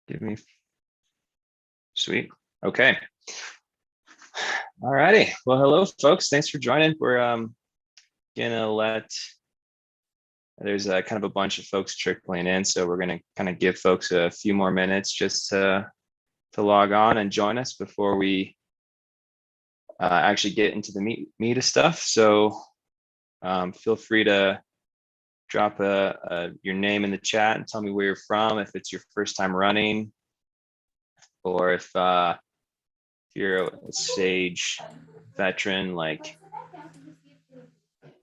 Give me. Sweet. Okay. All righty. Well, hello, folks. Thanks for joining. We're gonna let. There's kind of a bunch of folks trickling in, so we're gonna kind of give folks a few more minutes just to log on and join us before we actually get into the meat of stuff. So feel free to drop your name in the chat and tell me where you're from, if it's your first time running, or if you're a Sage veteran like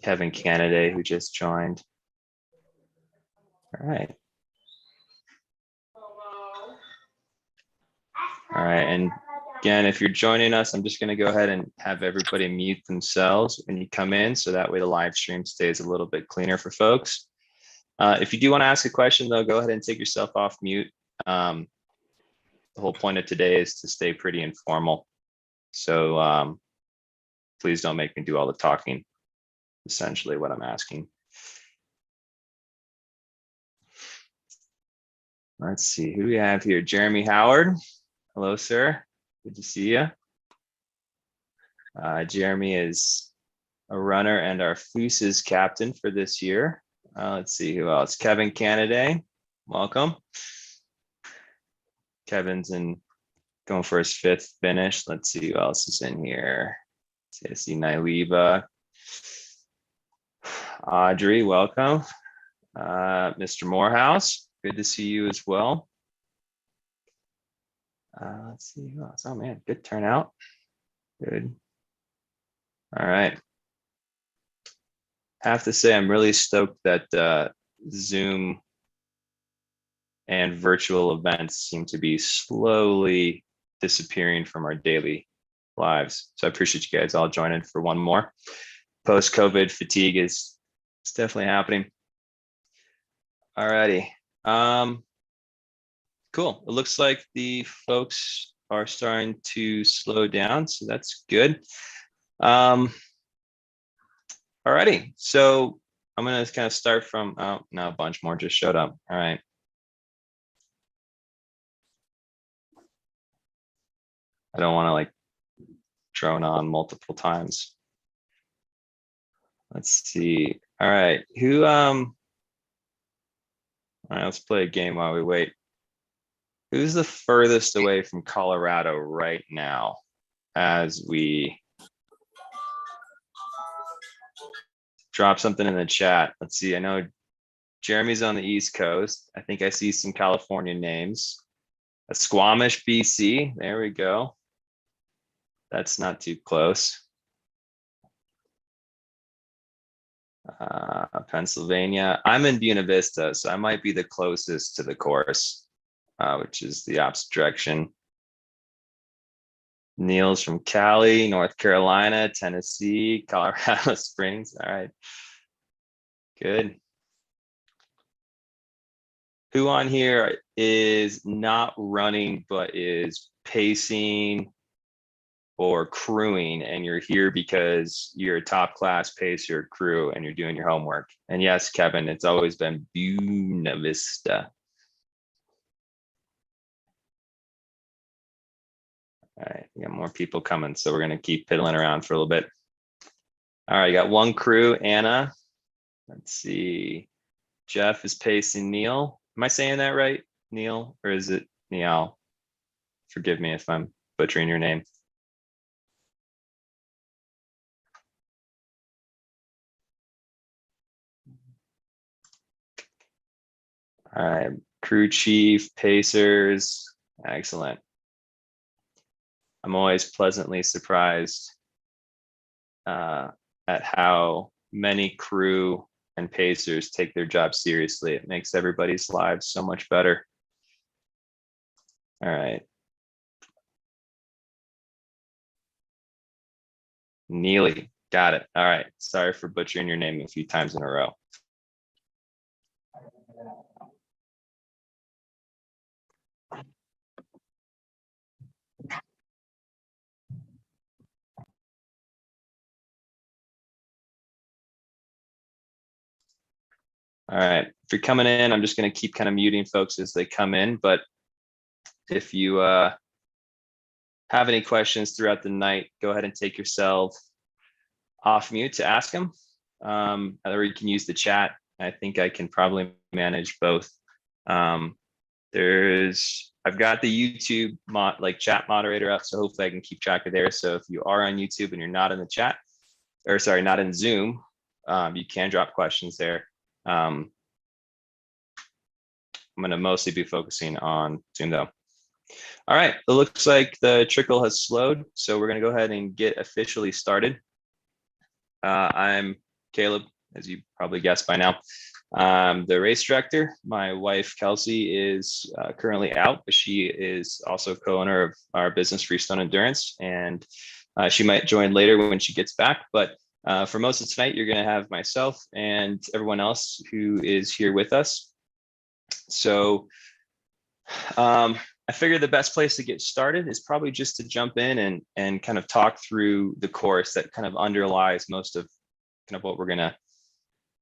Kevin Kennedy, who just joined. All right. All right, and again, if you're joining us, I'm just going to go ahead and have everybody mute themselves when you come in, so that way the live stream stays a little bit cleaner for folks. If you do want to ask a question, though, go ahead and take yourself off mute. The whole point of today is to stay pretty informal. So please don't make me do all the talking, essentially what I'm asking. Let's see, who do we have here? Jeremy Howard. Hello, sir. Good to see you. Jeremy is a runner and our Fleeces captain for this year. Let's see who else. Kevin Kennedy, welcome. Kevin's going for his 5th finish. Let's see who else is in here. I see Nailiva. Audrey, welcome. Mr. Morehouse, good to see you as well. Let's see who else. Oh man, good turnout. Good. All right. I have to say, I'm really stoked that Zoom and virtual events seem to be slowly disappearing from our daily lives. So I appreciate you guys all joining for one more. Post-COVID fatigue is definitely happening. All righty. Cool. It looks like the folks are starting to slow down, so that's good. All righty. So I'm going to kind of start from, oh, no, a bunch more just showed up. All right. I don't want to like drone on multiple times. Let's see. All right. Who, all right, let's play a game while we wait. Who's the furthest away from Colorado right now as we drop something in the chat? Let's see. I know Jeremy's on the East Coast. I think I see some California names. A Squamish, BC. There we go. That's not too close. Pennsylvania. I'm in Buena Vista, so I might be the closest to the course, which is the opposite direction. Neil's from Cali, North Carolina, Tennessee, Colorado Springs. All right. Good. Who on here is not running, but is pacing or crewing, and you're here because you're a top class pacer crew and you're doing your homework? And yes, Kevin, it's always been Buena Vista. All right, we got more people coming, so we're gonna keep piddling around for a little bit. All right, got one crew, Anna. Let's see. Jeff is pacing Neil. Am I saying that right, Neil, or is it Neil? Forgive me if I'm butchering your name. All right, crew chief, pacers, excellent. I'm always pleasantly surprised at how many crew and pacers take their job seriously. It makes everybody's lives so much better. All right. Neely, got it. All right. Sorry for butchering your name a few times in a row. All right, if you're coming in, I'm just going to keep kind of muting folks as they come in, but if you have any questions throughout the night, go ahead and take yourself off mute to ask them. Or you can use the chat. I think I can probably manage both. I've got the YouTube chat moderator up, so hopefully I can keep track of there. So if you are on YouTube and you're not in the chat, or sorry, not in Zoom, you can drop questions there. I'm going to mostly be focusing on Zoom though. All right, it looks like the trickle has slowed, so we're going to go ahead and get officially started. I'm Caleb, as you probably guessed by now. I'm the race director. My wife, Kelsey, is currently out, but she is also co-owner of our business, Freestone Endurance, and she might join later when she gets back. But for most of tonight, you're going to have myself and everyone else who is here with us. So I figured the best place to get started is probably just to jump in and kind of talk through the course that kind of underlies most of kind of what we're going to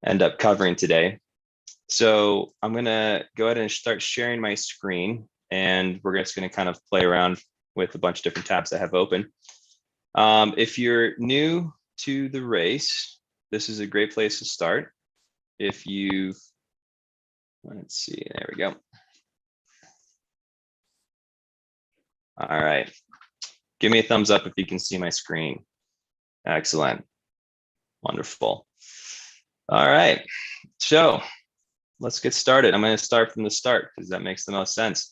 end up covering today. So I'm going to go ahead and start sharing my screen, and we're just going to kind of play around with a bunch of different tabs I have open. If you're new to the race, this is a great place to start. If you've, let's see, there we go. All right, give me a thumbs up if you can see my screen. Excellent, wonderful. All right, so let's get started. I'm going to start from the start because that makes the most sense.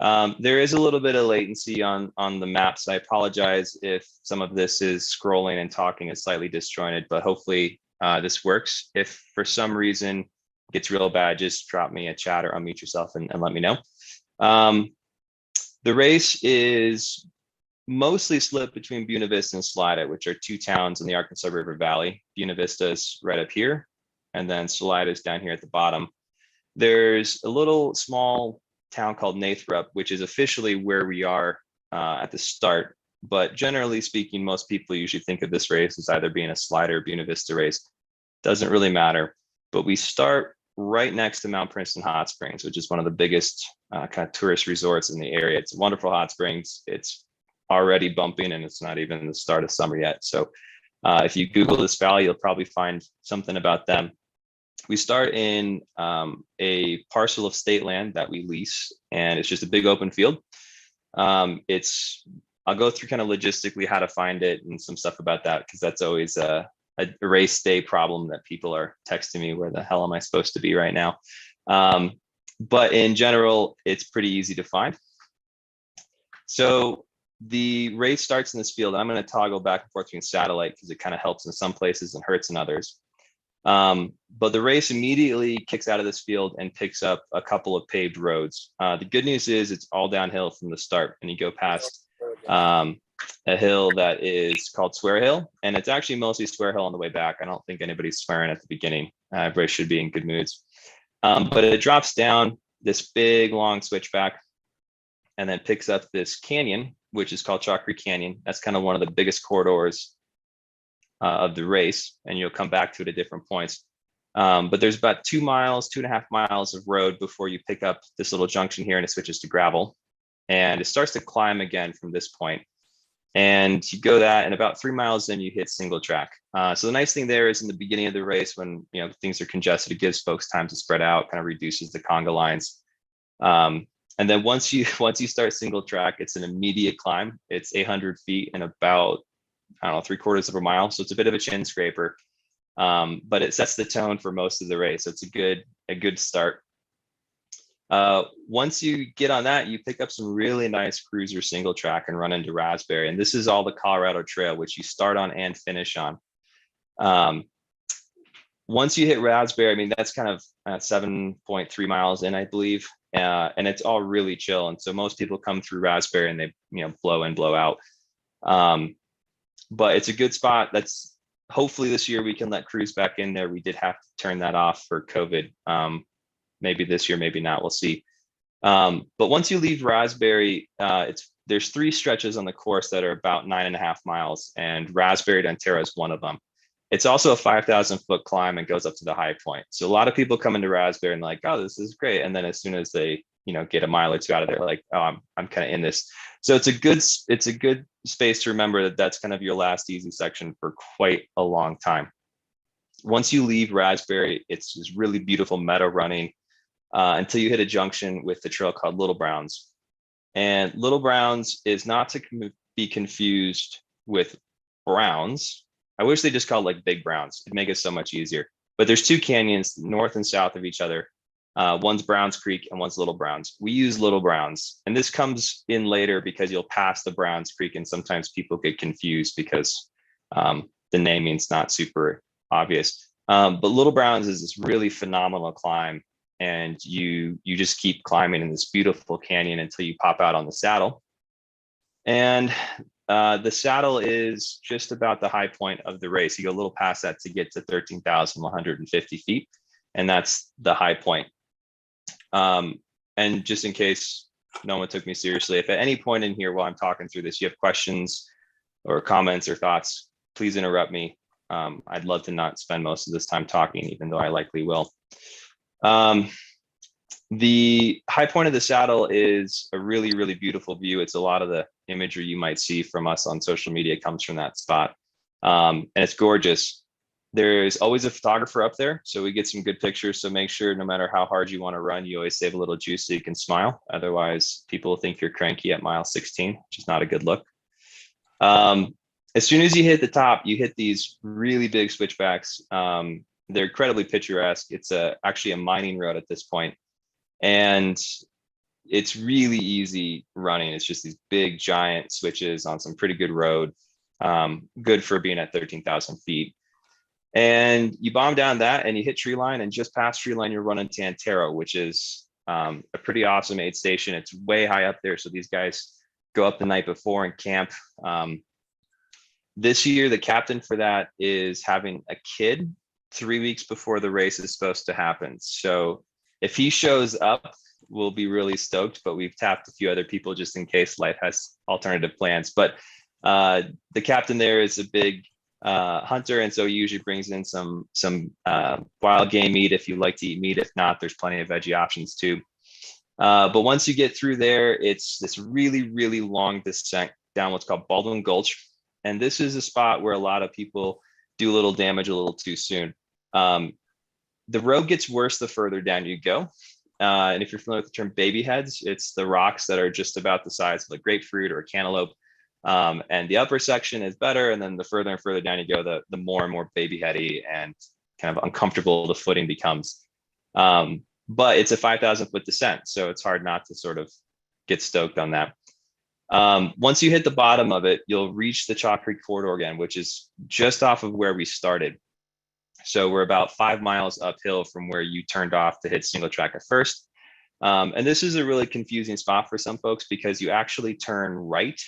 There is a little bit of latency on the maps. I apologize if some of this is scrolling and talking is slightly disjointed, but hopefully this works. If for some reason it gets real bad, just drop me a chat or unmute yourself and let me know. The race is mostly split between Buena Vista and Salida, which are two towns in the Arkansas River Valley. Buena Vista is right up here, and then Salida is down here at the bottom. There's a little small town called Nathrop, which is officially where we are at the start. But generally speaking, most people usually think of this race as either being a Salida or Buena Vista race. Doesn't really matter. But we start right next to Mount Princeton Hot Springs, which is one of the biggest kind of tourist resorts in the area. It's wonderful hot springs. It's already bumping, and it's not even the start of summer yet. So if you Google this valley, you'll probably find something about them. We start in a parcel of state land that we lease, and it's just a big open field. I'll go through kind of logistically how to find it and some stuff about that, because that's always a race day problem that people are texting me, where the hell am I supposed to be right now? But in general, it's pretty easy to find. So the race starts in this field. I'm going to toggle back and forth between satellite because it kind of helps in some places and hurts in others. But the race immediately kicks out of this field and picks up a couple of paved roads. The good news is it's all downhill from the start, and you go past a hill that is called Swear Hill, and it's actually mostly Swear Hill on the way back. I don't think anybody's swearing at the beginning. Everybody should be in good moods. But it drops down this big long switchback and then picks up this canyon, which is called Chalk Creek Canyon. That's kind of one of the biggest corridors of the race, and you'll come back to it at different points. But there's about 2.5 miles of road before you pick up this little junction here, and it switches to gravel, and it starts to climb again from this point. And you go that, and about 3 miles in, you hit single track. So the nice thing there is in the beginning of the race, when things are congested, it gives folks time to spread out, kind of reduces the conga lines. And then once you start single track, it's an immediate climb. It's 800 feet in about, I don't know, 3/4 of a mile. So it's a bit of a chin scraper, but it sets the tone for most of the race. So it's a good start. Once you get on that, you pick up some really nice cruiser single track and run into Raspberry. And this is all the Colorado Trail, which you start on and finish on. Once you hit Raspberry, I mean, that's kind of 7.3 miles in, I believe. And it's all really chill. And so most people come through Raspberry and they, blow in, blow out. But it's a good spot. That's hopefully this year we can let crews back in there. We did have to turn that off for COVID. Maybe this year, maybe not, we'll see. But once you leave Raspberry, there's 3 stretches on the course that are about 9.5 miles, and Raspberry to Antero is one of them. It's also a 5,000 foot climb and goes up to the high point. So a lot of people come into Raspberry and like, oh, this is great. And then as soon as they get a mile or two out of there, like, oh, I'm kind of in this. So it's a good space to remember that that's kind of your last easy section for quite a long time. Once you leave Raspberry, it's this really beautiful meadow running until you hit a junction with the trail called Little Browns. And Little Browns is not to be confused with Browns. I wish they just called like Big Browns. It'd make it so much easier. But there's two canyons north and south of each other. One's Browns Creek and one's Little Browns. We use Little Browns, and this comes in later because you'll pass the Browns Creek, and sometimes people get confused because the naming's not super obvious. But Little Browns is this really phenomenal climb, and you just keep climbing in this beautiful canyon until you pop out on the saddle. And the saddle is just about the high point of the race. You go a little past that to get to 13,150 feet, and that's the high point. And just in case no one took me seriously, if at any point in here while I'm talking through this, you have questions or comments or thoughts, please interrupt me. I'd love to not spend most of this time talking, even though I likely will. The high point of the saddle is a really, really beautiful view. It's a lot of the imagery you might see from us on social media comes from that spot. And it's gorgeous. There's always a photographer up there, so we get some good pictures. So make sure no matter how hard you want to run, you always save a little juice so you can smile. Otherwise, people think you're cranky at mile 16, which is not a good look. As soon as you hit the top, you hit these really big switchbacks. They're incredibly picturesque. It's actually a mining road at this point. And it's really easy running. It's just these big, giant switches on some pretty good road, good for being at 13,000 feet. And you bomb down that and you hit tree line, and just past tree line, you're running to Antero, which is a pretty awesome aid station. It's way high up there. So these guys go up the night before and camp. This year, the captain for that is having a kid 3 weeks before the race is supposed to happen. So if he shows up, we'll be really stoked, but we've tapped a few other people just in case life has alternative plans. But the captain there is a big hunter, and so he usually brings in some wild game meat if you like to eat meat. If not, there's plenty of veggie options too. But once you get through there, it's this really, really long descent down what's called Baldwin Gulch. And this is a spot where a lot of people do a little damage a little too soon. The road gets worse the further down you go. And if you're familiar with the term baby heads, it's the rocks that are just about the size of a grapefruit or a cantaloupe. And the upper section is better. And then the further and further down you go, the more and more baby heady and kind of uncomfortable the footing becomes. But it's a 5,000 foot descent, so it's hard not to sort of get stoked on that. Once you hit the bottom of it, you'll reach the Chalk Creek corridor again, which is just off of where we started. So we're about 5 miles uphill from where you turned off to hit single track at first. And this is a really confusing spot for some folks because you actually turn right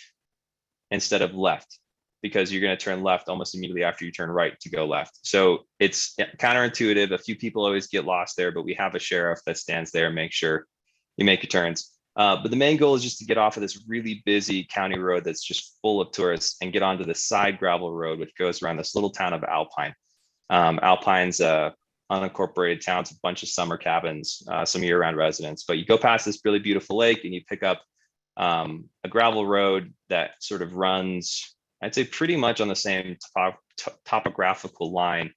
instead of left, because you're going to turn left almost immediately after you turn right to go left. So it's counterintuitive. A few people always get lost there, but we have a sheriff that stands there and makes sure you make your turns. But the main goal is just to get off of this really busy county road that's just full of tourists and get onto the side gravel road, which goes around this little town of Alpine. Alpine's a unincorporated town. It's a bunch of summer cabins, some year-round residents. But you go past this really beautiful lake and you pick up a gravel road that sort of runs, I'd say, pretty much on the same topographical line,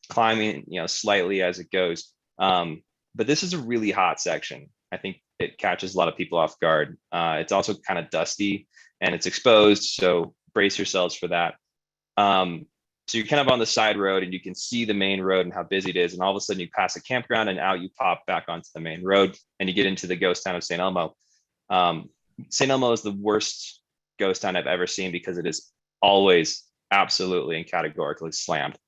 climbing, slightly as it goes. But this is a really hot section. I think it catches a lot of people off guard. It's also kind of dusty and it's exposed, so brace yourselves for that. So you're kind of on the side road and you can see the main road and how busy it is. And all of a sudden you pass a campground and out you pop back onto the main road and you get into the ghost town of St. Elmo. St. Elmo is the worst ghost town I've ever seen because it is always absolutely and categorically slammed.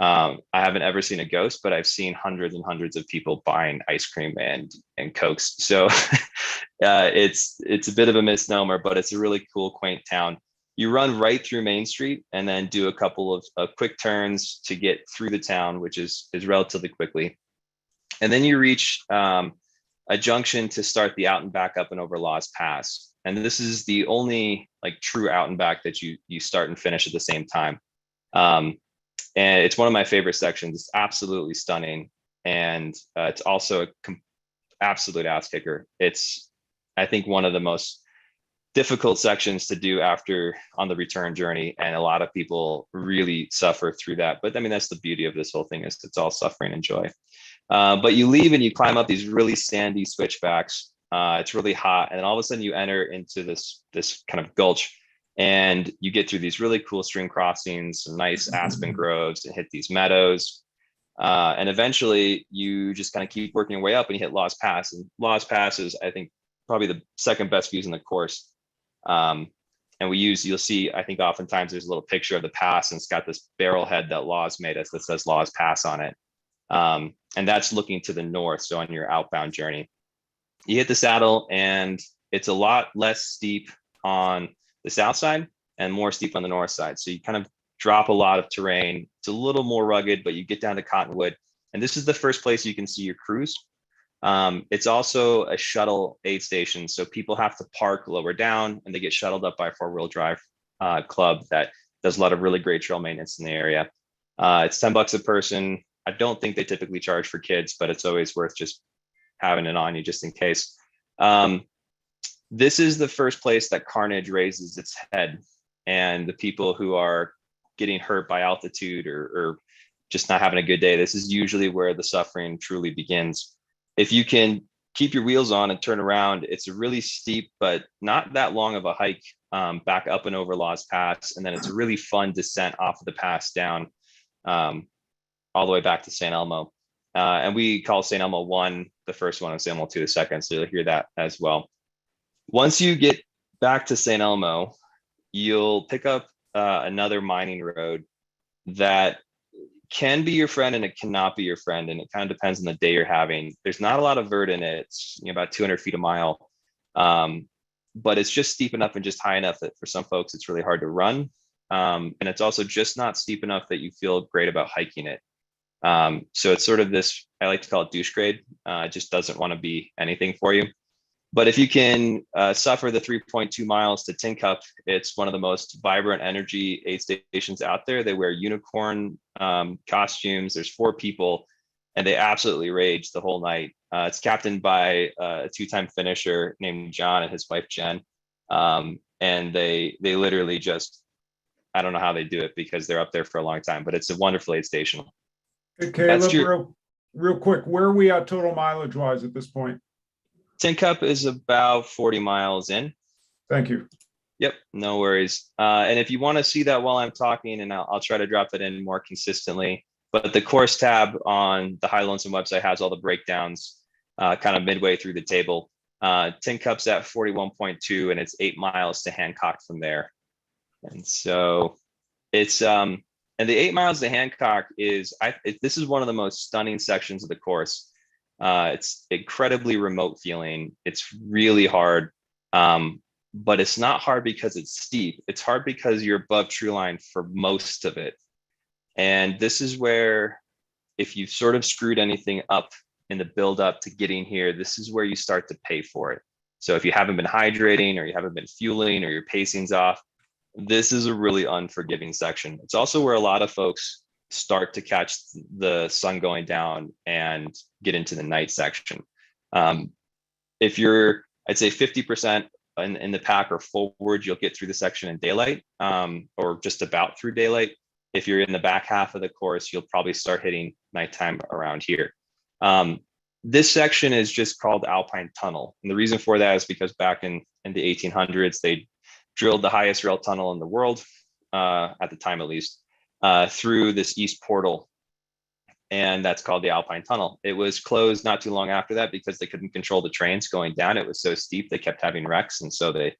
I haven't ever seen a ghost, but I've seen hundreds and hundreds of people buying ice cream and Cokes. So it's a bit of a misnomer, but it's a really cool, quaint town. You run right through Main Street and then do a couple of quick turns to get through the town, which is relatively quickly. And then you reach a junction to start the out and back up and over Laws Pass. And this is the only true out and back that you start and finish at the same time. And it's one of my favorite sections. It's absolutely stunning. And it's also absolute ass kicker. It's, I think, one of the most difficult sections to do after on the return journey. And a lot of people really suffer through that. But I mean, that's the beauty of this whole thing, is it's all suffering and joy. But you leave and you climb up these really sandy switchbacks. It's really hot. And then all of a sudden you enter into this kind of gulch, and you get through these really cool stream crossings, some nice aspen groves, and hit these meadows. And eventually you just kind of keep working your way up and you hit Lost Pass. And Lost Pass is, I think, probably the second best views in the course. And you'll see, I think oftentimes there's a little picture of the pass, and it's got this barrel head that Laws made us that says Laws Pass on it. And that's looking to the north. So on your outbound journey, you hit the saddle, and it's a lot less steep on the south side and more steep on the north side. So you kind of drop a lot of terrain. It's a little more rugged, but you get down to Cottonwood. And this is the first place you can see your cruise. It's also a shuttle aid station. So people have to park lower down, and they get shuttled up by a 4-wheel drive club that does a lot of really great trail maintenance in the area. It's $10 a person. I don't think they typically charge for kids, but it's always worth just having it on you just in case. This is the first place that carnage raises its head, and the people who are getting hurt by altitude or just not having a good day, this is usually where the suffering truly begins. If you can keep your wheels on and turn around, it's a really steep, but not that long of a hike back up and over Laws Pass. And then it's a really fun descent off of the pass down all the way back to St. Elmo. And we call St. Elmo 1 the first one, and St. Elmo 2 the second. So you'll hear that as well. Once you get back to St. Elmo, you'll pick up another mining road that can be your friend and it cannot be your friend. And it kind of depends on the day you're having. There's not a lot of vert in it. It's about 200 feet a mile. But it's just steep enough and just high enough that for some folks, it's really hard to run. And it's also just not steep enough that you feel great about hiking it. So it's sort of this, I like to call it douche grade. It just doesn't want to be anything for you. But if you can suffer the 3.2 miles to Tin Cup, it's one of the most vibrant energy aid stations out there. They wear unicorn costumes. There's 4 people, and they absolutely rage the whole night. It's captained by a 2-time finisher named John and his wife, Jen. And they literally just, I don't know how they do it because they're up there for a long time, but it's a wonderful aid station. Hey, Caleb, real quick, where are we at total mileage wise at this point? Tin Cup is about 40 miles in. Thank you. Yep, no worries. And if you want to see that while I'm talking, and I'll try to drop it in more consistently, but the course tab on the High Lonesome website has all the breakdowns kind of midway through the table. Tin Cup's at 41.2, and it's 8 miles to Hancock from there. And so it's, and the 8 miles to Hancock is, this is one of the most stunning sections of the course. It's incredibly remote feeling. It's really hard, but it's not hard because it's steep. It's hard because you're above tree line for most of it. And this is where, if you've sort of screwed anything up in the build up to getting here, this is where you start to pay for it. So if you haven't been hydrating, or you haven't been fueling, or your pacing's off, this is a really unforgiving section. It's also where a lot of folks start to catch the sun going down and get into the night section. If you're, I'd say 50% in the pack or forward, you'll get through the section in daylight, or just about through daylight. If you're in the back half of the course, you'll probably start hitting nighttime around here. This section is just called Alpine Tunnel. And the reason for that is because back in the 1800s, they drilled the highest rail tunnel in the world, at the time at least, through this east portal, and that's called the Alpine Tunnel. It was closed not too long after that because they couldn't control the trains going down. It was so steep, they kept having wrecks, and so they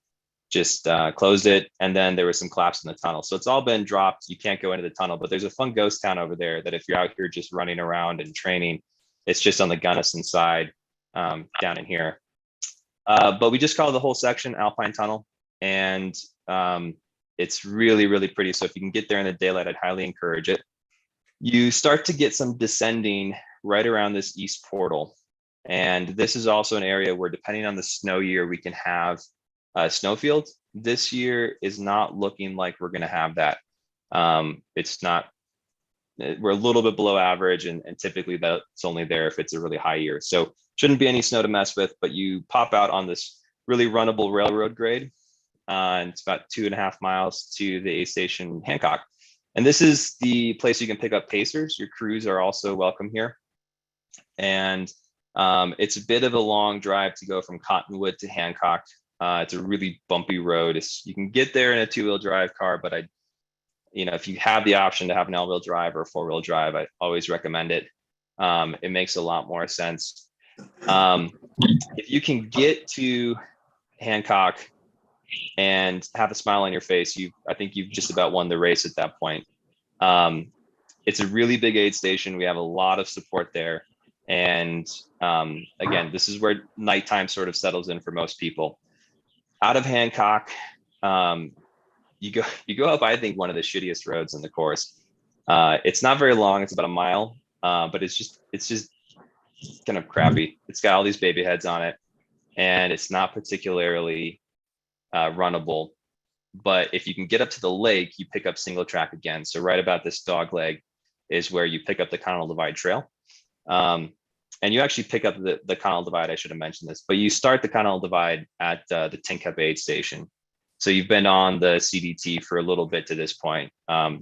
just closed it, and then there was some collapse in the tunnel. So it's all been dropped. You can't go into the tunnel, but there's a fun ghost town over there that if you're out here just running around and training, it's just on the Gunnison side, down in here. But we just call the whole section Alpine Tunnel, and it's really, really pretty. So if you can get there in the daylight, I'd highly encourage it. You start to get some descending right around this east portal. And this is also an area where, depending on the snow year, we can have a snowfield. This year is not looking like we're going to have that. It's not, we're a little bit below average, and typically that's only there if it's a really high year. So Shouldn't be any snow to mess with, but you pop out on this really runnable railroad grade. And it's about 2.5 miles to the aid station Hancock. And this is the place you can pick up pacers. Your crews are also welcome here. And it's a bit of a long drive to go from Cottonwood to Hancock. It's a really bumpy road. You can get there in a 2-wheel drive car, but if you have the option to have an all-wheel drive or 4-wheel drive, I always recommend it. It makes a lot more sense. If you can get to Hancock and have a smile on your face, I think you've just about won the race at that point. It's a really big aid station. We have a lot of support there. And again, this is where nighttime sort of settles in for most people. Out of Hancock, you go up, I think, one of the shittiest roads in the course. It's not very long, it's about a mile, but it's just kind of crappy. It's got all these baby heads on it, and it's not particularly runnable. But if you can get up to the lake, you pick up single track again. So right about this dog leg is where you pick up the Continental Divide Trail. And you actually pick up the Continental Divide, I should have mentioned this, but you start the Continental Divide at the Tin Cup aid station. So you've been on the CDT for a little bit to this point.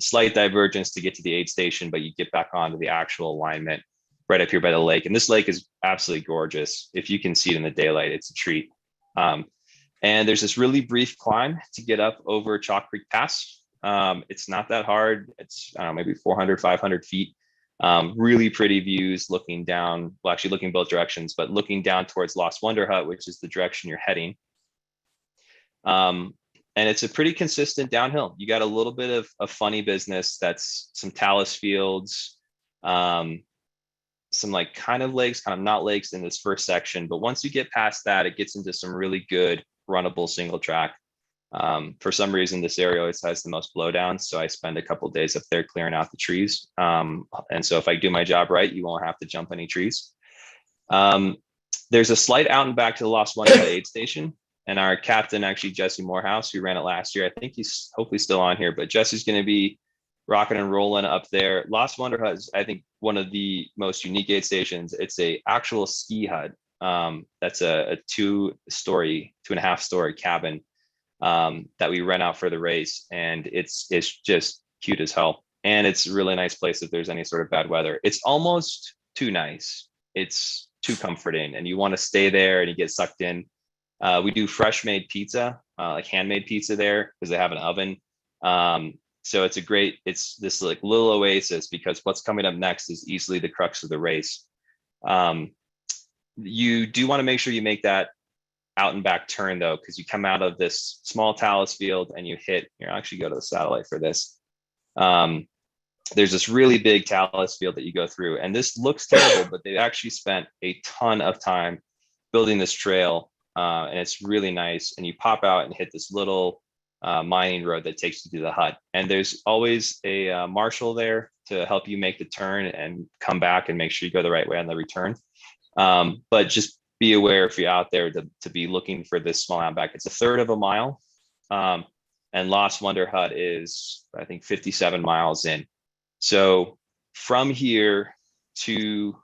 Slight divergence to get to the aid station, but you get back onto the actual alignment right up here by the lake. And this lake is absolutely gorgeous. If you can see it in the daylight, it's a treat. And there's this really brief climb to get up over Chalk Creek Pass. It's not that hard. It's maybe 400, 500 feet. Really pretty views looking down, well, actually looking both directions, but looking down towards Lost Wonder Hut, which is the direction you're heading. And it's a pretty consistent downhill. You got a little bit of a funny business. That's some talus fields, some like kind of lakes, kind of not lakes in this first section. But once you get past that, it gets into some really good runnable single track. For some reason, this area always has the most blowdowns. So I spend a couple days up there clearing out the trees. And so if I do my job right, you won't have to jump any trees. There's a slight out and back to the Lost Wonder Hut aid station. And our captain, actually, Jesse Morehouse, who ran it last year, I think he's hopefully still on here, but Jesse's going to be rocking and rolling up there. Lost Wonder Hut is, I think, one of the most unique aid stations. It's a actual ski hut. That's a 2.5 story cabin that we rent out for the race. And it's just cute as hell. And it's a really nice place if there's any sort of bad weather. It's almost too nice. It's too comforting, and you want to stay there and you get sucked in. We do fresh made pizza, like handmade pizza there, because they have an oven. So it's this like little oasis, because what's coming up next is easily the crux of the race. You do want to make sure you make that out and back turn though, because you come out of this small talus field and you hit, here, I'll actually go to the satellite for this. There's this really big talus field that you go through, and this looks terrible, but they actually spent a ton of time building this trail. And it's really nice. And you pop out and hit this little mining road that takes you to the hut. And there's always a marshal there to help you make the turn and come back and make sure you go the right way on the return. But just be aware if you're out there to be looking for this small outback. It's 1/3 of a mile. And Lost Wonder Hut is, I think, 57 miles in. So from here to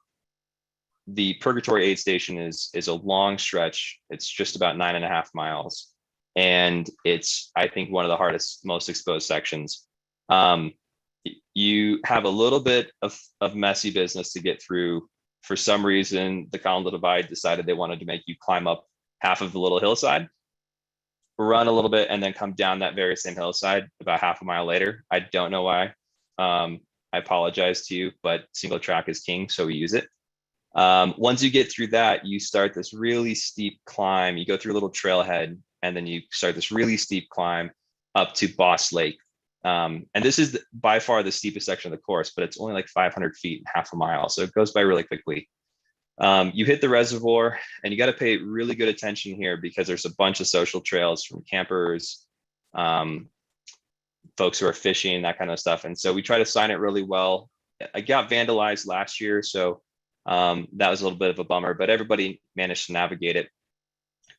the Purgatory aid station is a long stretch. It's just about 9.5 miles. And it's, I think, one of the hardest, most exposed sections. You have a little bit of messy business to get through. For some reason, the Continental Divide decided they wanted to make you climb up half of the little hillside, run a little bit, and then come down that very same hillside about half a mile later. I don't know why. I apologize to you, but single track is king, so we use it. Once you get through that, you start this really steep climb. You go through a little trailhead, and then you start this really steep climb up to Boss Lake. And this is by far the steepest section of the course, but it's only like 500 feet and half a mile. So it goes by really quickly. You hit the reservoir, and you got to pay really good attention here, because there's a bunch of social trails from campers, folks who are fishing, that kind of stuff. And so we try to sign it really well. I got vandalized last year, so that was a little bit of a bummer, but everybody managed to navigate it.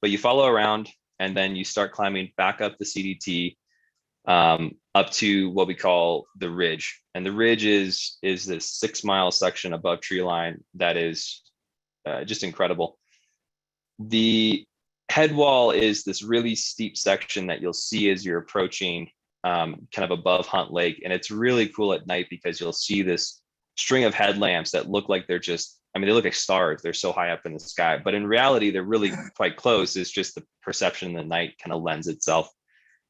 But you follow around, and then you start climbing back up the CDT up to what we call the ridge. And the ridge is this 6-mile section above tree line that is just incredible. The head wall is this really steep section that you'll see as you're approaching kind of above Hunt Lake. And it's really cool at night because you'll see this string of headlamps that look like they're just, I mean, they look like stars. They're so high up in the sky, but in reality, they're really quite close. It's just the perception in the night kind of lends itself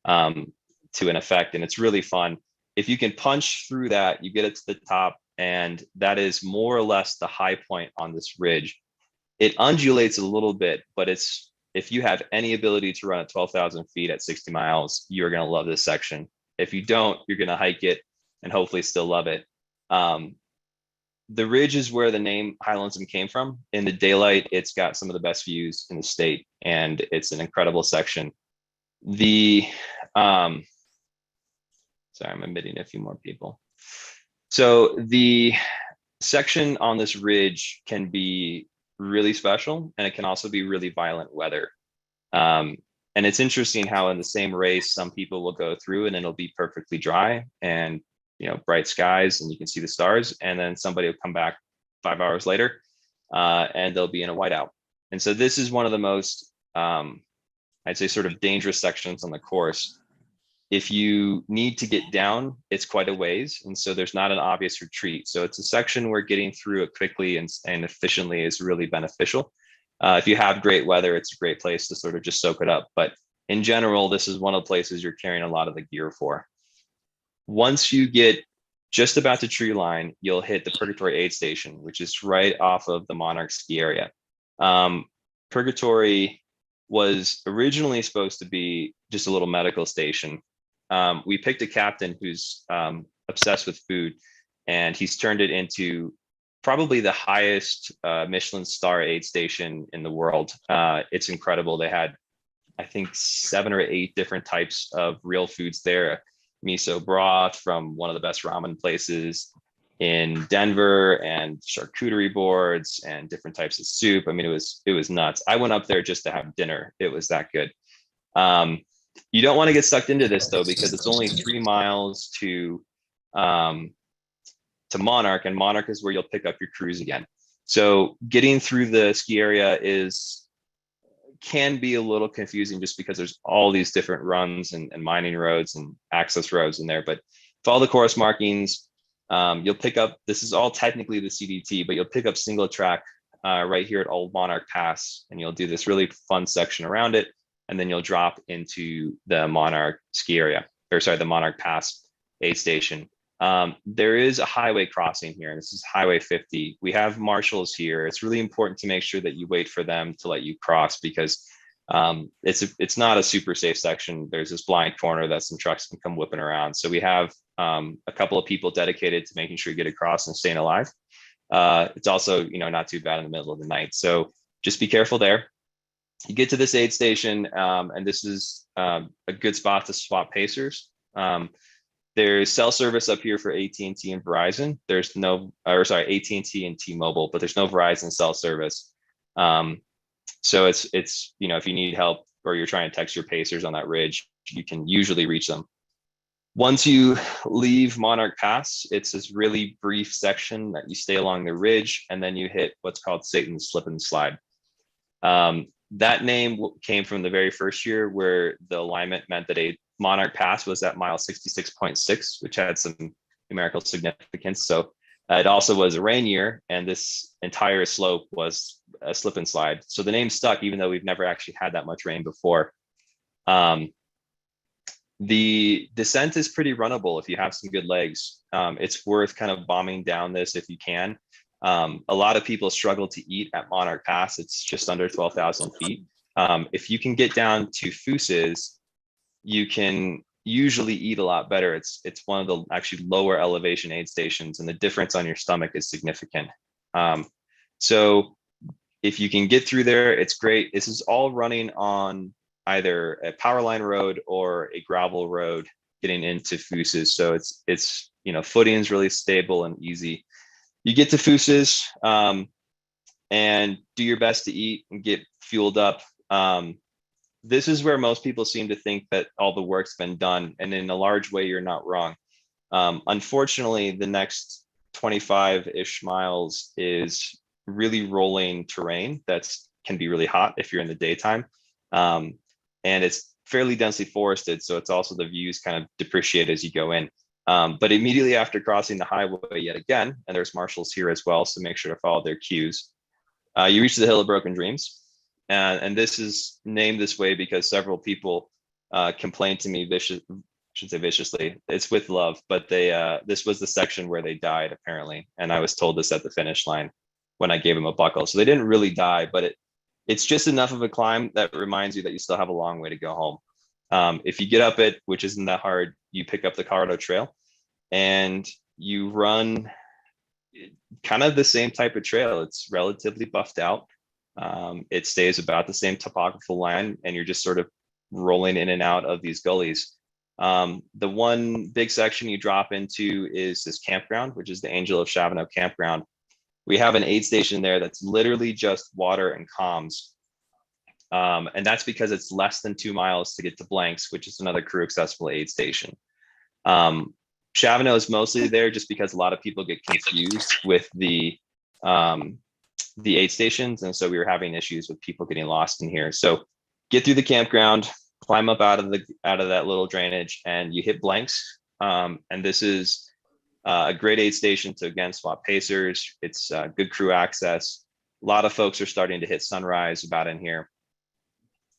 to an effect. And it's really fun. If you can punch through that, you get it to the top, and that is more or less the high point on this ridge. It undulates a little bit, but it's, if you have any ability to run at 12,000 feet at 60 miles, you're going to love this section. If you don't, you're going to hike it and hopefully still love it. The ridge is where the name High Lonesome came from. In the daylight, it's got some of the best views in the state, and it's an incredible section. The, sorry, I'm admitting a few more people. So the section on this ridge can be really special, and it can also be really violent weather. And it's interesting how in the same race, some people will go through and it'll be perfectly dry and, you know, bright skies and you can see the stars. And then somebody will come back 5 hours later and they'll be in a whiteout. And so this is one of the most, I'd say, sort of dangerous sections on the course. If you need to get down, it's quite a ways. And so there's not an obvious retreat. So it's a section where getting through it quickly and efficiently is really beneficial. If you have great weather, it's a great place to sort of just soak it up. But in general, this is one of the places you're carrying a lot of the gear for. Once you get just about to tree line, you'll hit the Purgatory Aid Station, which is right off of the Monarch ski area. Purgatory was originally supposed to be just a little medical station. We picked a captain who's obsessed with food, and he's turned it into probably the highest Michelin star aid station in the world. It's incredible. They had, I think, 7 or 8 different types of real foods there. Miso broth from one of the best ramen places in Denver, and charcuterie boards and different types of soup. I mean, it was nuts. I went up there just to have dinner. It was that good. You don't want to get sucked into this though, because it's only 3 miles to Monarch, and Monarch is where you'll pick up your cruise again. So getting through the ski area can be a little confusing just because there's all these different runs and mining roads and access roads in there. But follow the course markings. You'll pick up, this is all technically the CDT, but you'll pick up single track right here at Old Monarch Pass, and you'll do this really fun section around it. And then you'll drop into the Monarch ski area, or sorry, the Monarch Pass aid station. There is a highway crossing here, and this is Highway 50. We have marshals here. It's really important to make sure that you wait for them to let you cross, because it's not a super safe section. There's this blind corner that some trucks can come whipping around. So we have a couple of people dedicated to making sure you get across and staying alive. It's also, you know, not too bad in the middle of the night. So just be careful there. You get to this aid station, and this is a good spot to swap pacers. There's cell service up here for AT&T and Verizon. There's no, or sorry, AT&T and T-Mobile, but there's no Verizon cell service. So it's, you know, if you need help or you're trying to text your pacers on that ridge, you can usually reach them. Once you leave Monarch Pass, it's this really brief section that you stay along the ridge, and then you hit what's called Satan's Slip and Slide. That name came from the very first year, where the alignment meant that a Monarch Pass was at mile 66.6, which had some numerical significance. So it also was a rain year, and this entire slope was a slip and slide. So the name stuck, even though we've never actually had that much rain before. The descent is pretty runnable if you have some good legs. It's worth kind of bombing down this if you can. A lot of people struggle to eat at Monarch Pass. It's just under 12,000 feet. If you can get down to Fooses, you can usually eat a lot better. It's one of the actually lower elevation aid stations, and the difference on your stomach is significant. So if you can get through there, it's great. This is all running on either a power line road or a gravel road getting into Fooses. So it's you know, footing is really stable and easy. You get to Fooses and do your best to eat and get fueled up. This is where most people seem to think that all the work's been done, and in a large way, you're not wrong. Unfortunately, the next 25-ish miles is really rolling terrain that's can be really hot if you're in the daytime. And it's fairly densely forested, so it's also the views kind of depreciate as you go in. But immediately after crossing the highway yet again, and there's marshals here as well, so make sure to follow their cues, you reach the Hill of Broken Dreams. And this is named this way because several people complained to me should say viciously, it's with love, but this was the section where they died apparently. And I was told this at the finish line when I gave them a buckle. So they didn't really die, but it's just enough of a climb that reminds you that you still have a long way to go home. If you get up it, which isn't that hard, you pick up the Colorado Trail and you run kind of the same type of trail. It's relatively buffed out. It stays about the same topographical line, and you're just sort of rolling in and out of these gullies. The one big section you drop into is this campground, which is the Angel of Chavano campground. We have an aid station there that's literally just water and comms. And that's because it's less than 2 miles to get to Blanks, which is another crew accessible aid station. Chavano is mostly there just because a lot of people get confused with the aid stations. And so we were having issues with people getting lost in here. So get through the campground, climb up out of that little drainage, and you hit Blanks. And this is a great aid station to again swap pacers. It's good crew access. A lot of folks are starting to hit sunrise about in here.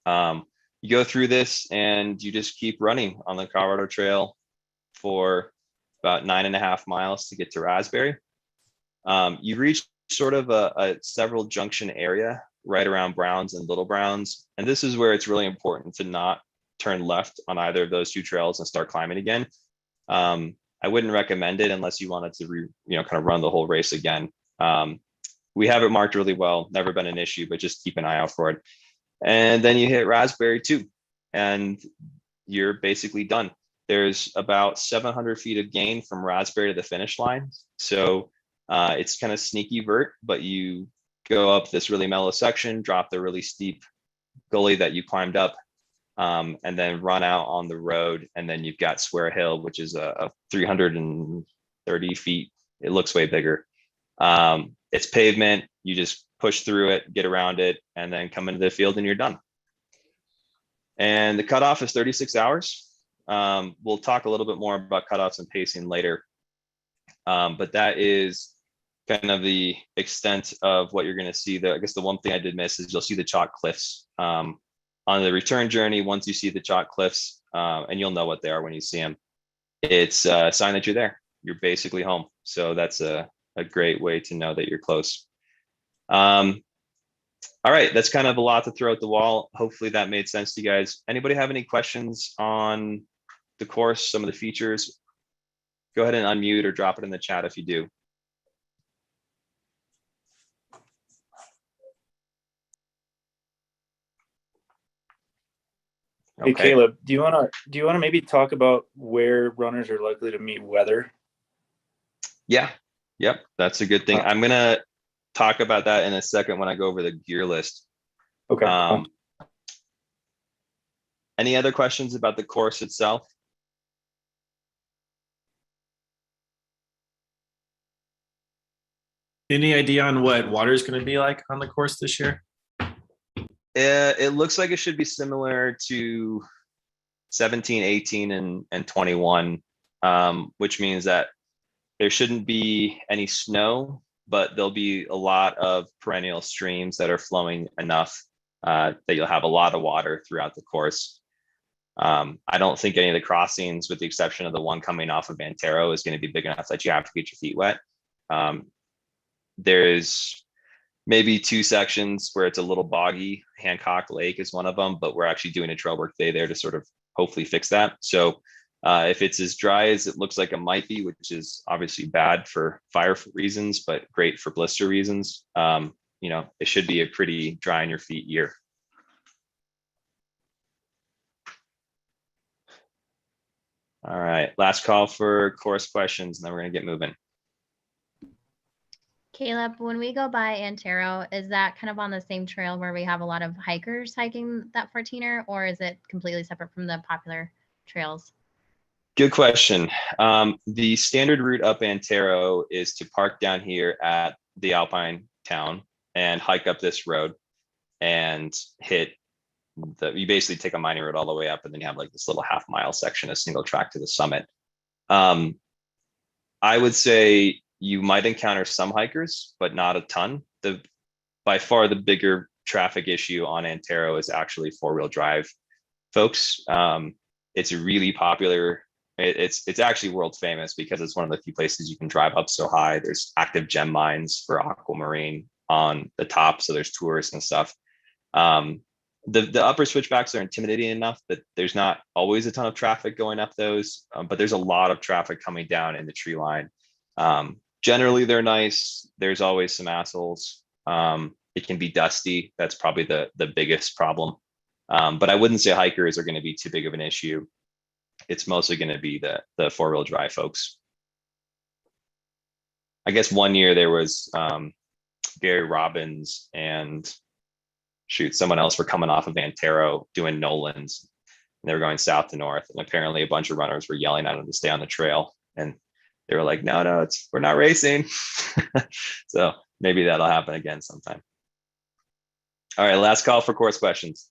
You go through this and you just keep running on the Colorado Trail for about 9.5 miles to get to Raspberry. You reach sort of a several junction area right around Browns and Little Browns. And this is where it's really important to not turn left on either of those two trails and start climbing again. I wouldn't recommend it unless you wanted to kind of run the whole race again. We have it marked really well, never been an issue, but just keep an eye out for it. And then you hit Raspberry too, and you're basically done. There's about 700 feet of gain from Raspberry to the finish line. So it's kind of sneaky vert, but you go up this really mellow section, drop the really steep gully that you climbed up, and then run out on the road. And then you've got Swear Hill, which is a 330 feet. It looks way bigger. It's pavement. You just push through it, get around it, and then come into the field and you're done. And the cutoff is 36 hours. We'll talk a little bit more about cutoffs and pacing later. But that is kind of the extent of what you're going to see. I guess the one thing I did miss is you'll see the chalk cliffs on the return journey. Once you see the chalk cliffs, and you'll know what they are when you see them, it's a sign that you're there. You're basically home. So that's a great way to know that you're close. All right, that's kind of a lot to throw at the wall. Hopefully that made sense to you guys. Anybody have any questions on the course, some of the features? Go ahead and unmute or drop it in the chat if you do. Hey, Caleb, do you want to maybe talk about where runners are likely to meet weather? Yeah, yep, that's a good thing. I'm gonna talk about that in a second when I go over the gear list. Okay. Any other questions about the course itself? Any idea on what water is going to be like on the course this year? It looks like it should be similar to 17, 18, and 21, which means that there shouldn't be any snow, but there'll be a lot of perennial streams that are flowing enough that you'll have a lot of water throughout the course. I don't think any of the crossings, with the exception of the one coming off of Antero, is going to be big enough that you have to get your feet wet. There's maybe 2 sections where it's a little boggy. Hancock Lake is one of them, but we're actually doing a trail work day there to sort of hopefully fix that. So if it's as dry as it looks like it might be, which is obviously bad for fire reasons, but great for blister reasons, it should be a pretty dry on your feet year. All right, last call for course questions, and then we're going to get moving. Caleb, when we go by Antero, is that kind of on the same trail where we have a lot of hikers hiking that 14er, or is it completely separate from the popular trails? Good question. The standard route up Antero is to park down here at the Alpine town and hike up this road and hit you basically take a mining road all the way up, and then you have like this little half-mile section, a single track to the summit. I would say you might encounter some hikers, but not a ton. By far the bigger traffic issue on Antero is actually four-wheel drive folks. It's really popular. It's actually world famous because it's one of the few places you can drive up so high. There's active gem mines for aquamarine on the top, so there's tourists and stuff. The upper switchbacks are intimidating enough that there's not always a ton of traffic going up those, but there's a lot of traffic coming down in the tree line. Generally, they're nice. There's always some assholes. It can be dusty. That's probably the biggest problem. But I wouldn't say hikers are going to be too big of an issue. It's mostly going to be the four-wheel drive folks. I guess one year there was Gary Robbins and someone else were coming off of Antero doing Nolan's, and they were going south to north, and apparently a bunch of runners were yelling at them to stay on the trail, and they were like, no, we're not racing. So maybe that'll happen again sometime. All right, last call for course questions.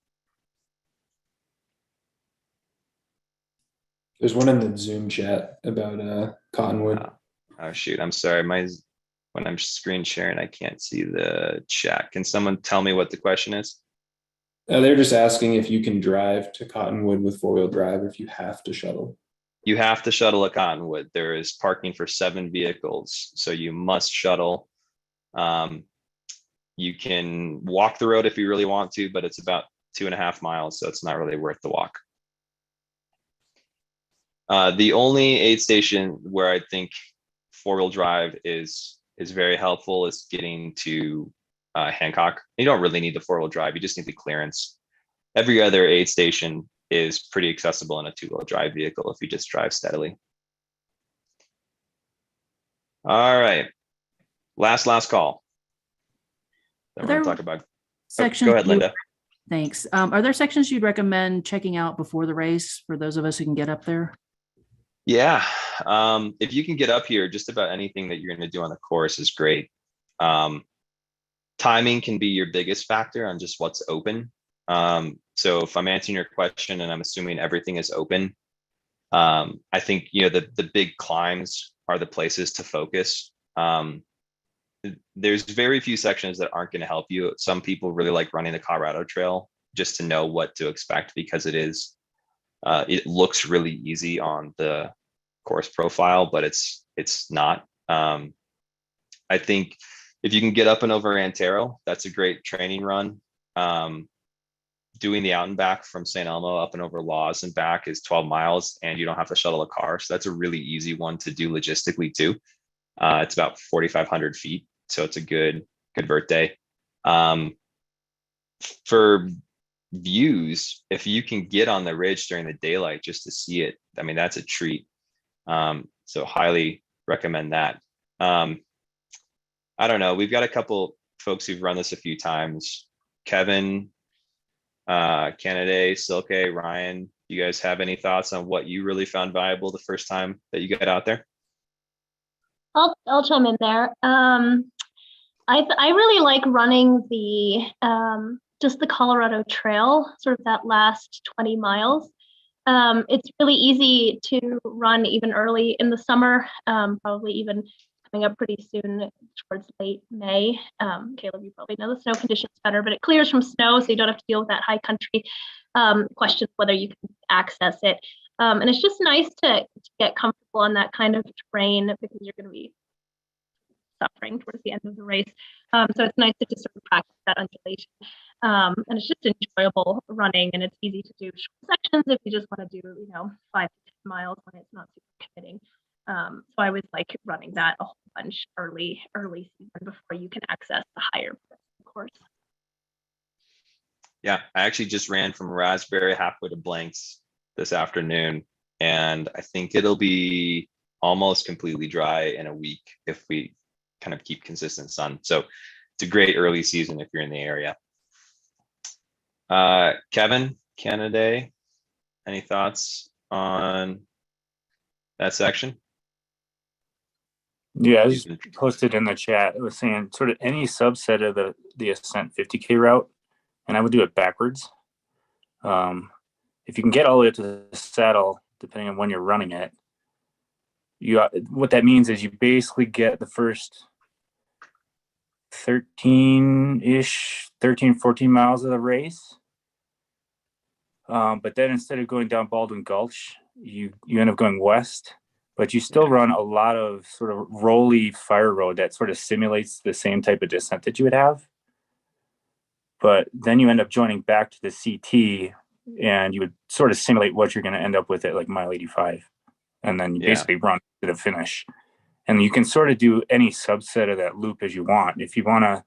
There's one in the Zoom chat about Cottonwood. Oh shoot, I'm sorry. When I'm screen sharing, I can't see the chat. Can someone tell me what the question is? They're just asking if you can drive to Cottonwood with four-wheel drive, or if you have to shuttle. You have to shuttle at Cottonwood. There is parking for 7 vehicles, so you must shuttle. You can walk the road if you really want to, but it's about 2.5 miles, so it's not really worth the walk. The only aid station where I think four-wheel drive is very helpful is getting to Hancock. You don't really need the four-wheel drive, you just need the clearance. Every other aid station is pretty accessible in a two-wheel drive vehicle if you just drive steadily. All right, last call. Then we're gonna talk about sections. Go ahead, Linda. Thanks. Are there sections you'd recommend checking out before the race for those of us who can get up there? Yeah, if you can get up here, just about anything that you're going to do on the course is great. Timing can be your biggest factor on just what's open. So if I'm answering your question and I'm assuming everything is open, I think the big climbs are the places to focus. There's very few sections that aren't going to help you. Some people really like running the Colorado Trail just to know what to expect, because it looks really easy on the course profile, but it's not. I think if you can get up and over Antero, that's a great training run. Doing the out and back from St. Elmo up and over Laws and back is 12 miles, and you don't have to shuttle a car. So that's a really easy one to do logistically too. It's about 4,500 feet. So it's a good vert day. For views, if you can get on the ridge during the daylight just to see it, I mean, that's a treat. So highly recommend that. I don't know, we've got a couple folks who've run this a few times. Kevin, Kennedy, Silke, Ryan, you guys have any thoughts on what you really found valuable the first time that you got out there? I'll chime in there. I really like running the just the Colorado Trail, sort of that last 20 miles. It's really easy to run even early in the summer, probably even coming up pretty soon towards late May. Caleb, you probably know the snow conditions better, but it clears from snow, so you don't have to deal with that high country question whether you can access it. And it's just nice to get comfortable on that kind of terrain, because you're going to be suffering towards the end of the race. So it's nice to just sort of practice that undulation. And it's just enjoyable running, and it's easy to do short sections if you just want to do, 5 to 10 miles when it's not super committing. So I always like running that a whole bunch early season before you can access the higher parts of the course. Yeah, I actually just ran from Raspberry halfway to Blanks this afternoon, and I think it'll be almost completely dry in a week if we kind of keep consistent sun. So it's a great early season if you're in the area. Kevin, Kennedy, any thoughts on that section? Yeah, I You just can- posted in the chat. It was saying sort of any subset of the Ascent 50K route, and I would do it backwards. If you can get all the way up to the saddle, depending on when you're running it, what that means is you basically get the first 13, 14 miles of the race. But then instead of going down Baldwin Gulch, you end up going west, but you still run a lot of sort of rolly fire road that sort of simulates the same type of descent that you would have. But then you end up joining back to the CT, and you would sort of simulate what you're going to end up with at like mile 85. And then you basically run to the finish. And you can sort of do any subset of that loop as you want. If you want to,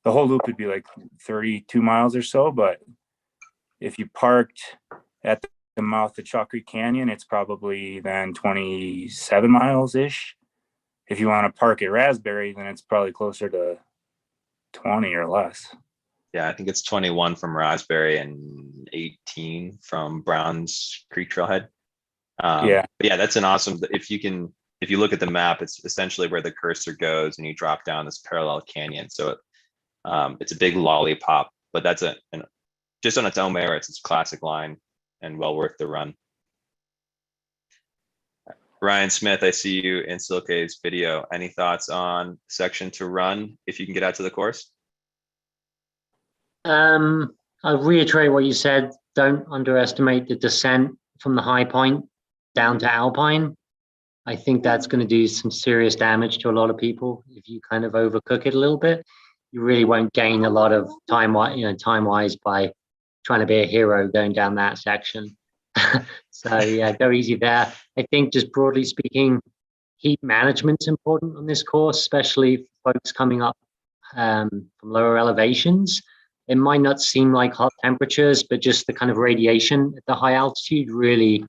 the whole loop would be like 32 miles or so. But if you parked at the mouth of Chalk Creek Canyon, it's probably then 27 miles ish. If you want to park at Raspberry, then it's probably closer to 20 or less. Yeah, I think it's 21 from Raspberry and 18 from Browns Creek Trailhead. But yeah, that's an awesome. If you look at the map, it's essentially where the cursor goes, and you drop down this parallel canyon. So it's a big lollipop, but that's just on its own merits. It's a classic line and well worth the run. Ryan Smith, I see you in Silke's video. Any thoughts on section to run if you can get out to the course? I'll reiterate what you said. Don't underestimate the descent from the high point down to Alpine. I think that's going to do some serious damage to a lot of people. If you kind of overcook it a little bit, you really won't gain a lot of time wise by trying to be a hero going down that section. So yeah, go easy there. I think just broadly speaking, heat management's important on this course, especially for folks coming up from lower elevations. It might not seem like hot temperatures, but just the kind of radiation at the high altitude really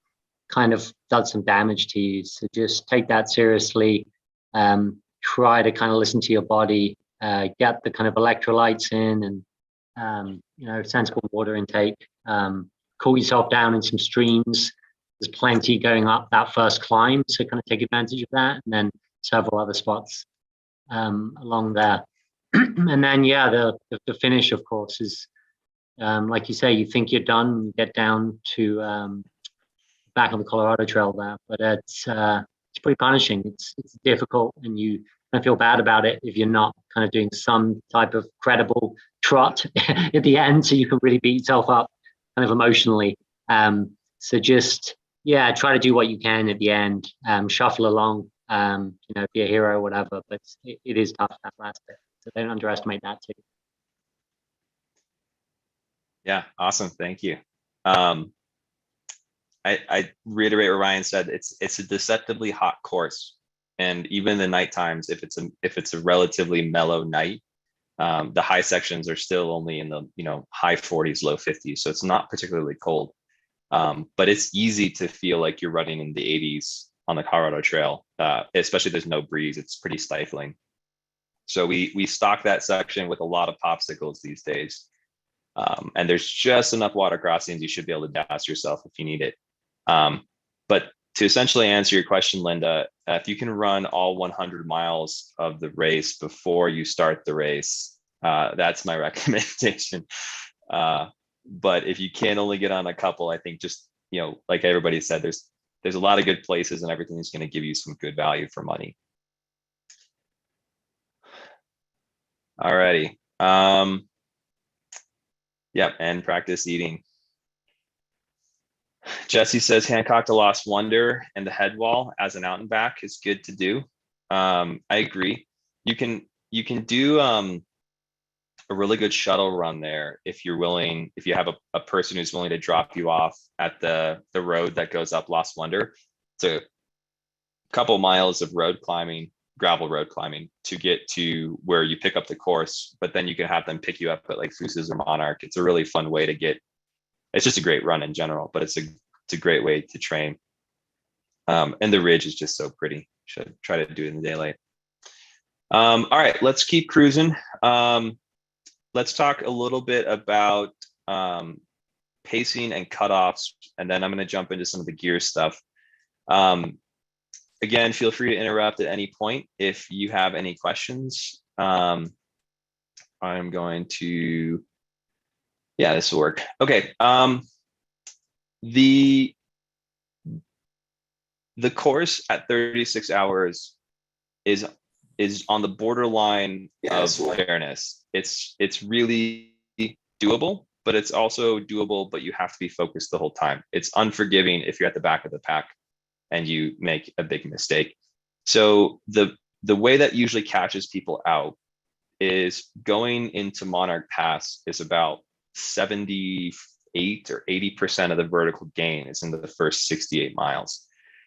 kind of does some damage to you. So just take that seriously. Try to kind of listen to your body, get the kind of electrolytes in, and sensible water intake. Cool yourself down in some streams. There's plenty going up that first climb, so kind of take advantage of that, and then several other spots along there. And then yeah, the finish of course is like you say, you think you're done, you get down to back on the Colorado Trail there, but it's pretty punishing. It's difficult, and you kind of feel bad about it if you're not kind of doing some type of credible trot at the end, so you can really beat yourself up kind of emotionally. So just try to do what you can at the end, shuffle along, be a hero or whatever, but it is tough that last bit. So don't underestimate that too. Yeah, awesome. Thank you. I reiterate what Ryan said. It's a deceptively hot course, and even the night times, if it's a relatively mellow night, the high sections are still only in the high 40s, low 50s. So it's not particularly cold, but it's easy to feel like you're running in the 80s on the Colorado Trail, especially there's no breeze. It's pretty stifling. So we stock that section with a lot of popsicles these days. And there's just enough water crossings. You should be able to douse yourself if you need it. But to essentially answer your question, Linda, if you can run all 100 miles of the race before you start the race, that's my recommendation. But if you can only get on a couple, I think just, like everybody said, there's a lot of good places, and everything is going to give you some good value for money. All righty. Yep, and practice eating. Jesse says Hancock to Lost Wonder and the head wall as an out and back is good to do. I agree. You can do a really good shuttle run there if you're willing, if you have a person who's willing to drop you off at the road that goes up Lost Wonder. It's a couple miles of road climbing, gravel road climbing to get to where you pick up the course, but then you can have them pick you up at like Fuses or Monarch. It's a really fun way to get, it's just a great run in general, but it's a great way to train. And the ridge is just so pretty. Should try to do it in the daylight. All right, let's keep cruising. Let's talk a little bit about pacing and cutoffs, and then I'm going to jump into some of the gear stuff. again, feel free to interrupt at any point if you have any questions. I'm going to, yeah, this will work. Okay. The course at 36 hours is on the borderline of fairness. It's really doable, but it's also doable, but you have to be focused the whole time. It's unforgiving if you're at the back of the pack and you make a big mistake. So the way that usually catches people out is going into Monarch Pass is about 78 or 80% of the vertical gain is into the first 68 miles.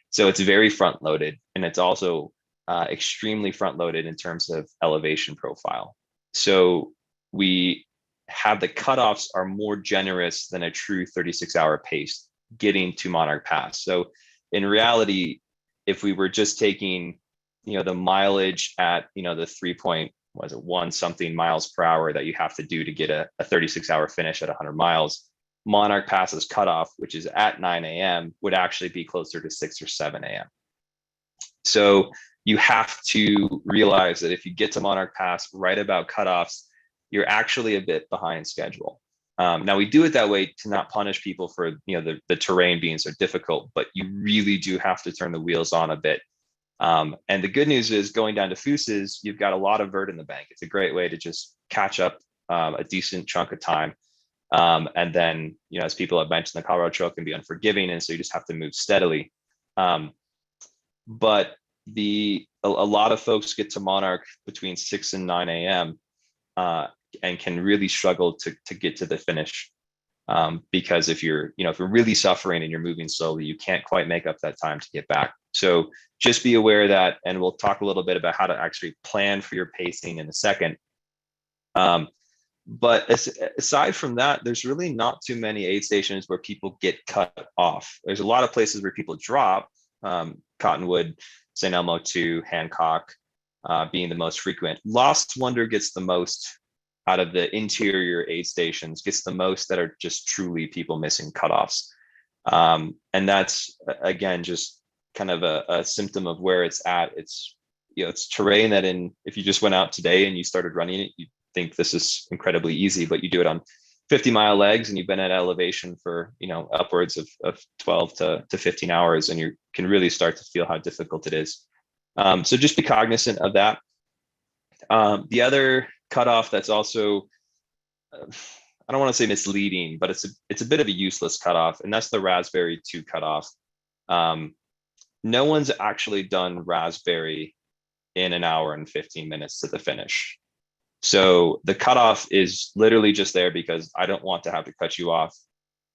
So it's very front loaded, and it's also extremely front loaded in terms of elevation profile. So we have the cutoffs are more generous than a true 36-hour pace getting to Monarch Pass. So in reality, if we were just taking, the mileage at, the 3.1 something miles per hour that you have to do to get a 36-hour finish at 100 miles, Monarch Pass's cutoff, which is at 9 a.m., would actually be closer to 6 or 7 a.m. So you have to realize that if you get to Monarch Pass right about cutoffs, you're actually a bit behind schedule. Now we do it that way to not punish people for the terrain being so difficult, but you really do have to turn the wheels on a bit. And the good news is going down to Fooses, you've got a lot of vert in the bank. It's a great way to just catch up a decent chunk of time. And then, as people have mentioned, the Colorado Trail can be unforgiving, and so you just have to move steadily. But a lot of folks get to Monarch between 6 and 9 a.m. And can really struggle to get to the finish, because if you're really suffering and you're moving slowly, you can't quite make up that time to get back. So just be aware of that, and we'll talk a little bit about how to actually plan for your pacing in a second. But aside from that, there's really not too many aid stations where people get cut off. There's a lot of places where people drop, Cottonwood, St. Elmo 2, Hancock being the most frequent. Lost Wonder gets the most out of the interior aid stations, gets the most that are just truly people missing cutoffs. And that's, again, just kind of a symptom of where it's at. It's, it's terrain that if you just went out today and you started running it, you think this is incredibly easy, but you do it on 50-mile legs and you've been at elevation for, upwards of 12 to 15 hours, and you can really start to feel how difficult it is. So just be cognizant of that. The other cutoff that's also, I don't want to say misleading, but it's a bit of a useless cutoff, and that's the Raspberry 2 cutoff. No one's actually done Raspberry in an hour and 15 minutes to the finish. So the cutoff is literally just there because I don't want to have to cut you off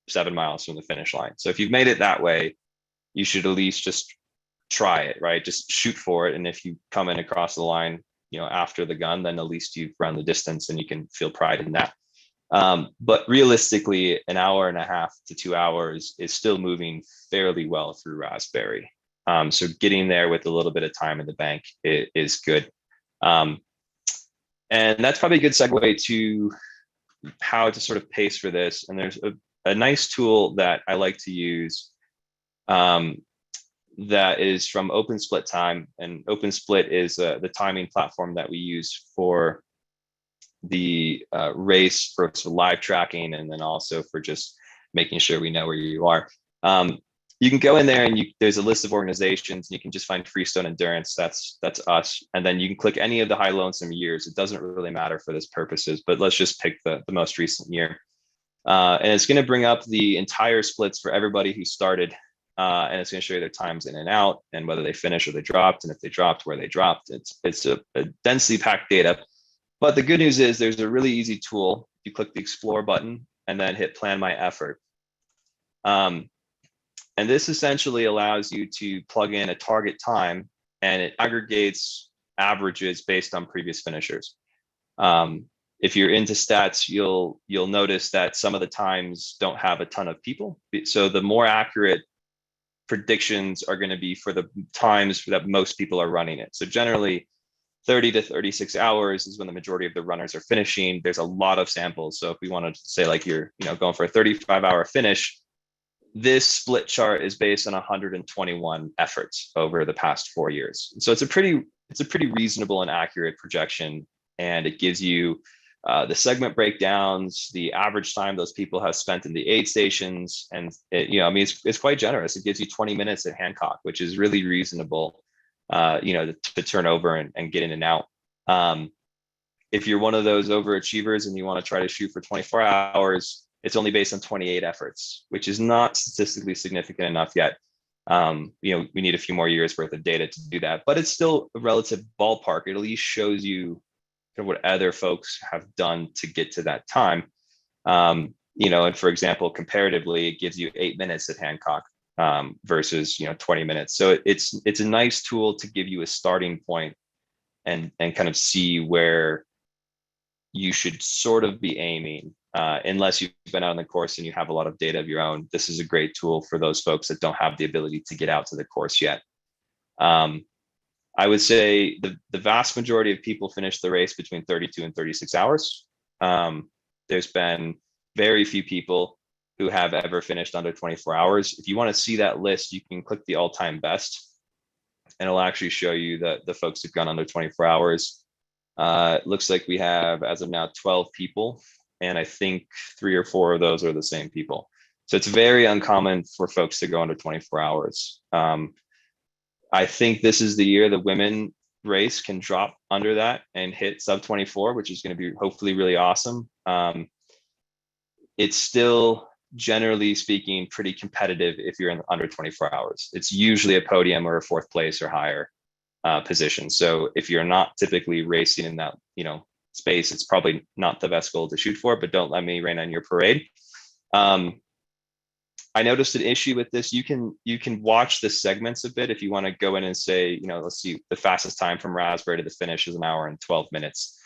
7 miles from the finish line. So if you've made it that way, you should at least just try it, right? Just shoot for it. And if you come in across the line, after the gun, then at least you've run the distance and you can feel pride in that. But realistically, an hour and a half to 2 hours is still moving fairly well through Raspberry. So getting there with a little bit of time in the bank is good. And that's probably a good segue to how to sort of pace for this. And there's a nice tool that I like to use that is from OpenSplit Time. And OpenSplit is the timing platform that we use for the race, for live tracking, and then also for just making sure we know where you are. You can go in there and there's a list of organizations, and you can just find Freestone Endurance. That's us. And then you can click any of the high lonesome years. It doesn't really matter for this purposes, but let's just pick the most recent year. And it's going to bring up the entire splits for everybody who started. And it's going to show you their times in and out and whether they finished or they dropped. And if they dropped, where they dropped. It's a densely packed data. But the good news is there's a really easy tool. You click the Explore button and then hit Plan My Effort. And this essentially allows you to plug in a target time, and it aggregates averages based on previous finishers. If you're into stats, you'll notice that some of the times don't have a ton of people. So the more accurate predictions are going to be for the times that most people are running it. So generally 30 to 36 hours is when the majority of the runners are finishing. There's a lot of samples. So if we wanted to say like you're going for a 35-hour finish, this split chart is based on 121 efforts over the past 4 years. So it's a pretty reasonable and accurate projection, and it gives you the segment breakdowns, the average time those people have spent in the aid stations, and it's quite generous. It gives you 20 minutes at Hancock, which is really reasonable, to turn over and get in and out. If you're one of those overachievers and you want to try to shoot for 24 hours, it's only based on 28 efforts, which is not statistically significant enough yet. We need a few more years worth of data to do that, but it's still a relative ballpark. It at least shows you what other folks have done to get to that time. And for example, comparatively, it gives you 8 minutes at Hancock versus 20 minutes. So it's a nice tool to give you a starting point and kind of see where you should sort of be aiming. Unless you've been out on the course and you have a lot of data of your own, this is a great tool for those folks that don't have the ability to get out to the course yet. I would say the vast majority of people finish the race between 32 and 36 hours. There's been very few people who have ever finished under 24 hours. If you want to see that list, you can click the all-time best, and it'll actually show you the folks who've gone under 24 hours. It looks like we have, as of now, 12 people, and I think 3 or 4 of those are the same people. So it's very uncommon for folks to go under 24 hours. I think this is the year the women race can drop under that and hit sub 24, which is going to be hopefully really awesome. It's still, generally speaking, pretty competitive if you're in under 24 hours. It's usually a podium or a 4th place or higher position. So if you're not typically racing in that space, it's probably not the best goal to shoot for, but don't let me rain on your parade. I noticed an issue with this. You can watch the segments a bit if you want to go in and say, let's see, the fastest time from Raspberry to the finish is 1 hour and 12 minutes.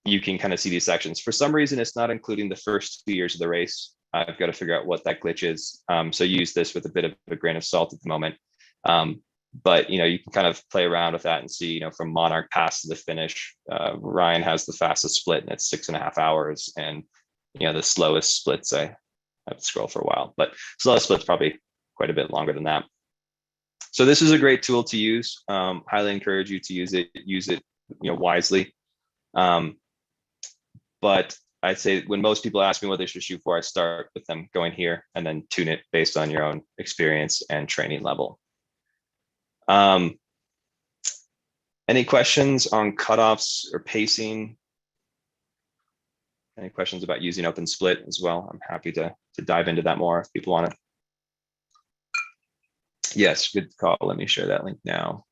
You can kind of see these sections. For some reason, it's not including the first 2 years of the race. I've got to figure out what that glitch is. So use this with a bit of a grain of salt at the moment. But you can kind of play around with that and see, from Monarch Pass to the finish, Ryan has the fastest split, and it's 6.5 hours. And the slowest splits, I have to scroll for a while, but slowest split's probably quite a bit longer than that. So this is a great tool to use. Highly encourage you to use it wisely. But I'd say when most people ask me what they should shoot for, I start with them going here and then tune it based on your own experience and training level. Any questions on cutoffs or pacing? Any questions about using open split as well? I'm happy to dive into that more if people want it. Yes, good call. Let me share that link now.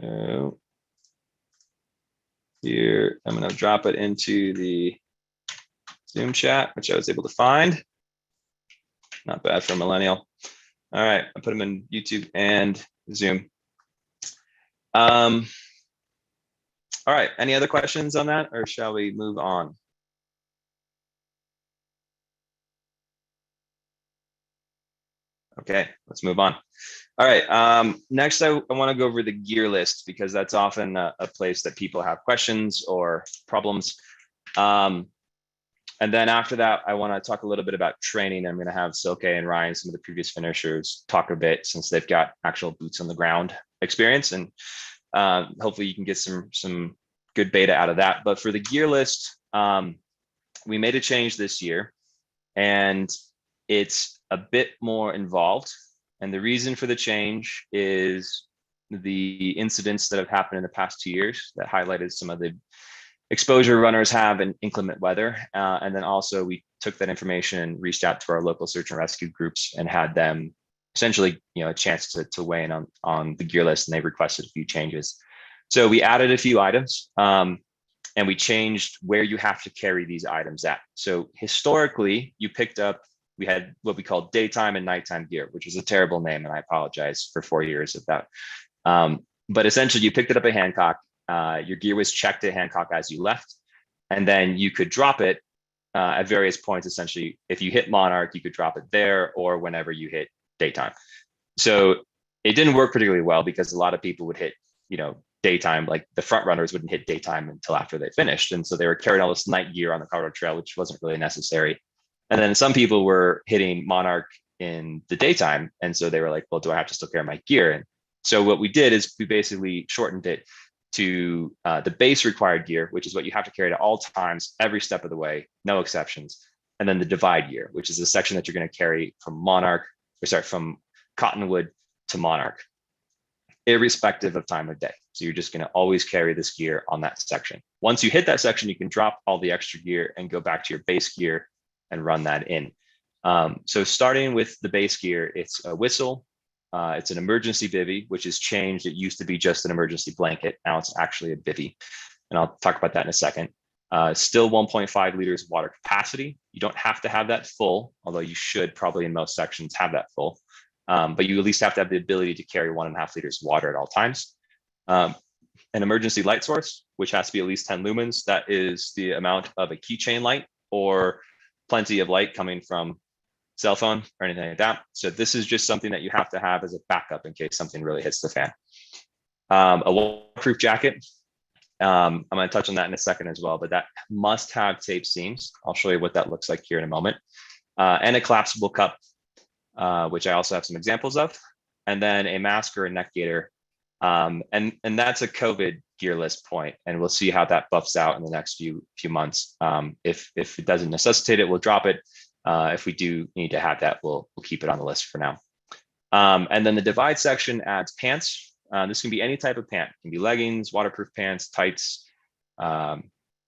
So here, I'm going to drop it into the Zoom chat, which I was able to find. Not bad for a millennial. All right, I put them in YouTube and Zoom. All right, any other questions on that, or shall we move on? Okay, let's move on. All right, next I want to go over the gear list, because that's often a place that people have questions or problems. And then after that, I want to talk a little bit about training. I'm going to have Silke and Ryan, some of the previous finishers, talk a bit, since they've got actual boots on the ground experience, and hopefully you can get some good beta out of that. But for the gear list, we made a change this year, and it's a bit more involved. And the reason for the change is the incidents that have happened in the past 2 years that highlighted some of the exposure runners have in inclement weather. And then also we took that information and reached out to our local search and rescue groups and had them essentially, a chance to weigh in on the gear list, and they requested a few changes. So we added a few items, and we changed where you have to carry these items at. So historically, we had what we call daytime and nighttime gear, which is a terrible name, and I apologize for 4 years of that. But essentially, you picked it up at Hancock. Your gear was checked at Hancock as you left, and then you could drop it at various points. Essentially, if you hit Monarch, you could drop it there, or whenever you hit daytime. So it didn't work particularly well, because a lot of people would hit, daytime. Like the front runners wouldn't hit daytime until after they finished. And so they were carrying all this night gear on the Colorado Trail, which wasn't really necessary. And then some people were hitting Monarch in the daytime. And so they were like, well, do I have to still carry my gear? And so what we did is we basically shortened it to the base required gear, which is what you have to carry at all times, every step of the way, no exceptions. And then the divide gear, which is the section that you're going to carry from Cottonwood to Monarch, irrespective of time of day. So you're just going to always carry this gear on that section. Once you hit that section, you can drop all the extra gear and go back to your base gear and run that in. So starting with the base gear, it's a whistle. It's an emergency bivy, which has changed. It used to be just an emergency blanket. Now it's actually a bivy. And I'll talk about that in a second. Still 1.5 liters of water capacity. You don't have to have that full, although you should probably in most sections have that full. But you at least have to have the ability to carry 1.5 liters of water at all times. An emergency light source, which has to be at least 10 lumens. That is the amount of a keychain light or plenty of light coming from cell phone or anything like that. So this is just something that you have to have as a backup in case something really hits the fan. A waterproof jacket. I'm going to touch on that in a second as well, but that must have tape seams. I'll show you what that looks like here in a moment. And a collapsible cup, which I also have some examples of. And then a mask or a neck gaiter. And that's a COVID gear list point, and we'll see how that buffs out in the next few months. If it doesn't necessitate it, we'll drop it. If we do need to have that, we'll keep it on the list for now. And then the divide section adds pants. This can be any type of pant. It can be leggings, waterproof pants, tights. I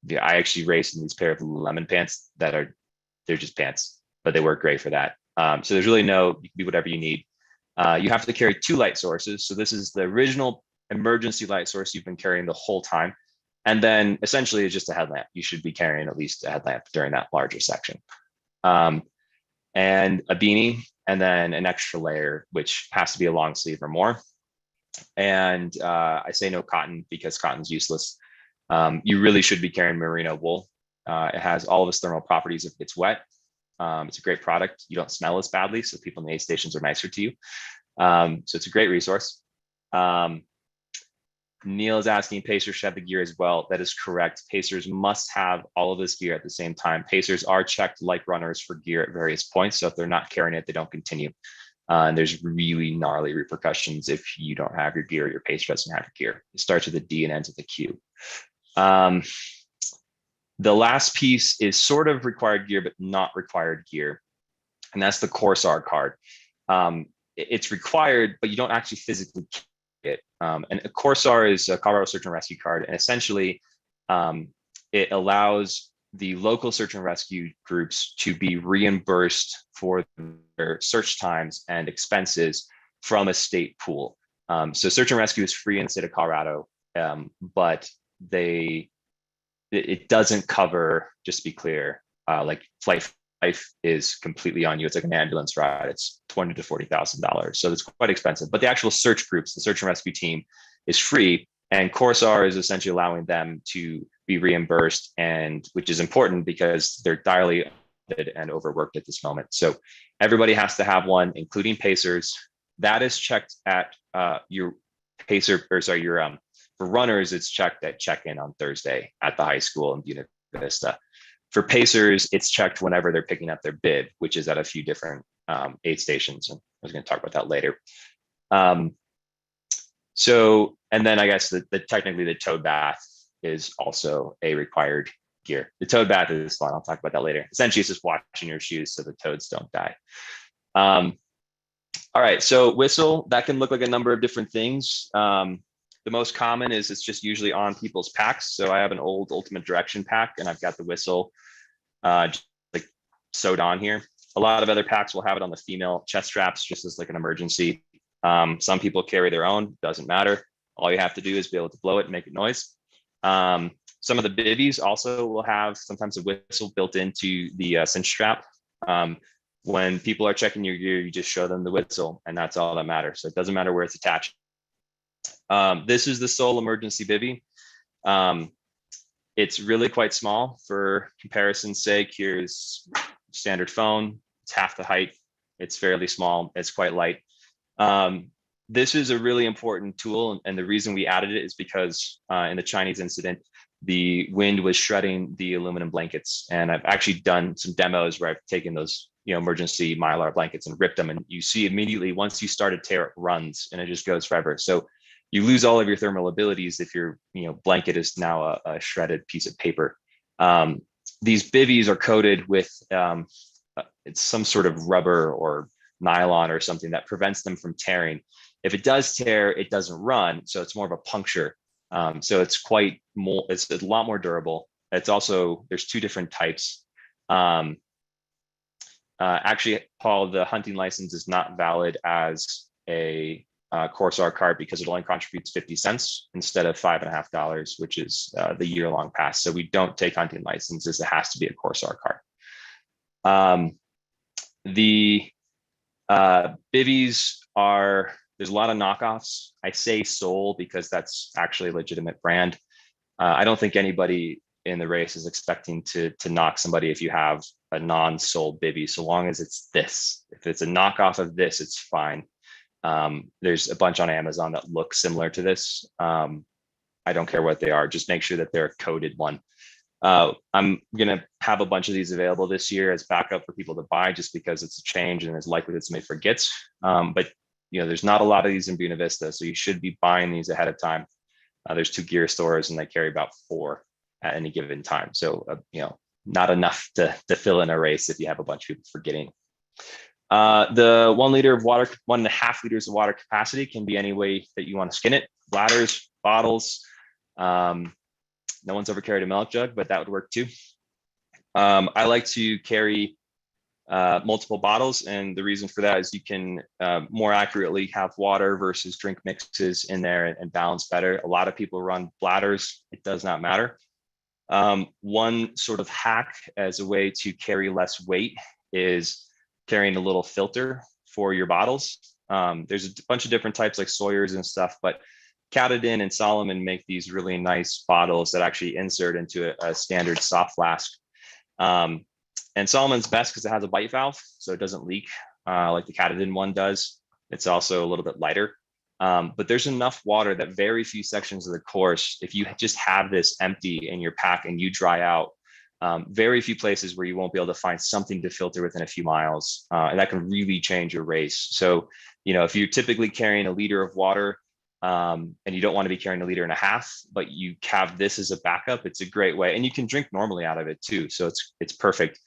actually race in these pair of Lululemon pants they're just pants, but they work great for that. So there's really you can be whatever you need. You have to carry 2 light sources. So this is the original emergency light source you've been carrying the whole time. And then essentially it's just a headlamp. You should be carrying at least a headlamp during that larger section. And a beanie, and then an extra layer, which has to be a long sleeve or more. And I say no cotton because cotton's useless. You really should be carrying merino wool. It has all of its thermal properties if it's wet. It's a great product. You don't smell as badly, so people in the aid stations are nicer to you. So it's a great resource. Neil is asking, Pacers should have the gear as well. That is correct. Pacers must have all of this gear at the same time. Pacers are checked like runners for gear at various points. So if they're not carrying it, they don't continue. And there's really gnarly repercussions if you don't have your gear, your pacer doesn't have your gear. It starts with a D and ends with a Q. The last piece is sort of required gear, but not required gear. And that's the Corsar card. It's required, but you don't actually physically carry it. And a Corsar is a Colorado Search and Rescue card. And essentially, it allows the local search and rescue groups to be reimbursed for their search times and expenses from a state pool. So search and rescue is free in the state of Colorado, but it doesn't cover, just to be clear, like flight life is completely on you. It's like an ambulance ride. It's $20,000 to $40,000. So it's quite expensive, but the actual search groups, the search and rescue team is free. And Corsar is essentially allowing them to be reimbursed, and which is important because they're direly and overworked at this moment. So everybody has to have one, including Pacers. That is checked at your Pacer, or sorry, your for runners, it's checked at check-in on Thursday at the high school in Buena Vista. For Pacers, it's checked whenever they're picking up their bib, which is at a few different aid stations. And I was going to talk about that later. So, and then I guess technically the toad bath is also a required gear. The toad bath is fun. I'll talk about that later. Essentially, it's just washing your shoes so the toads don't die. All right, so whistle, that can look like a number of different things. The most common is it's just usually on people's packs. So I have an old Ultimate Direction pack, and I've got the whistle just like sewed on here. A lot of other packs will have it on the female chest straps, just as like an emergency. Some people carry their own, doesn't matter. All you have to do is be able to blow it and make a noise. Some of the bivvies also will have sometimes a whistle built into the cinch strap. When people are checking your gear, you just show them the whistle, and that's all that matters. So it doesn't matter where it's attached. This is the sole emergency bivvy. It's really quite small. For comparison's sake, here's standard phone. It's half the height. It's fairly small. It's quite light. this is a really important tool, and the reason we added it is because in the Chinese incident, the wind was shredding the aluminum blankets. And I've actually done some demos where I've taken those, emergency Mylar blankets and ripped them. And you see immediately once you start a tear, it runs and it just goes forever. So you lose all of your thermal abilities if your, blanket is now a shredded piece of paper. These bivvies are coated with it's some sort of rubber or nylon or something that prevents them from tearing. If it does tear, it doesn't run. So it's more of a puncture. So it's it's a lot more durable. It's also, there's two different types. Actually, Paul, the hunting license is not valid as a Corsair card because it only contributes 50 cents instead of $5.50, which is the year-long pass. So we don't take hunting licenses. It has to be a Corsair card. The bivvies are, there's a lot of knockoffs. I say Soul because that's actually a legitimate brand. I don't think anybody in the race is expecting to knock somebody if you have a non-Soul bivvy, so long as it's this. If it's a knockoff of this, it's fine. There's a bunch on Amazon that look similar to this. I don't care what they are, just make sure that they're a coded one. I'm gonna have a bunch of these available this year as backup for people to buy, just because it's a change and there's likely that somebody forgets. But there's not a lot of these in Buena Vista, so you should be buying these ahead of time. There's 2 gear stores and they carry about 4 at any given time. So, not enough to fill in a race if you have a bunch of people forgetting. The 1 liter of water, 1.5 liters of water capacity can be any way that you want to skin it. Bladders, bottles. No one's ever carried a milk jug, but that would work too. I like to carry multiple bottles, and the reason for that is you can more accurately have water versus drink mixes in there and balance better. A lot of people run bladders. It does not matter. One sort of hack as a way to carry less weight is carrying a little filter for your bottles. There's a bunch of different types like Sawyer's and stuff, but Katadyn and Solomon make these really nice bottles that actually insert into a standard soft flask. And Solomon's best because it has a bite valve, so it doesn't leak like the Katadyn one does. It's also a little bit lighter. But there's enough water that very few sections of the course, if you just have this empty in your pack and you dry out, very few places where you won't be able to find something to filter within a few miles. And that can really change your race. So, if you're typically carrying 1 liter of water and you don't want to be carrying 1.5 liters, but you have this as a backup, it's a great way. And you can drink normally out of it too. So it's perfect.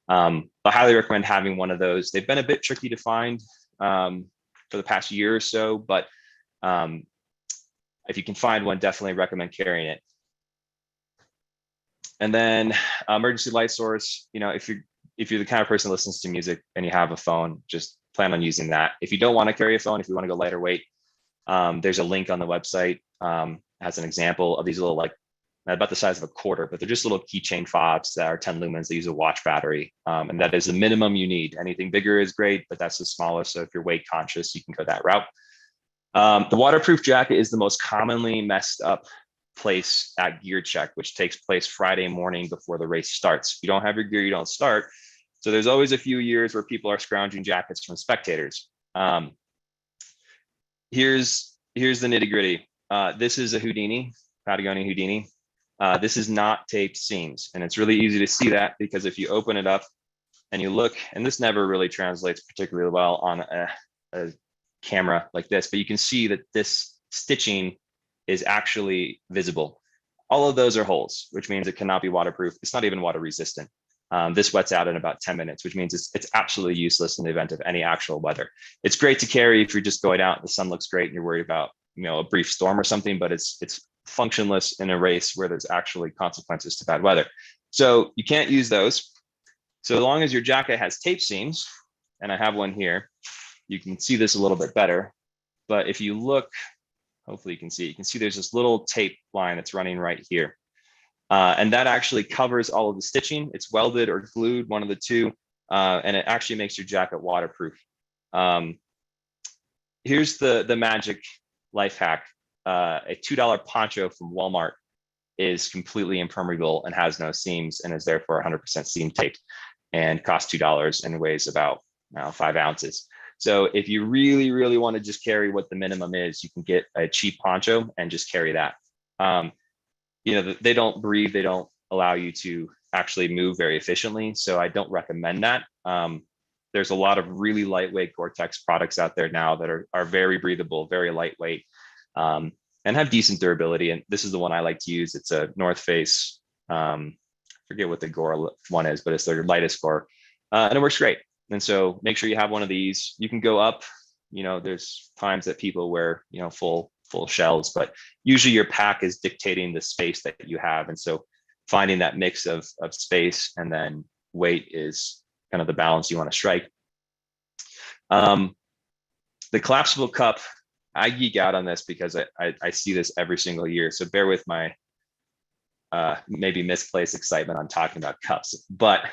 I highly recommend having one of those. They've been a bit tricky to find for the past year or so, but if you can find one, definitely recommend carrying it. And then emergency light source, if you're the kind of person that listens to music and you have a phone, just plan on using that. If you don't want to carry a phone, if you want to go lighter weight, there's a link on the website as an example of these little, like about the size of a quarter, but they're just little keychain fobs that are 10 lumens. They use a watch battery, and that is the minimum you need. Anything bigger is great, but that's the smallest. So if you're weight conscious, you can go that route. The waterproof jacket is the most commonly messed up place at gear check, which takes place Friday morning before the race starts. If you don't have your gear, you don't start. So there's always a few years where people are scrounging jackets from spectators. Here's the nitty gritty. This is a Houdini, Patagonia Houdini. This is not taped seams, and it's really easy to see that because if you open it up and you look, and this never really translates particularly well on a camera like this, but you can see that this stitching is actually visible. All of those are holes, which means it cannot be waterproof. It's not even water resistant. This wets out in about 10 minutes, which means it's absolutely useless in the event of any actual weather. It's great to carry if you're just going out, the sun looks great and you're worried about a brief storm or something, but it's functionless in a race where there's actually consequences to bad weather. So you can't use those. So as long as your jacket has tape seams, and I have one here, you can see this a little bit better. But if you look, hopefully you can see there's this little tape line that's running right here. And that actually covers all of the stitching. It's welded or glued, one of the two, and it actually makes your jacket waterproof. Here's the magic life hack. A $2 poncho from Walmart is completely impermeable and has no seams and is therefore 100% seam taped and costs $2 and weighs about 5 ounces. So if you really, really want to just carry what the minimum is, you can get a cheap poncho and just carry that. You know, they don't breathe, they don't allow you to actually move very efficiently. So I don't recommend that. There's a lot of really lightweight Gore-Tex products out there now that are very breathable, very lightweight, and have decent durability. And this is the one I like to use. It's a North Face, forget what the Gore one is, but it's their lightest Gore, and it works great. And so make sure you have one of these. You can go up, you know, there's times that people wear, you know, full shells, but usually your pack is dictating the space that you have. And so finding that mix of space and then weight is kind of the balance you want to strike. The collapsible cup, I geek out on this because I see this every single year. So bear with my maybe misplaced excitement on talking about cups, but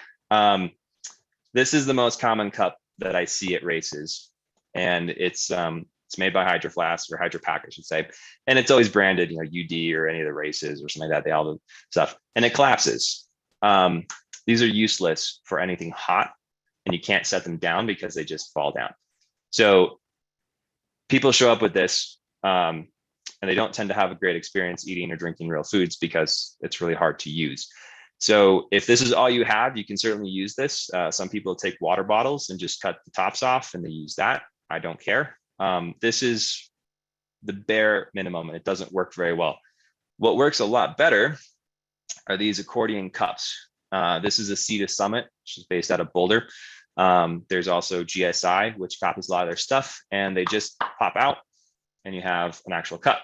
this is the most common cup that I see at races, and it's made by Hydro Flask, or Hydro Pack, I should say, and it's always branded, you know, UD or any of the races or something like that. They all do stuff, and it collapses. These are useless for anything hot, and you can't set them down because they just fall down. So people show up with this, and they don't tend to have a great experience eating or drinking real foods because it's really hard to use. So if this is all you have, you can certainly use this. Some people take water bottles and just cut the tops off and they use that. I don't care. This is the bare minimum, and it doesn't work very well. What works a lot better are these accordion cups. This is a Sea Summit, which is based out of Boulder. There's also GSI, which copies a lot of their stuff, and they just pop out and you have an actual cup.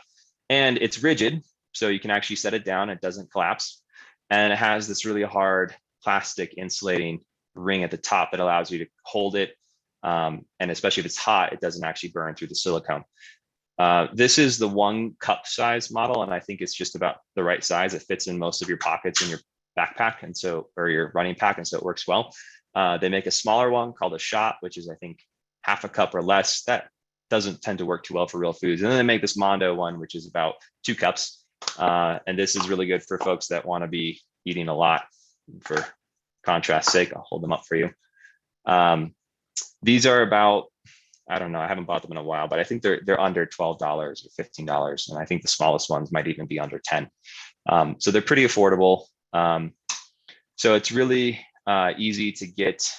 And it's rigid, so you can actually set it down, it doesn't collapse. And it has this really hard plastic insulating ring at the top that allows you to hold it. And especially if it's hot, it doesn't actually burn through the silicone. This is the 1 cup size model, and I think it's just about the right size. It fits in most of your pockets in your backpack, and so, or your running pack, and so it works well. They make a smaller one called a shot, which is, I think, half a cup or less. That doesn't tend to work too well for real foods. And then they make this Mondo one, which is about 2 cups. And this is really good for folks that want to be eating a lot. For contrast's sake, I'll hold them up for you. These are about, I don't know, I haven't bought them in a while, but I think they're under $12 or $15. And I think the smallest ones might even be under 10. So they're pretty affordable. So it's really easy to get.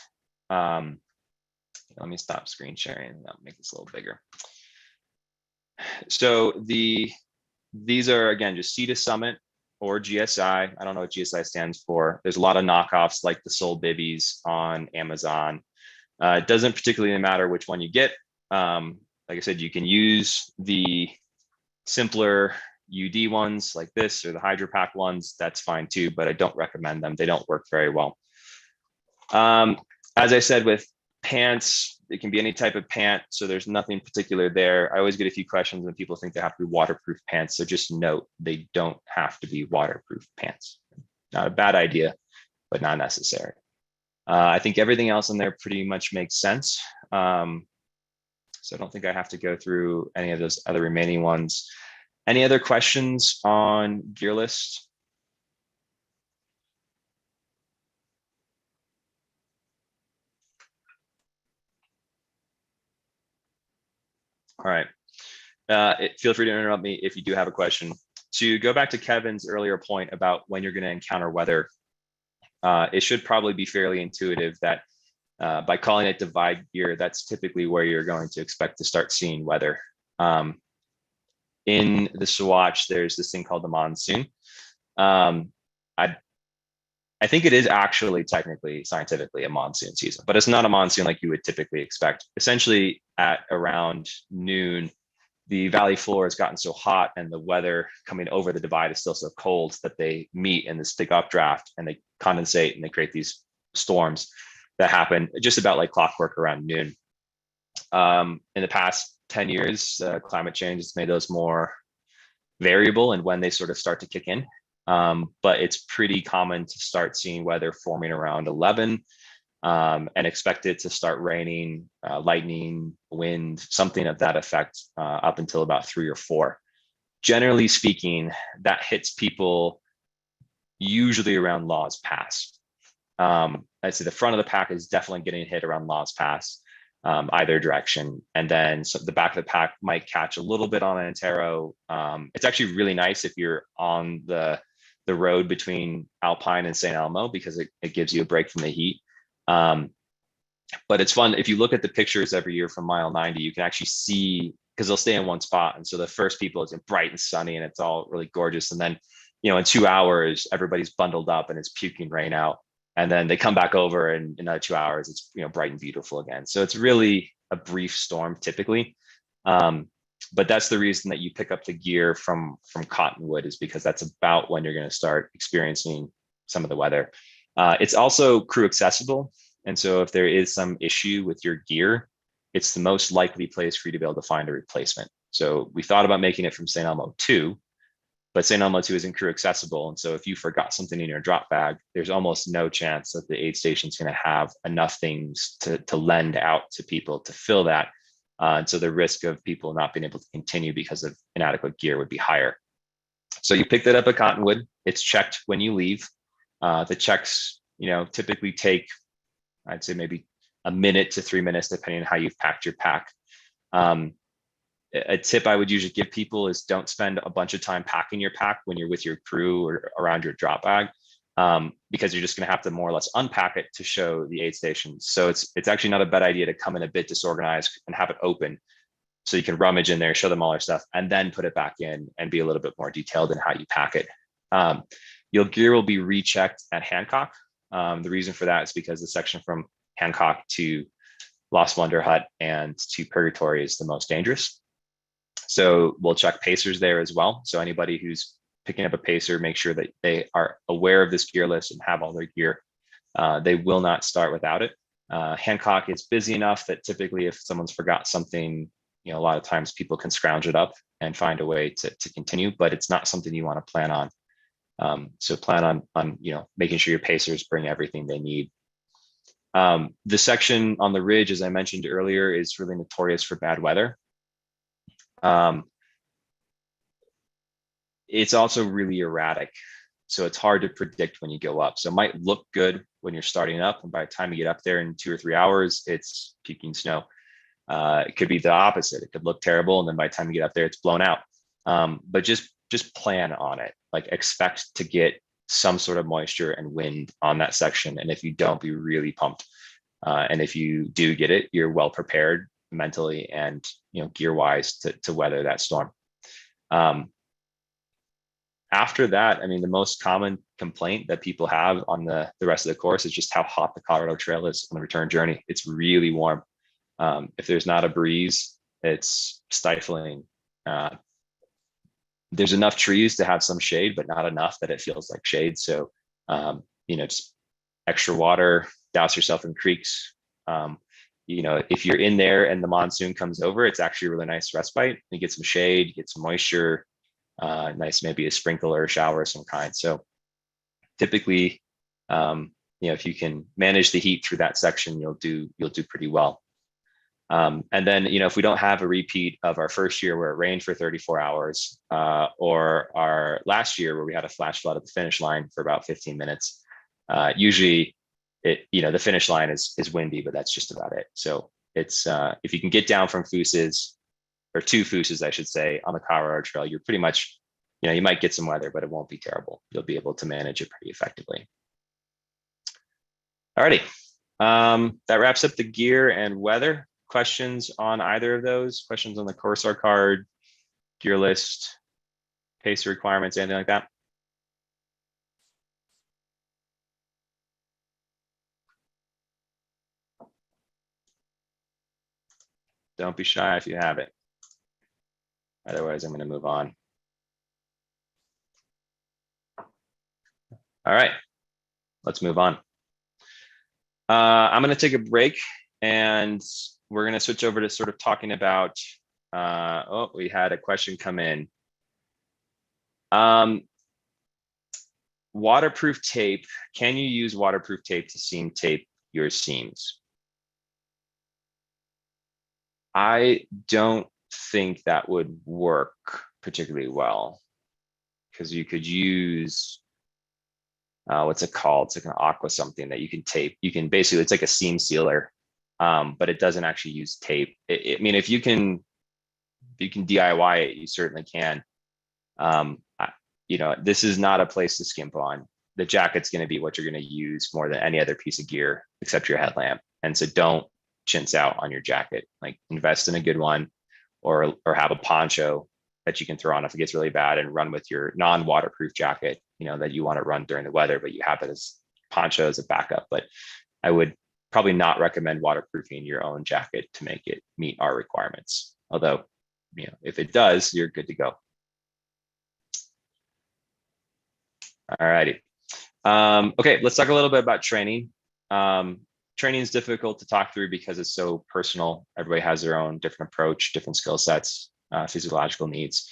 Let me stop screen sharing and I'll make this a little bigger. So these are, again, just Sea Summit or GSI. I don't know what GSI stands for. There's a lot of knockoffs like the Soul Bibbies on Amazon. It doesn't particularly matter which one you get. Like I said, you can use the simpler UD ones like this, or the Hydro Pack ones. That's fine too, but I don't recommend them. They don't work very well. As I said, with pants, it can be any type of pant, so there's nothing particular there. I always get a few questions when people think they have to be waterproof pants, so just note they don't have to be waterproof pants. Not a bad idea, but not necessary. I think everything else in there pretty much makes sense. So I don't think I have to go through any of those other remaining ones. Any other questions on gear list? All right. Feel free to interrupt me if you do have a question. To go back to Kevin's earlier point about when you're going to encounter weather, it should probably be fairly intuitive that by calling it divide gear, that's typically where you're going to expect to start seeing weather. In the Swatch, there's this thing called the monsoon. I think it is actually technically, scientifically, a monsoon season, but it's not a monsoon like you would typically expect. Essentially, at around noon, the valley floor has gotten so hot and the weather coming over the divide is still so cold that they meet in this big updraft and they condensate and they create these storms that happen just about like clockwork around noon. In the past 10 years, climate change has made those more variable and when they sort of start to kick in. But it's pretty common to start seeing weather forming around 11 and expect it to start raining, lightning, wind, something of that effect up until about 3 or 4. Generally speaking, that hits people usually around Laws Pass. I'd say the front of the pack is definitely getting hit around Laws Pass. either direction. And then the back of the pack might catch a little bit on Antero. It's actually really nice if you're on the road between Alpine and St. Elmo, because it gives you a break from the heat. But it's fun. If you look at the pictures every year from mile 90, you can actually see, because they'll stay in one spot. And so the first people, it's bright and sunny and it's all really gorgeous. And then, in 2 hours, everybody's bundled up and it's puking rain out. And then they come back over, and in another 2 hours, it's bright and beautiful again. So it's really a brief storm typically. But that's the reason that you pick up the gear from Cottonwood, is because that's about when you're going to start experiencing some of the weather. It's also crew accessible. And so if there is some issue with your gear, it's the most likely place for you to be able to find a replacement. So we thought about making it from St. Elmo 2, but St. Elmo 2 isn't crew accessible. And so if you forgot something in your drop bag, there's almost no chance that the aid station is going to have enough things to lend out to people to fill that. And so the risk of people not being able to continue because of inadequate gear would be higher. So you pick that up at Cottonwood. It's checked when you leave. The checks, typically take, I'd say maybe a minute to 3 minutes, depending on how you've packed your pack. A tip I would usually give people is don't spend a bunch of time packing your pack when you're with your crew or around your drop bag, because you're just going to have to more or less unpack it to show the aid station. So it's actually not a bad idea to come in a bit disorganized and have it open, so you can rummage in there, show them all your stuff, and then put it back in and be a little bit more detailed in how you pack it. Your gear will be rechecked at Hancock. The reason for that is because the section from Hancock to Lost Wonder Hut and to Purgatory is the most dangerous. So we'll check pacers there as well. So anybody who's picking up a pacer, make sure that they are aware of this gear list and have all their gear. They will not start without it. Hancock is busy enough that typically if someone's forgot something, a lot of times people can scrounge it up and find a way to continue, but it's not something you want to plan on. So plan on making sure your pacers bring everything they need. The section on the ridge, as I mentioned earlier, is really notorious for bad weather. It's also really erratic, so it's hard to predict when you go up. So it might look good when you're starting up, and by the time you get up there in 2 or 3 hours, it's puking snow. It could be the opposite. It could look terrible, and then by the time you get up there, it's blown out. But just plan on it. Like, expect to get some sort of moisture and wind on that section, and if you don't, be really pumped. And if you do get it, you're well prepared mentally and gear wise to weather that storm. After that, the most common complaint that people have on the rest of the course is just how hot the Colorado Trail is on the return journey. It's really warm. If there's not a breeze, it's stifling. There's enough trees to have some shade, but not enough that it feels like shade. So, just extra water, douse yourself in creeks. If you're in there and the monsoon comes over, it's actually a really nice respite. You get some shade, you get some moisture, nice, maybe a sprinkle or a shower of some kind. So typically, if you can manage the heat through that section, you'll do pretty well. And then, if we don't have a repeat of our first year where it rained for 34 hours, or our last year where we had a flash flood at the finish line for about 15 minutes, usually the finish line is windy, but that's just about it. So it's, if you can get down from Fooses, or to Fooses, I should say, on the Colorado Trail, you're pretty much, you might get some weather, but it won't be terrible. You'll be able to manage it pretty effectively. Alrighty, that wraps up the gear and weather. Questions on either of those? Questions on the Corsair card, gear list, pacer requirements, anything like that? Don't be shy if you have it. Otherwise, I'm going to move on. All right, let's move on. I'm going to take a break, and we're going to switch over to sort of talking about, we had a question come in. Waterproof tape. Can you use waterproof tape to seam tape your seams? I don't think that would work particularly well, because you could use, what's it called? It's like an aqua something that you can tape. You can basically, it's like a seam sealer. but it doesn't actually use tape. I mean, if you can DIY it, you certainly can. This is not a place to skimp on. The jacket's going to be what you're going to use more than any other piece of gear except your headlamp. And so don't chintz out on your jacket. Like, invest in a good one, or have a poncho that you can throw on if it gets really bad, and run with your non-waterproof jacket, that you want to run during the weather, but you have it as poncho as a backup. But I would probably not recommend waterproofing your own jacket to make it meet our requirements. Although, if it does, you're good to go. All righty. Okay, let's talk a little bit about training. Training is difficult to talk through because it's so personal. Everybody has their own different approach, different skill sets, physiological needs.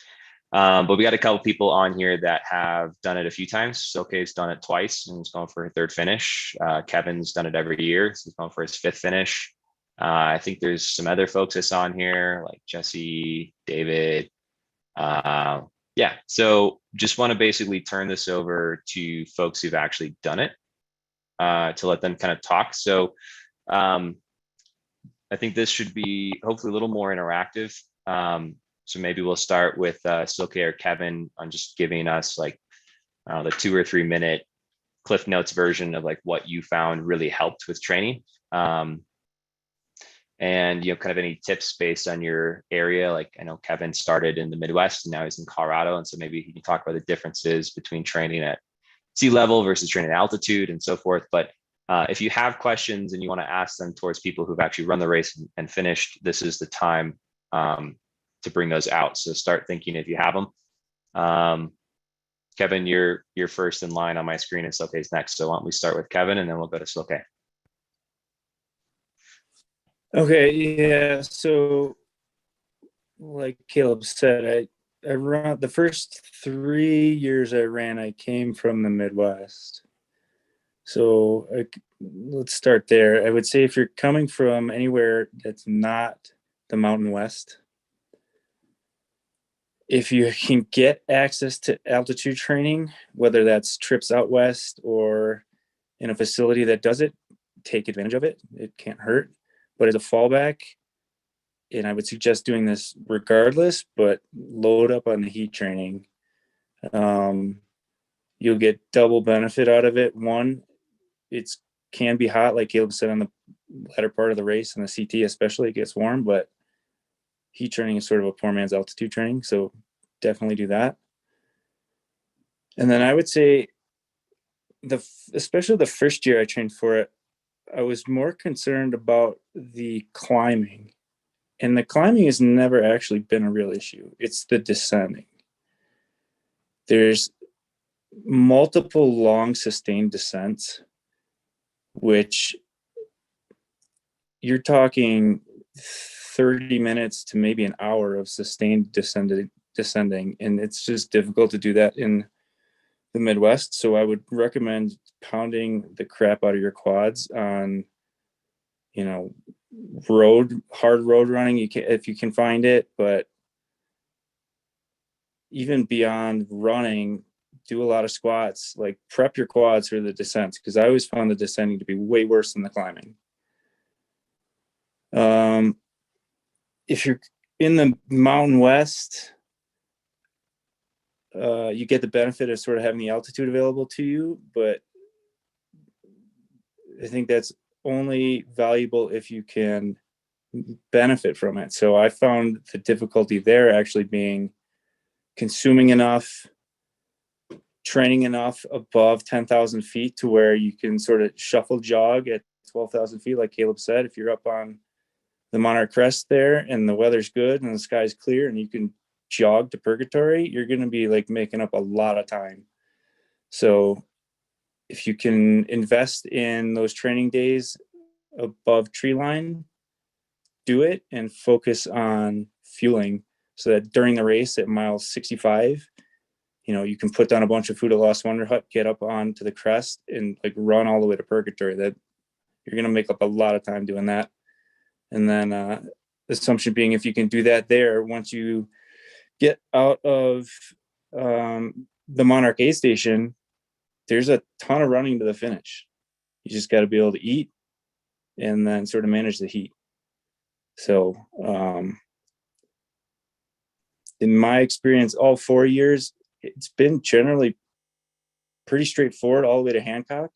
But we got a couple people on here that have done it a few times. Silke's done it twice and he's going for a third finish. Kevin's done it every year. So he's going for his fifth finish. I think there's some other folks that's on here, like Jesse, David. Yeah, so just want to basically turn this over to folks who've actually done it, to let them kind of talk. So I think this should be hopefully a little more interactive. So maybe we'll start with Silke or Kevin on just giving us like the 2 or 3 minute Cliff Notes version of like what you found really helped with training. And kind of any tips based on your area. Like, I know Kevin started in the Midwest and now he's in Colorado, and so maybe he can talk about the differences between training at sea level versus training at altitude and so forth. But if you have questions and you want to ask them towards people who've actually run the race and finished, this is the time to bring those out. So start thinking if you have them. Kevin, you're first in line on my screen, and Silke's next. So why don't we start with Kevin and then we'll go to Silke. Okay, yeah. So, like Caleb said, I ran the first 3 years I ran. I came from the Midwest, so let's start there. I would say if you're coming from anywhere that's not the Mountain West, if you can get access to altitude training, whether that's trips out west or in a facility that does it, take advantage of it. It can't hurt. But as a fallback, and I would suggest doing this regardless, but load up on the heat training. You'll get double benefit out of it. One, it can be hot, like Caleb said, on the latter part of the race, and the CT especially, it gets warm, but heat training is sort of a poor man's altitude training. So definitely do that. And then I would say, especially the first year I trained for it, I was more concerned about the climbing, and the climbing has never actually been a real issue. It's the descending. There's multiple long sustained descents, which you're talking 30 minutes to maybe an hour of sustained descending. And it's just difficult to do that in the Midwest. So I would recommend pounding the crap out of your quads on, hard road running. You can, if you can find it, but even beyond running, do a lot of squats, like prep your quads for the descents. Cause I always found the descending to be way worse than the climbing. If you're in the Mountain West, you get the benefit of sort of having the altitude available to you, but I think that's only valuable if you can benefit from it. So I found the difficulty there actually being consuming enough, training enough above 10,000 feet to where you can sort of shuffle jog at 12,000 feet. Like Caleb said, if you're up on the Monarch Crest there and the weather's good and the sky's clear and you can jog to Purgatory, you're going to be like making up a lot of time. So if you can invest in those training days above tree line, do it and focus on fueling so that during the race at mile 65, you can put down a bunch of food at Lost Wonder Hut, get up onto the crest and like run all the way to Purgatory. That you're going to make up a lot of time doing that. And then the assumption being, if you can do that there, once you get out of the Monarch A station, there's a ton of running to the finish. You just got to be able to eat, and then sort of manage the heat. So in my experience, all 4 years, it's been generally pretty straightforward all the way to Hancock.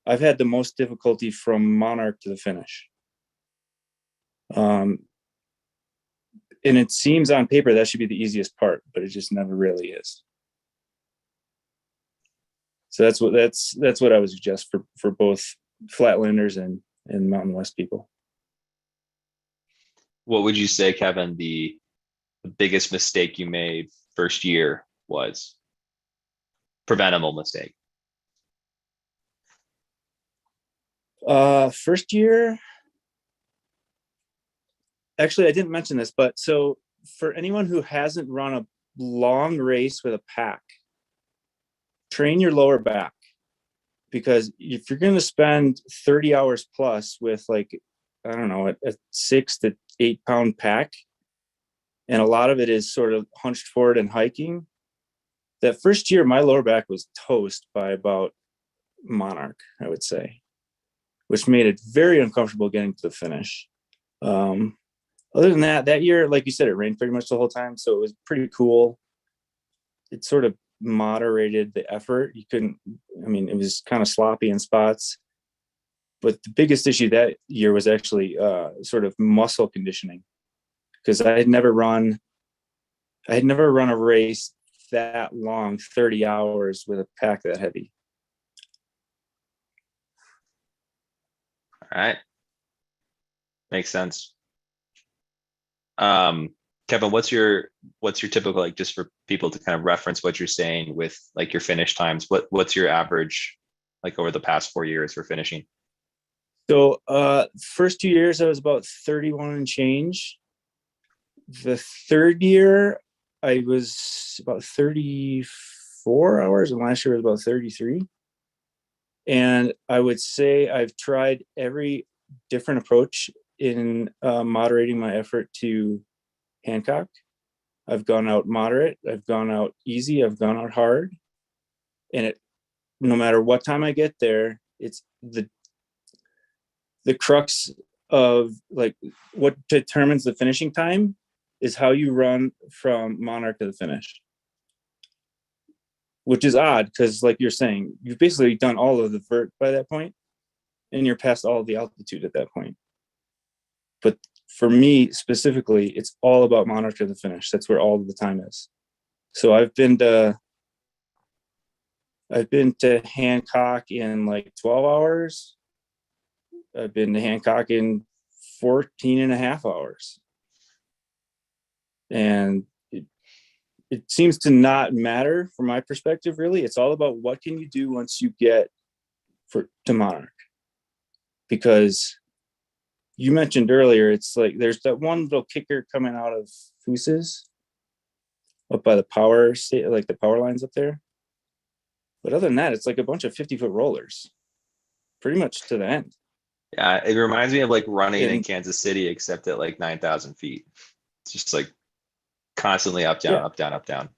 I've had the most difficulty from Monarch to the finish. And it seems on paper that should be the easiest part, but it just never really is. So that's what I would suggest for both Flatlanders and Mountain West people. What would you say, Kevin, the biggest mistake you made first year was? Preventable mistake. First year, actually, I didn't mention this, but so for anyone who hasn't run a long race with a pack, train your lower back, because if you're going to spend 30 hours plus with, like, I don't know, a 6 to 8 pound pack, and a lot of it is sort of hunched forward and hiking, that first year, my lower back was toast by about Monarch, I would say, which made it very uncomfortable getting to the finish. Other than that year, like you said, it rained pretty much the whole time, so it was pretty cool. It sort of moderated the effort. It was kind of sloppy in spots, but the biggest issue that year was actually sort of muscle conditioning, because I had never run a race that long, 30 hours with a pack that heavy. All right. Makes sense. Kevin, what's your typical, like, just for people to kind of reference what you're saying with, like, your finish times, what's your average, like, over the past 4 years for finishing? So first 2 years I was about 31 and change. The third year I was about 34 hours, and last year was about 33. And I would say I've tried every different approach in moderating my effort to Hancock. I've gone out moderate, I've gone out easy, I've gone out hard. And no matter what time I get there, it's the crux of, like, what determines the finishing time is how you run from Monarch to the finish. Which is odd, because, like you're saying, you've basically done all of the vert by that point, and you're past all of the altitude at that point. But for me specifically, it's all about Monarch to the finish. That's where all of the time is. So I've been to Hancock in like 12 hours. I've been to Hancock in 14 and a half hours. And it seems to not matter from my perspective, really. It's all about what can you do once you get to Monarch. Because you mentioned earlier, it's like there's that one little kicker coming out of Foose's up by the power lines up there. But other than that, it's like a bunch of 50-foot rollers, pretty much to the end. Yeah, it reminds me of, like, running in Kansas City, except at, like, 9,000 feet. It's just, like, constantly up, down, up, down, up, down.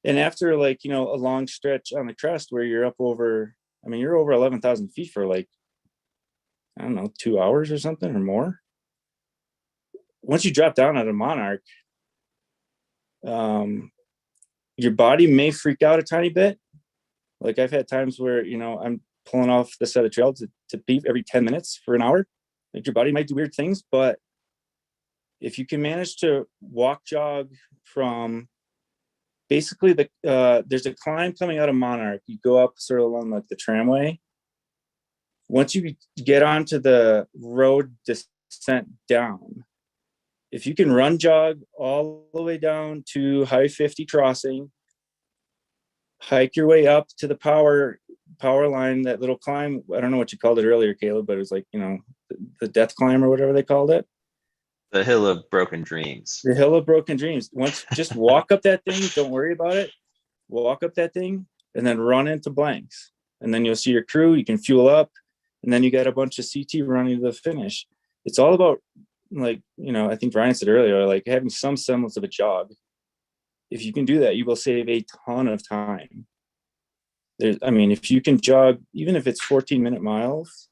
And after, like, a long stretch on the crest where you're up over, you're over 11,000 feet for, like, I don't know, 2 hours or something or more. Once you drop down at a Monarch, your body may freak out a tiny bit. Like, I've had times where, I'm pulling off the set of trail to pee every 10 minutes for an hour. Like, your body might do weird things, but if you can manage to walk jog from basically there's a climb coming out of Monarch. You go up sort of along, like, the tramway. Once you get onto the road descent down, if you can run jog all the way down to High 50 crossing, hike your way up to the power line, that little climb. I don't know what you called it earlier, Caleb, but it was like, the death climb or whatever they called it. The Hill of Broken Dreams. The Hill of Broken Dreams. Once, just walk up that thing. Don't worry about it. Walk up that thing and then run into blanks. And then you'll see your crew. You can fuel up. And then you got a bunch of CT running to the finish. It's all about, like, I think Brian said earlier, like, having some semblance of a jog. If you can do that, you will save a ton of time. If you can jog, even if it's 14-minute miles,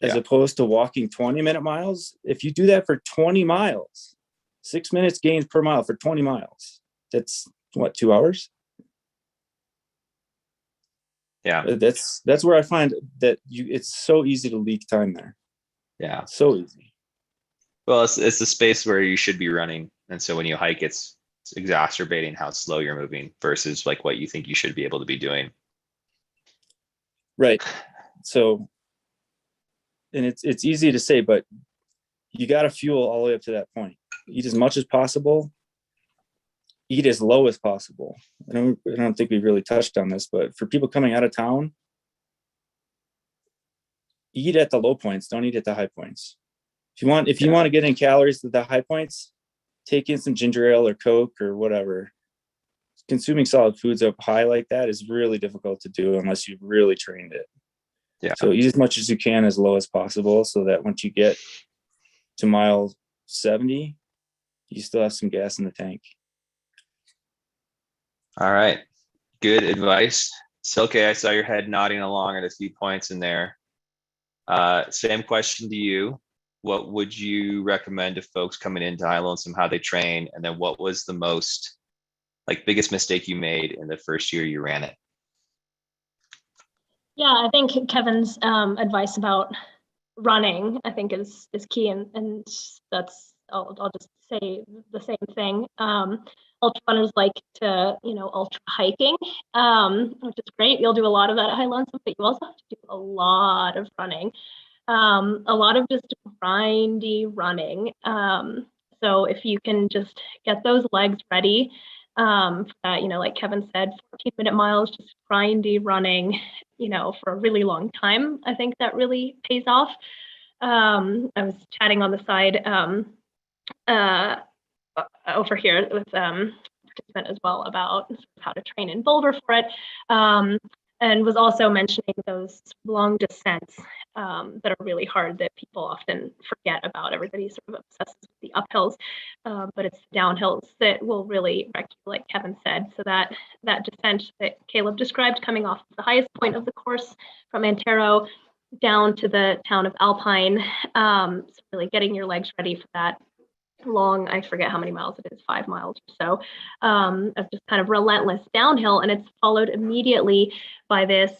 as Yeah. opposed to walking 20-minute miles. If you do that for 20 miles, 6 minutes gains per mile for 20 miles, that's what, 2 hours? Yeah. That's where I find that it's so easy to leak time there. Yeah. So easy. Well, it's the space where you should be running. And so when you hike, it's exacerbating how slow you're moving versus like what you think you should be able to be doing. Right. So, and it's easy to say, but you got to fuel all the way up to that point. Eat as much as possible. Eat as low as possible. I don't think we've really touched on this, but for people coming out of town, eat at the low points. Don't eat at the high points. If you want to get in calories at the high points, take in some ginger ale or Coke or whatever. Consuming solid foods up high like that is really difficult to do unless you've really trained it. Yeah. So eat as much as you can as low as possible so that once you get to mile 70, you still have some gas in the tank. All right. Good advice. Silke, I saw your head nodding along at a few points in there. Same question to you. What would you recommend to folks coming into High Lonesome, how they train? And then what was the most biggest mistake you made in the first year you ran it? Yeah, I think Kevin's advice about running, I think is key, and that's I'll just say the same thing. Ultra runners like to ultra hiking, which is great. You'll do a lot of that at High Lonesome, but you also have to do a lot of running, a lot of just grindy running. So if you can just get those legs ready, like Kevin said, 14-minute miles, just grindy running, for a really long time. I think that really pays off. I was chatting on the side over here with participant as well about how to train in Boulder for it, and was also mentioning those long descents that are really hard that people often forget about. Everybody sort of obsesses with the uphills, but it's the downhills that will really wreck you, like Kevin said. So that descent that Caleb described, coming off the highest point of the course from Antero down to the town of Alpine, so really getting your legs ready for that long, I forget how many miles it is, 5 miles or so, of just kind of relentless downhill. And it's followed immediately by this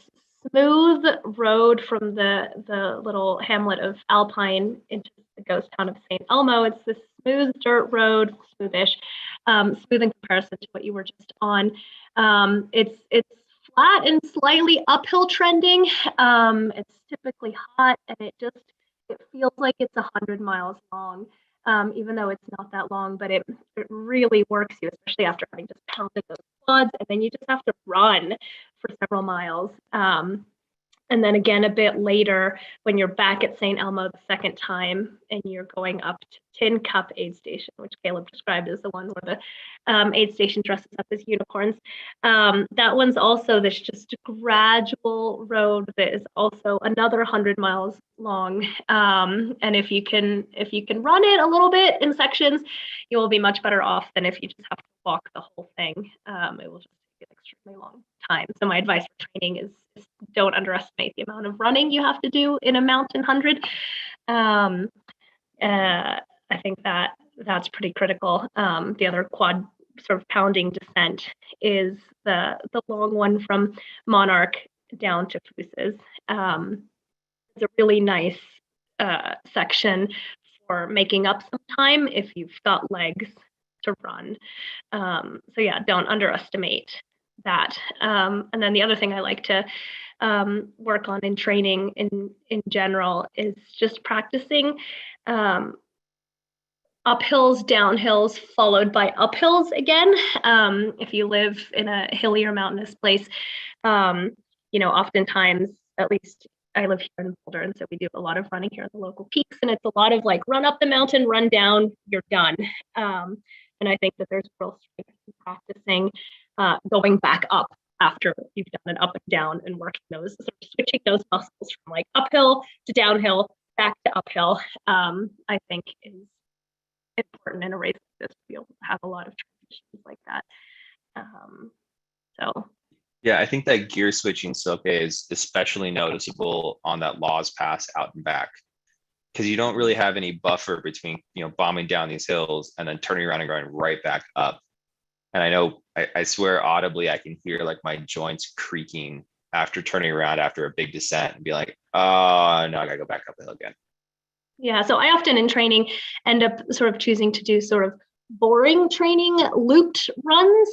smooth road from the little hamlet of Alpine into the ghost town of St. Elmo. It's this smooth dirt road, smoothish, smooth in comparison to what you were just on. It's flat and slightly uphill trending. It's typically hot, and it feels like it's 100 miles long. Even though it's not that long, but it really works you, especially after having just pounded those quads, and then you just have to run for several miles. And then again, a bit later, when you're back at St. Elmo the second time, and you're going up to Tin Cup aid station, which Caleb described as the one where the aid station dresses up as unicorns. That one's also this just gradual road that is also another 100 miles long. And if you can run it a little bit in sections, you will be much better off than if you just have to walk the whole thing. It will just take an extremely long time. So my advice for training is don't underestimate the amount of running you have to do in a mountain 100. I think that's pretty critical. The other quad sort of pounding descent is the long one from Monarch down to Fuses. It's a really nice section for making up some time if you've got legs to run. So yeah, don't underestimate that. And then the other thing I like to work on in training in general is just practicing uphills, downhills, followed by uphills again. If you live in a hilly or mountainous place, oftentimes, at least I live here in Boulder, and so we do a lot of running here at the local peaks, and it's a lot of run up the mountain, run down, you're done. And I think that there's real strength in practicing going back up after you've done an up and down and working those, sort of switching those muscles from uphill to downhill, back to uphill, I think is important in a race like this to be able to have a lot of transitions like that. So Yeah, I think that gear switching Silke is especially noticeable on that Laws Pass out and back, because you don't really have any buffer between, bombing down these hills and then turning around and going right back up. And I know, I swear audibly, I can hear like my joints creaking after turning around after a big descent and be like, oh, no, I gotta go back up the hill again. Yeah, so I often in training end up sort of choosing to do sort of boring training looped runs,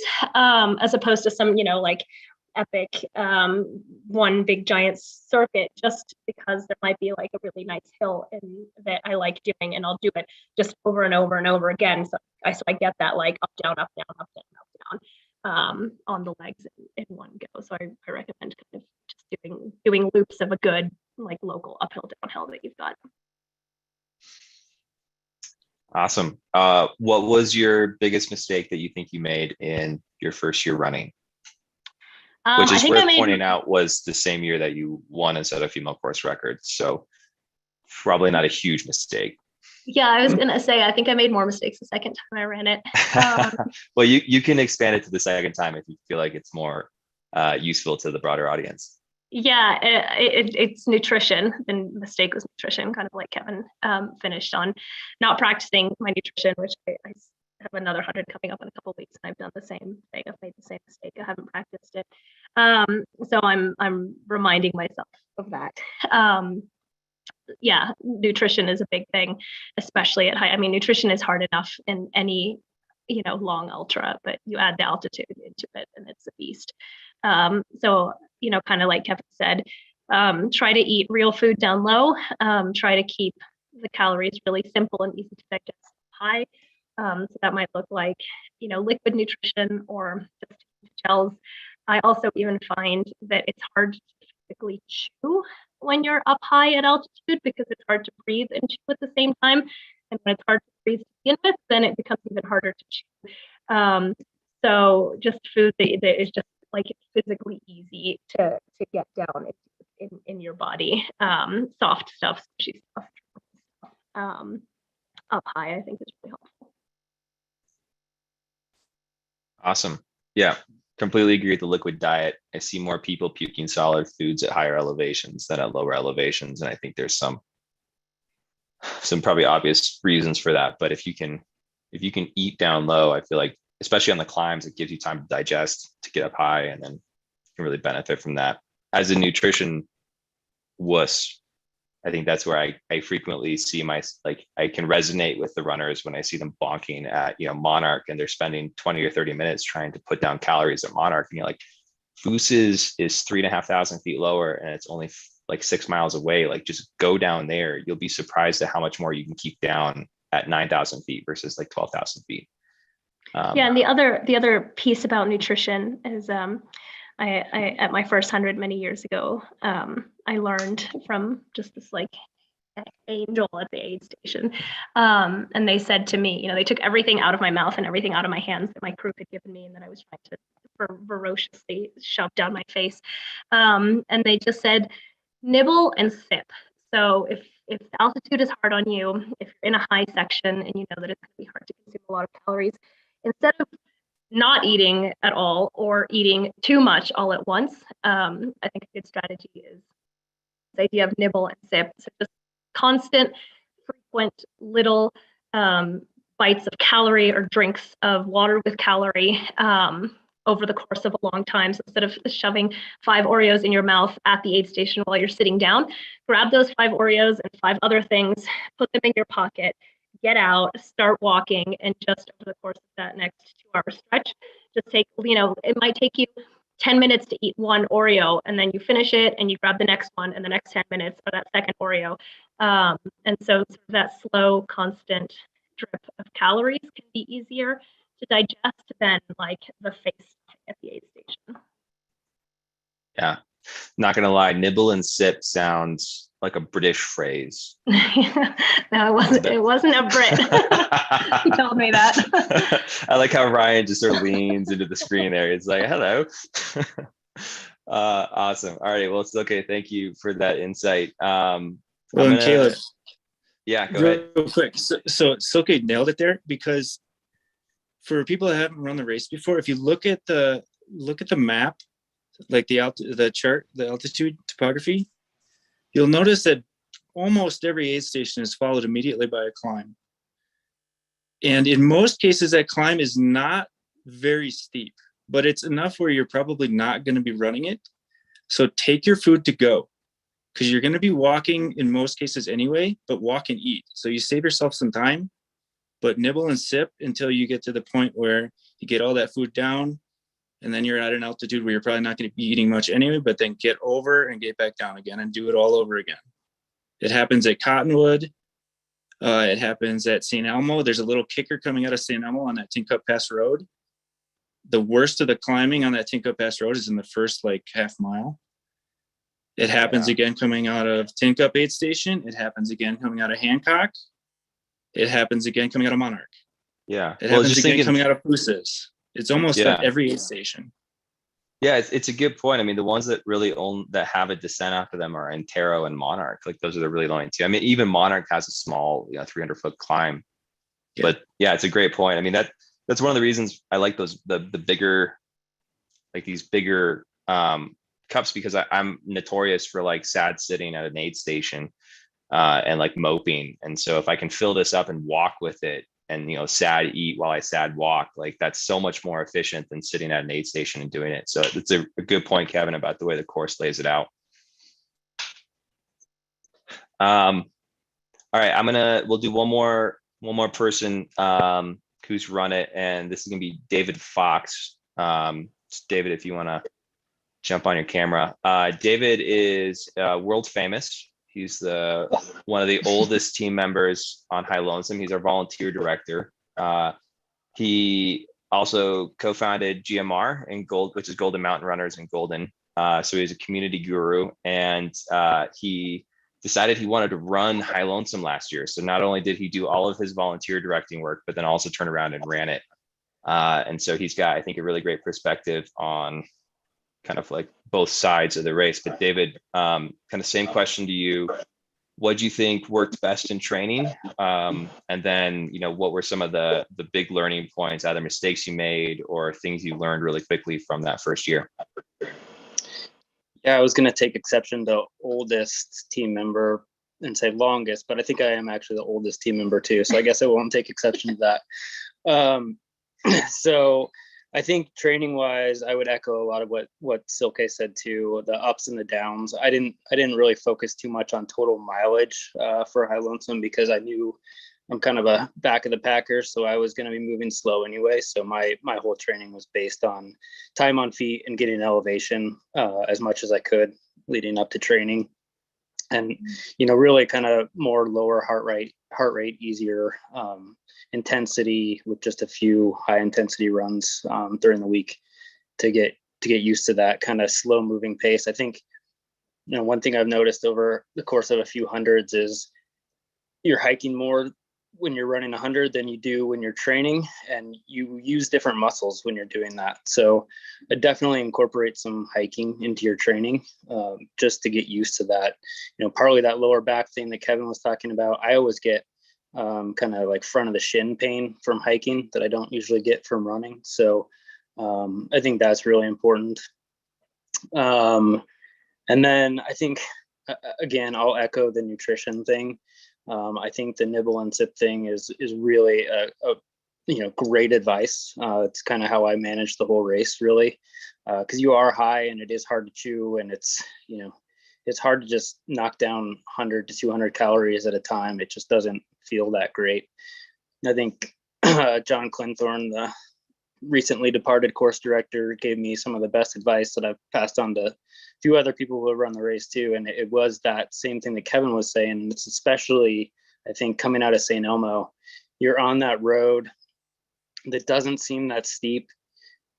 as opposed to some, like epic one big giant circuit, just because there might be like a really nice hill and that I like doing, and I'll do it just over and over and over again. So I get that like up, down, up, down, up, down, up, down on the legs in one go. So I recommend kind of just doing loops of a good like local uphill, downhill that you've got. Awesome. What was your biggest mistake that you think you made in your first year running? Which is worth pointing out was the same year that you won and set a female course record. So probably not a huge mistake. Yeah, I was gonna say, I think I made more mistakes the second time I ran it. Well, you can expand it to the second time if you feel like it's more useful to the broader audience. Yeah, it's nutrition. The mistake was nutrition, kind of like Kevin finished on not practicing my nutrition, which I have another 100 coming up in a couple of weeks, and I've done the same thing. I've made the same mistake. I haven't practiced it, so I'm reminding myself of that. Yeah, nutrition is a big thing, especially at high. I mean, nutrition is hard enough in any long ultra, but you add the altitude into it, and it's a beast. So kind of like Kevin said, try to eat real food down low. Try to keep the calories really simple and easy to digest high. So that might look like, liquid nutrition or just gels. I also even find that it's hard to physically chew when you're up high at altitude, because it's hard to breathe and chew at the same time. And when it's hard to breathe to begin with, then it becomes even harder to chew. So just food that is just like physically easy to get down in your body. Soft stuff, squishy stuff, up high, I think is really helpful. Awesome. Yeah, completely agree with the liquid diet. I see more people puking solid foods at higher elevations than at lower elevations. And I think there's some probably obvious reasons for that. But if you can eat down low, I feel like, especially on the climbs, it gives you time to digest, to get up high, and then you can really benefit from that. As a nutrition wuss, I think that's where I frequently see I can resonate with the runners when I see them bonking at, Monarch, and they're spending 20 or 30 minutes trying to put down calories at Monarch. And you're like, Foos is 3,500 feet lower, and it's only like 6 miles away. Like, just go down there. You'll be surprised at how much more you can keep down at 9,000 feet versus like 12,000 feet. Yeah, and the other piece about nutrition is I at my first 100 many years ago, I learned from just this like angel at the aid station, and they said to me, they took everything out of my mouth and everything out of my hands that my crew had given me and that I was trying to ferociously shove down my face, and they just said, nibble and sip. So if the altitude is hard on you, if you're in a high section and you know that it's going to be hard to consume a lot of calories, instead of not eating at all or eating too much all at once, I think a good strategy is the idea of nibble and sip. So just constant, frequent little bites of calorie or drinks of water with calorie over the course of a long time. So instead of shoving 5 Oreos in your mouth at the aid station while you're sitting down, grab those 5 Oreos and 5 other things, put them in your pocket, get out, start walking, and just over the course of that next 2-hour stretch, just take, it might take you 10 minutes to eat 1 Oreo, and then you finish it and you grab the next one, and the next 10 minutes or that second Oreo. And so that slow, constant drip of calories can be easier to digest than like the face at the aid station. Yeah, not gonna lie, nibble and sip sounds like a British phrase. No, it wasn't a Brit. He told me that. I like how Ryan just sort of leans into the screen there. It's like, hello. Awesome. All right. Well, it's okay. Thank you for that insight. Caleb, yeah, go ahead. Real quick. So Silke nailed it there, because for people that haven't run the race before, if you look at the map like the altitude topography, you'll notice that almost every aid station is followed immediately by a climb. And in most cases, that climb is not very steep, but it's enough where you're probably not going to be running it. So take your food to go, because you're going to be walking in most cases anyway, but walk and eat. So you save yourself some time, but nibble and sip until you get to the point where you get all that food down. And then you're at an altitude where you're probably not going to be eating much anyway, but then get over and get back down again and do it all over again. It happens at Cottonwood. It happens at St. Elmo. There's a little kicker coming out of St. Elmo on that Tin Cup Pass Road. The worst of the climbing on that Tin Cup Pass Road is in the first like half mile. It happens again coming out of Tin Cup Aid Station. It happens again coming out of Hancock. It happens again coming out of Monarch. Yeah. It happens again coming out of Fuses. It's almost at every aid station. Yeah, it's a good point. I mean, the ones that really that have a descent after them are Antero and Monarch. Like those are the really only two. I mean, even Monarch has a small, 300-foot climb. Yeah. But yeah, it's a great point. I mean, that's one of the reasons I like those the bigger, like these bigger cups, because I'm notorious for like sad sitting at an aid station and like moping. And so if I can fill this up and walk with it, and sad eat while I sad walk, like that's so much more efficient than sitting at an aid station and doing it. So it's a good point, Kevin, about the way the course lays it out. All right, we'll do one more person who's run it, and this is gonna be David Fox. David, if you want to jump on your camera. David is world famous. He's one of the oldest team members on High Lonesome. He's our volunteer director. He also co-founded GMR in which is Golden Mountain Runners in Golden. So he's a community guru, and he decided he wanted to run High Lonesome last year. So not only did he do all of his volunteer directing work, but then also turn around and ran it. And so he's got, I think, a really great perspective on kind of like both sides of the race. But David, kind of same question to you. What do you think worked best in training? And then, what were some of the big learning points, either mistakes you made or things you learned really quickly from that first year? Yeah, I was going to take exception to oldest team member and say longest, but I think I am actually the oldest team member too. So I guess I won't take exception to that. So I think training wise, I would echo a lot of what Silke said too, the ups and the downs. I didn't really focus too much on total mileage for High Lonesome, because I knew I'm kind of a back of the packer, so I was going to be moving slow anyway. So my whole training was based on time on feet and getting elevation as much as I could leading up to training. And, really kind of more lower heart rate, easier intensity with just a few high intensity runs during the week to get used to that kind of slow moving pace. I think, one thing I've noticed over the course of a few hundreds is you're hiking more when you're running 100 than you do when you're training, and you use different muscles when you're doing that. So I definitely incorporate some hiking into your training just to get used to that. Partly that lower back thing that Kevin was talking about. I always get kind of like front of the shin pain from hiking that I don't usually get from running. So I think that's really important. And then I think, again, I'll echo the nutrition thing. I think the nibble and sip thing is really a great advice. It's kind of how I manage the whole race, really, because you are high and it is hard to chew, and it's hard to just knock down 100 to 200 calories at a time. It just doesn't feel that great. I think John Clinthorne, the recently departed course director, gave me some of the best advice that I've passed on to a few other people who run the race too. And it was that same thing that Kevin was saying. And it's especially, I think, coming out of St. Elmo, you're on that road that doesn't seem that steep,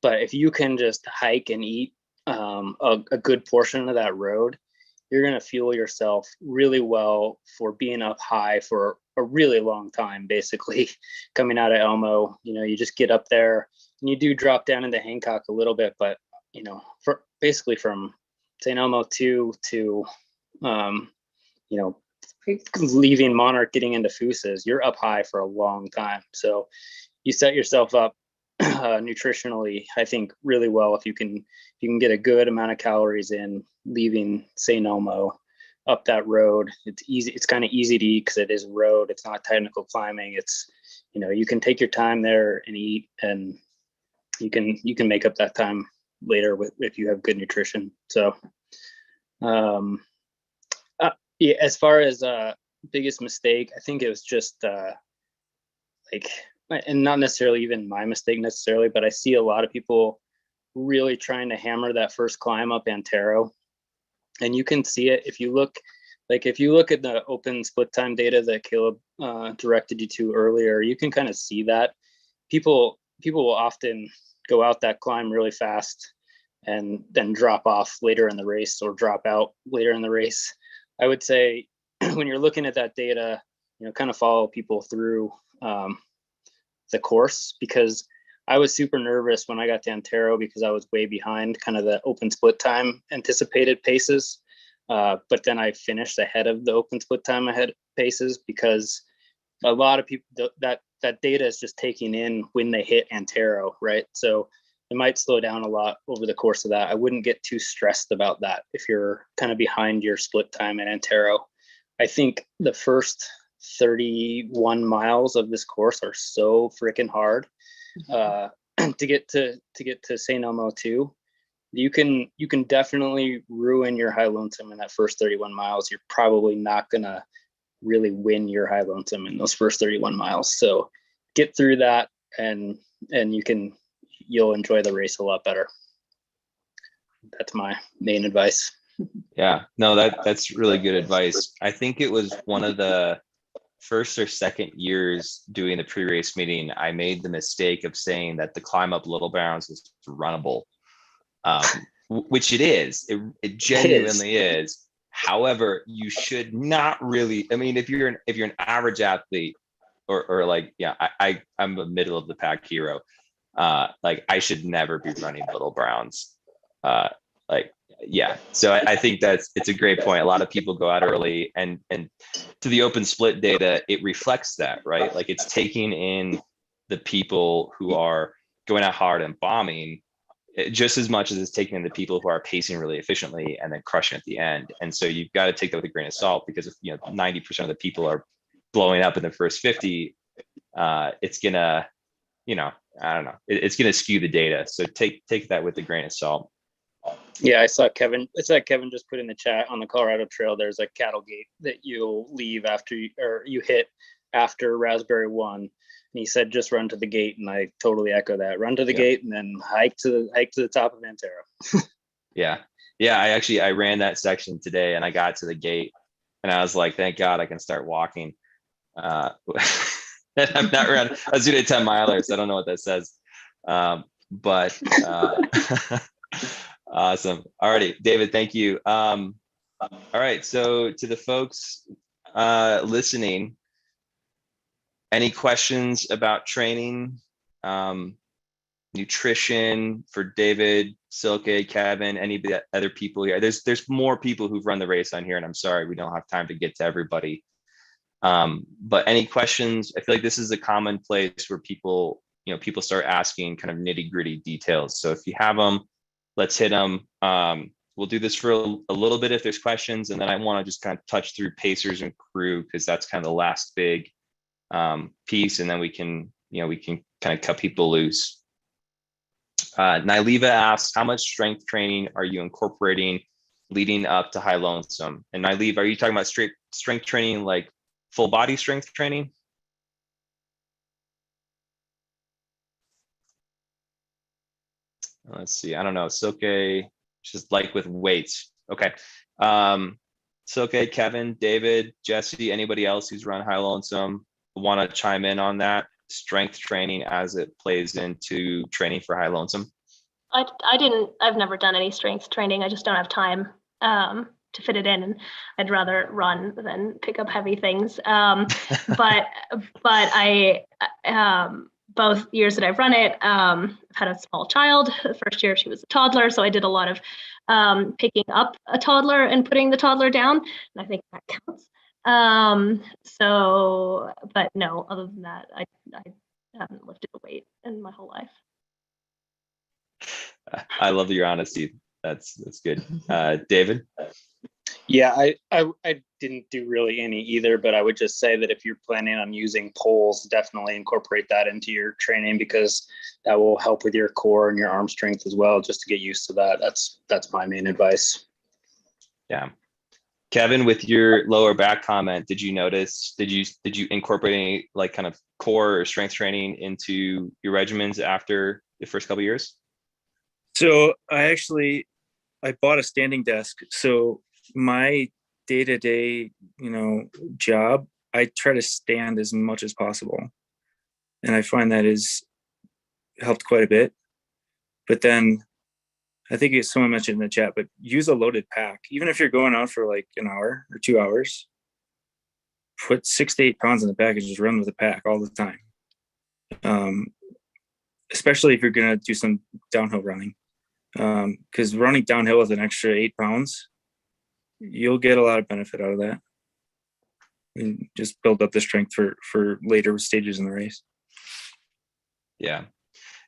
but if you can just hike and eat a good portion of that road, you're going to fuel yourself really well for being up high for a really long time. Basically, coming out of Elmo, you just get up there and you do drop down into Hancock a little bit, but for basically from St. Elmo to leaving Monarch, getting into Fuses, you're up high for a long time. So you set yourself up nutritionally, I think really well if you can get a good amount of calories in leaving St. Elmo up that road. It's easy. It's kind of easy to eat because it is road. It's not technical climbing. It's, you know, you can take your time there and eat, and you can make up that time later if you have good nutrition. So, yeah, as far as biggest mistake, I think it was just like, and not necessarily even my mistake necessarily, but I see a lot of people really trying to hammer that first climb up Antero. And you can see it if you look at the open split time data that Caleb directed you to earlier. You can kind of see that people will often go out that climb really fast and then drop off later in the race or drop out later in the race. I would say when you're looking at that data, you know, kind of follow people through the course, because I was super nervous when I got to Antero because I was way behind kind of the open split time anticipated paces. But then I finished ahead of the open split time ahead paces, because a lot of people, that data is just taking in when they hit Antero, right? So it might slow down a lot over the course of that. I wouldn't get too stressed about that if you're kind of behind your split time at Antero. I think the first 31 miles of this course are so freaking hard. To get to St. Elmo too, you can definitely ruin your high lonesome in that first 31 miles. You're probably not gonna really win your high lonesome in those first 31 miles. So get through that, and you'll enjoy the race a lot better. That's my main advice. Yeah, no, that's really good advice. I think it was one of the first or second years doing the pre-race meeting, I made the mistake of saying that the climb up Little Barrens was runnable, which it is. It genuinely is. However, you should not really. I mean, if you're an average athlete, or like, yeah, I'm a middle of the pack hero. Like, I should never be running Little Browns. Yeah, so I think it's a great point. A lot of people go out early, and to the open split data, it reflects that, right? Like, it's taking in the people who are going out hard and bombing just as much as it's taking in the people who are pacing really efficiently and then crushing at the end. And so you've got to take that with a grain of salt, because if 90% of the people are blowing up in the first 50, it's gonna, I don't know, it's gonna skew the data. So take that with a grain of salt. Yeah, I saw Kevin just put in the chat on the Colorado Trail, there's a cattle gate that you'll leave after you hit after Raspberry 1. And he said, just run to the gate. And I totally echo that. Run to the gate and then hike to the top of Antero. Yeah. I ran that section today, and I got to the gate and I was like, thank God I can start walking. I'm not around. I was doing a 10 miler, so I don't know what that says. But awesome. Alrighty, David, thank you. All right, so to the folks listening, any questions about training, nutrition for David, Silke, Kevin, any of the other people here? There's more people who've run the race on here, and I'm sorry we don't have time to get to everybody. But any questions? I feel like this is a common place where people start asking kind of nitty-gritty details. So if you have them, let's hit them. We'll do this for a little bit if there's questions, and then I want to just kind of touch through pacers and crew, because that's kind of the last big piece, and then we can kind of cut people loose. Nyliva asks, how much strength training are you incorporating leading up to High Lonesome? And Nyliva, are you talking about straight strength training, like full body strength training? Let's see. I don't know. Silke, just like with weights. Okay. Silke, Kevin, David, Jesse, anybody else who's run High Lonesome want to chime in on that strength training as it plays into training for High Lonesome? I've never done any strength training. I just don't have time to fit it in, and I'd rather run than pick up heavy things. But I both years that I've run it, I've had a small child. The first year she was a toddler, so I did a lot of picking up a toddler and putting the toddler down, and I think that counts. But no, other than that, haven't lifted a weight in my whole life. I love your honesty. That's good. David? Yeah, I didn't do really any either, but I would just say that if you're planning on using poles, definitely incorporate that into your training, because that will help with your core and your arm strength as well, just to get used to that. That's my main advice. Yeah. Kevin, with your lower back comment, did you incorporate any like kind of core or strength training into your regimens after the first couple of years? So I bought a standing desk. So my day-to-day, job, I try to stand as much as possible. And I find that has helped quite a bit. But then I think someone mentioned in the chat, but use a loaded pack. Even if you're going out for like an hour or 2 hours, put 6 to 8 pounds in the pack and just run with the pack all the time. Especially if you're going to do some downhill running. Because running downhill with an extra 8 pounds, you'll get a lot of benefit out of that. And just build up the strength for later stages in the race. Yeah.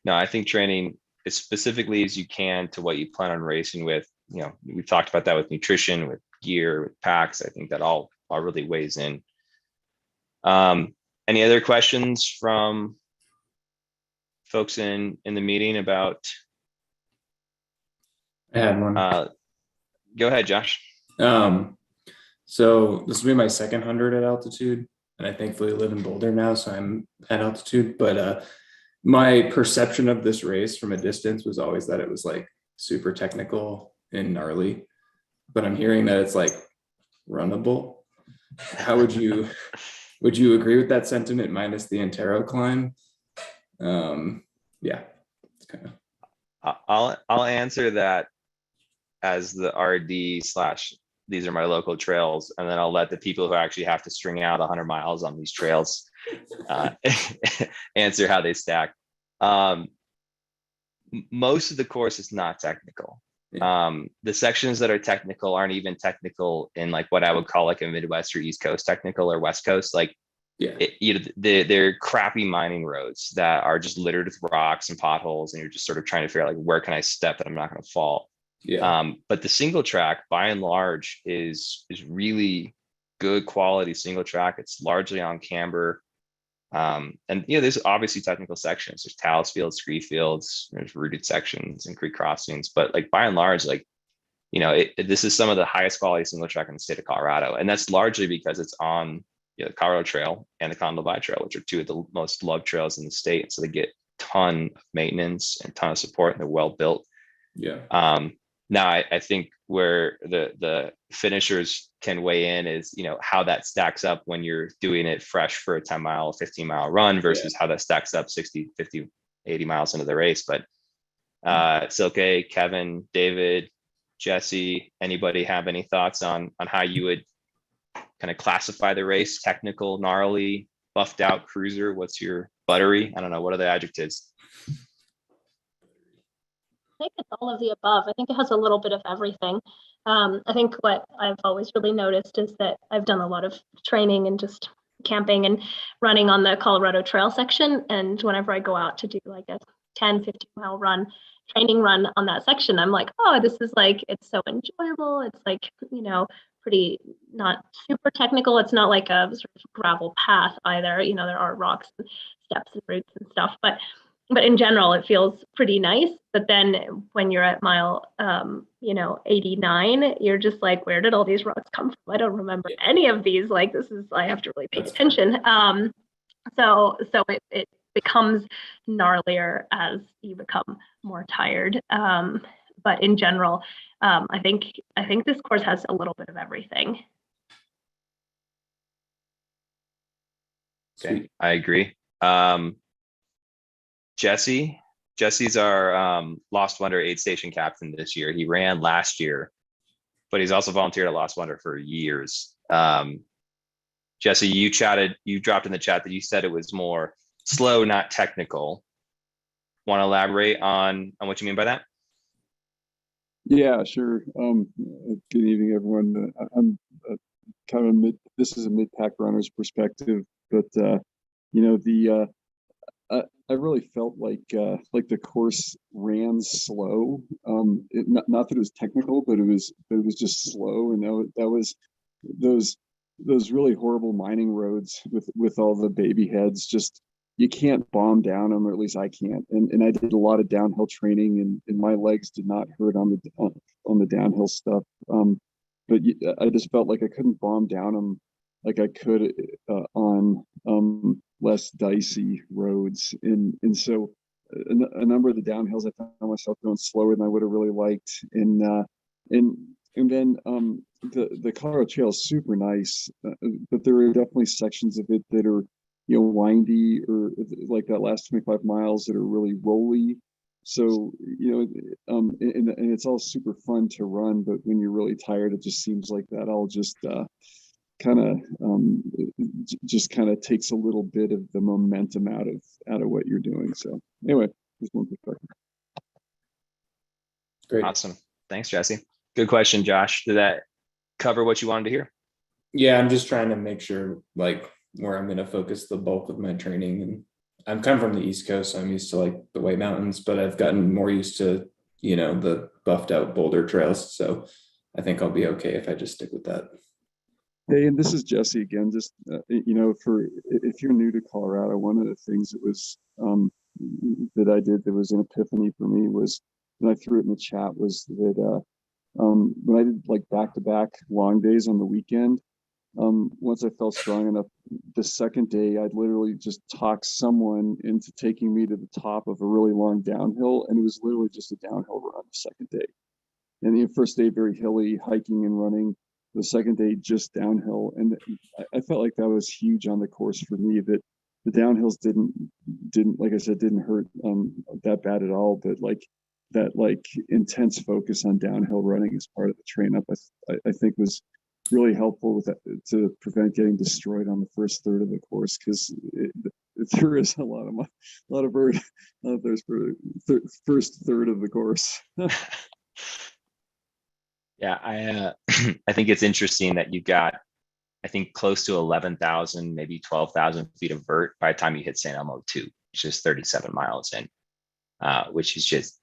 No, I think training as specifically as you can to what you plan on racing with. We've talked about that with nutrition, with gear, with packs. I think that all really weighs in. Any other questions from folks in the meeting about? I had one. Go ahead, Josh. So this will be my second 100 at altitude, and I thankfully live in Boulder now, so I'm at altitude. But my perception of this race from a distance was always that it was like super technical and gnarly, but I'm hearing that it's like runnable. How would you agree with that sentiment minus the Antero climb? Yeah, it's kind of. I'll answer that as the RD / these are my local trails, and then I'll let the people who actually have to string out 100 miles on these trails answer how they stack. Most of the course is not technical. The sections that are technical aren't even technical in like what I would call like a Midwest or East Coast technical or West Coast. Like, they're crappy mining roads that are just littered with rocks and potholes, and you're just sort of trying to figure out like, where can I step that I'm not going to fall. But the single track by and large is really good quality single track. It's largely on camber. And there's obviously technical sections. There's talus fields, scree fields, there's rooted sections and creek crossings, but like by and large, like, this is some of the highest quality single track in the state of Colorado. And that's largely because it's on the Colorado Trail and the Condon Divide Trail, which are two of the most loved trails in the state. So they get a ton of maintenance and ton of support, and they're well built. Now I think where the finishers can weigh in is, how that stacks up when you're doing it fresh for a 10-mile, 15-mile run versus how that stacks up 60, 50, 80 miles into the race. But Silke, Kevin, David, Jesse, anybody have any thoughts on how you would kind of classify the race? Technical, gnarly, buffed out, cruiser? What's your buttery? I don't know. What are the adjectives? I think it's all of the above. I think it has a little bit of everything. I think what I've always really noticed is that I've done a lot of training and just camping and running on the Colorado Trail section. And whenever I go out to do like a 10, 15 mile training run on that section, I'm like, oh, this is like, it's so enjoyable. It's like, pretty not super technical. It's not like a sort of gravel path either. There are rocks and steps and roots and stuff, but in general, it feels pretty nice. But then when you're at mile, 89, you're just like, where did all these rocks come from? I don't remember any of these. Like, I have to really pay attention. So it becomes gnarlier as you become more tired. But in general, I think this course has a little bit of everything. Okay, I agree. Jesse's our Lost Wonder aid station captain this year. He ran last year, but he's also volunteered at Lost Wonder for years. Jesse, you dropped in the chat that you said it was more slow, not technical. Want to elaborate on what you mean by that? Yeah, sure. Good evening, everyone. I'm kind of this is a mid-pack runner's perspective, but I really felt like the course ran slow. Not that it was technical, but it was just slow, and that was those really horrible mining roads with all the baby heads. Just you can't bomb down them, or at least I can't. And I did a lot of downhill training, and my legs did not hurt on the downhill stuff. But I just felt like I couldn't bomb down them like I could on less dicey roads. And so a number of the downhills I found myself going slower than I would have really liked. And then the Colorado Trail is super nice, but there are definitely sections of it that are, windy, or like that last 25 miles that are really rolly. So, and it's all super fun to run, but when you're really tired, it just seems like that all just kind of takes a little bit of the momentum out of what you're doing. So anyway, just one perspective. Great. Awesome. Thanks, Jesse. Good question, Josh. Did that cover what you wanted to hear? Yeah, I'm just trying to make sure like where I'm going to focus the bulk of my training. And I'm kind of from the East Coast, so I'm used to like the White Mountains, but I've gotten more used to, the buffed out boulder trails. So I think I'll be okay if I just stick with that. Hey, and this is Jesse again. Just if you're new to Colorado, one of the things that was that I did that was an epiphany for me was, and I threw it in the chat, was that when I did like back-to-back long days on the weekend, once I felt strong enough, the second day I'd literally just talk someone into taking me to the top of a really long downhill, and it was literally just a downhill run the second day. And the first day very hilly, hiking and running. The second day just downhill, and I felt like that was huge on the course for me. That the downhills didn't like I said, didn't hurt that bad at all, but like that intense focus on downhill running as part of the train up, I think was really helpful with that, to prevent getting destroyed on the first third of the course, because there is a lot of bird there's first third of the course. Yeah, I think it's interesting that you got, I think, close to 11,000, maybe 12,000 feet of vert by the time you hit San Elmo 2, which is 37 miles in, which is just,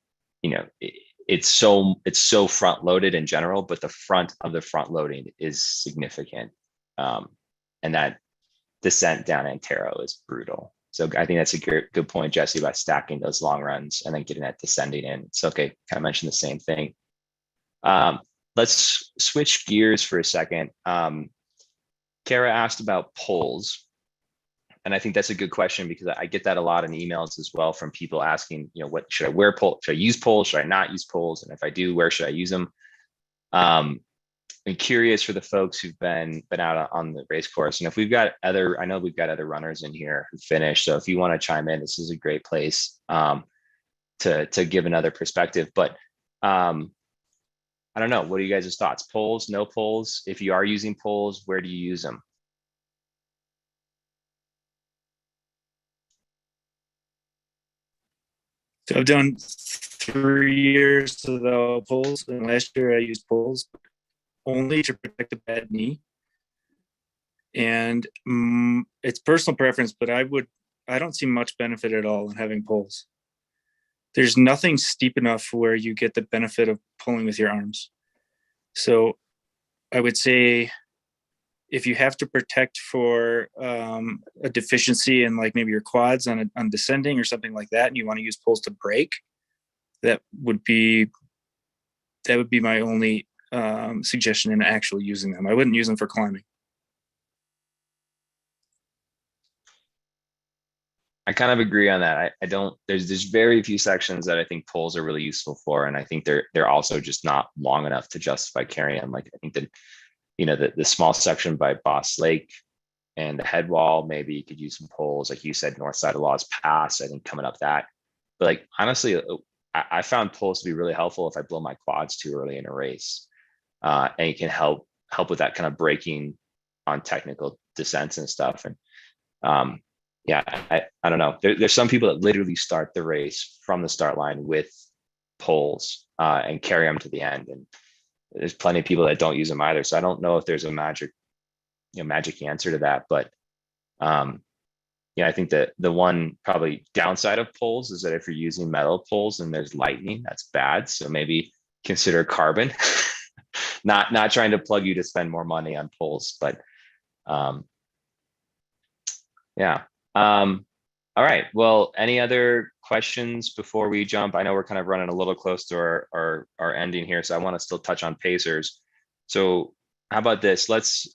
it's so front loaded in general, but the front of the front loading is significant. And that descent down Antero is brutal. So I think that's a good point, Jesse, about stacking those long runs and then getting that descending in. So, okay, kind of mentioned the same thing. Let's switch gears for a second. Kara asked about poles. And I think that's a good question, because I get that a lot in emails as well from people asking, what should I wear pole? Should I use poles? Should I not use poles? And if I do, where should I use them? I'm curious for the folks who've been out on the race course. And if we've got I know we've got other runners in here who finished. So if you want to chime in, this is a great place to give another perspective. But I don't know. What are you guys' thoughts? Poles, no poles? If you are using poles, where do you use them? So I've done 3 years without poles, and last year I used poles only to protect a bad knee. And it's personal preference, but I don't see much benefit at all in having poles. There's nothing steep enough where you get the benefit of pulling with your arms. So I would say if you have to protect for a deficiency in like maybe your quads on descending or something like that, and you want to use poles to brake, that would be my only suggestion in actually using them. I wouldn't use them for climbing. I kind of agree on that. I don't. There's very few sections that I think poles are really useful for, and I think they're also just not long enough to justify carrying them. Like I think that the small section by Boss Lake and the head wall, maybe you could use some poles, like you said, north side of Laws Pass. I think coming up that, but like honestly, I found poles to be really helpful if I blow my quads too early in a race, and it can help with that kind of braking on technical descents and stuff. And yeah, I don't know. There's some people that literally start the race from the start line with poles and carry them to the end. And there's plenty of people that don't use them either. So I don't know if there's a magic answer to that. But I think that the one probably downside of poles is that if you're using metal poles and there's lightning, that's bad. So maybe consider carbon. not trying to plug you to spend more money on poles, but yeah. All right. Well, any other questions before we jump? I know we're kind of running a little close to our ending here, so I want to still touch on pacers. So how about this? Let's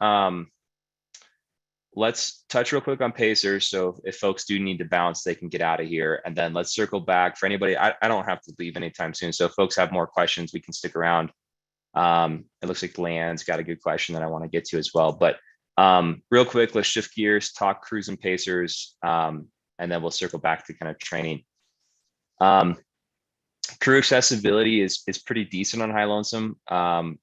touch real quick on pacers. So if folks do need to bounce, they can get out of here, and then let's circle back for anybody. I don't have to leave anytime soon. So if folks have more questions, we can stick around. It looks like Land's got a good question that I want to get to as well. But real quick, let's shift gears, talk crews and pacers, and then we'll circle back to kind of training. Crew accessibility is pretty decent on High Lonesome.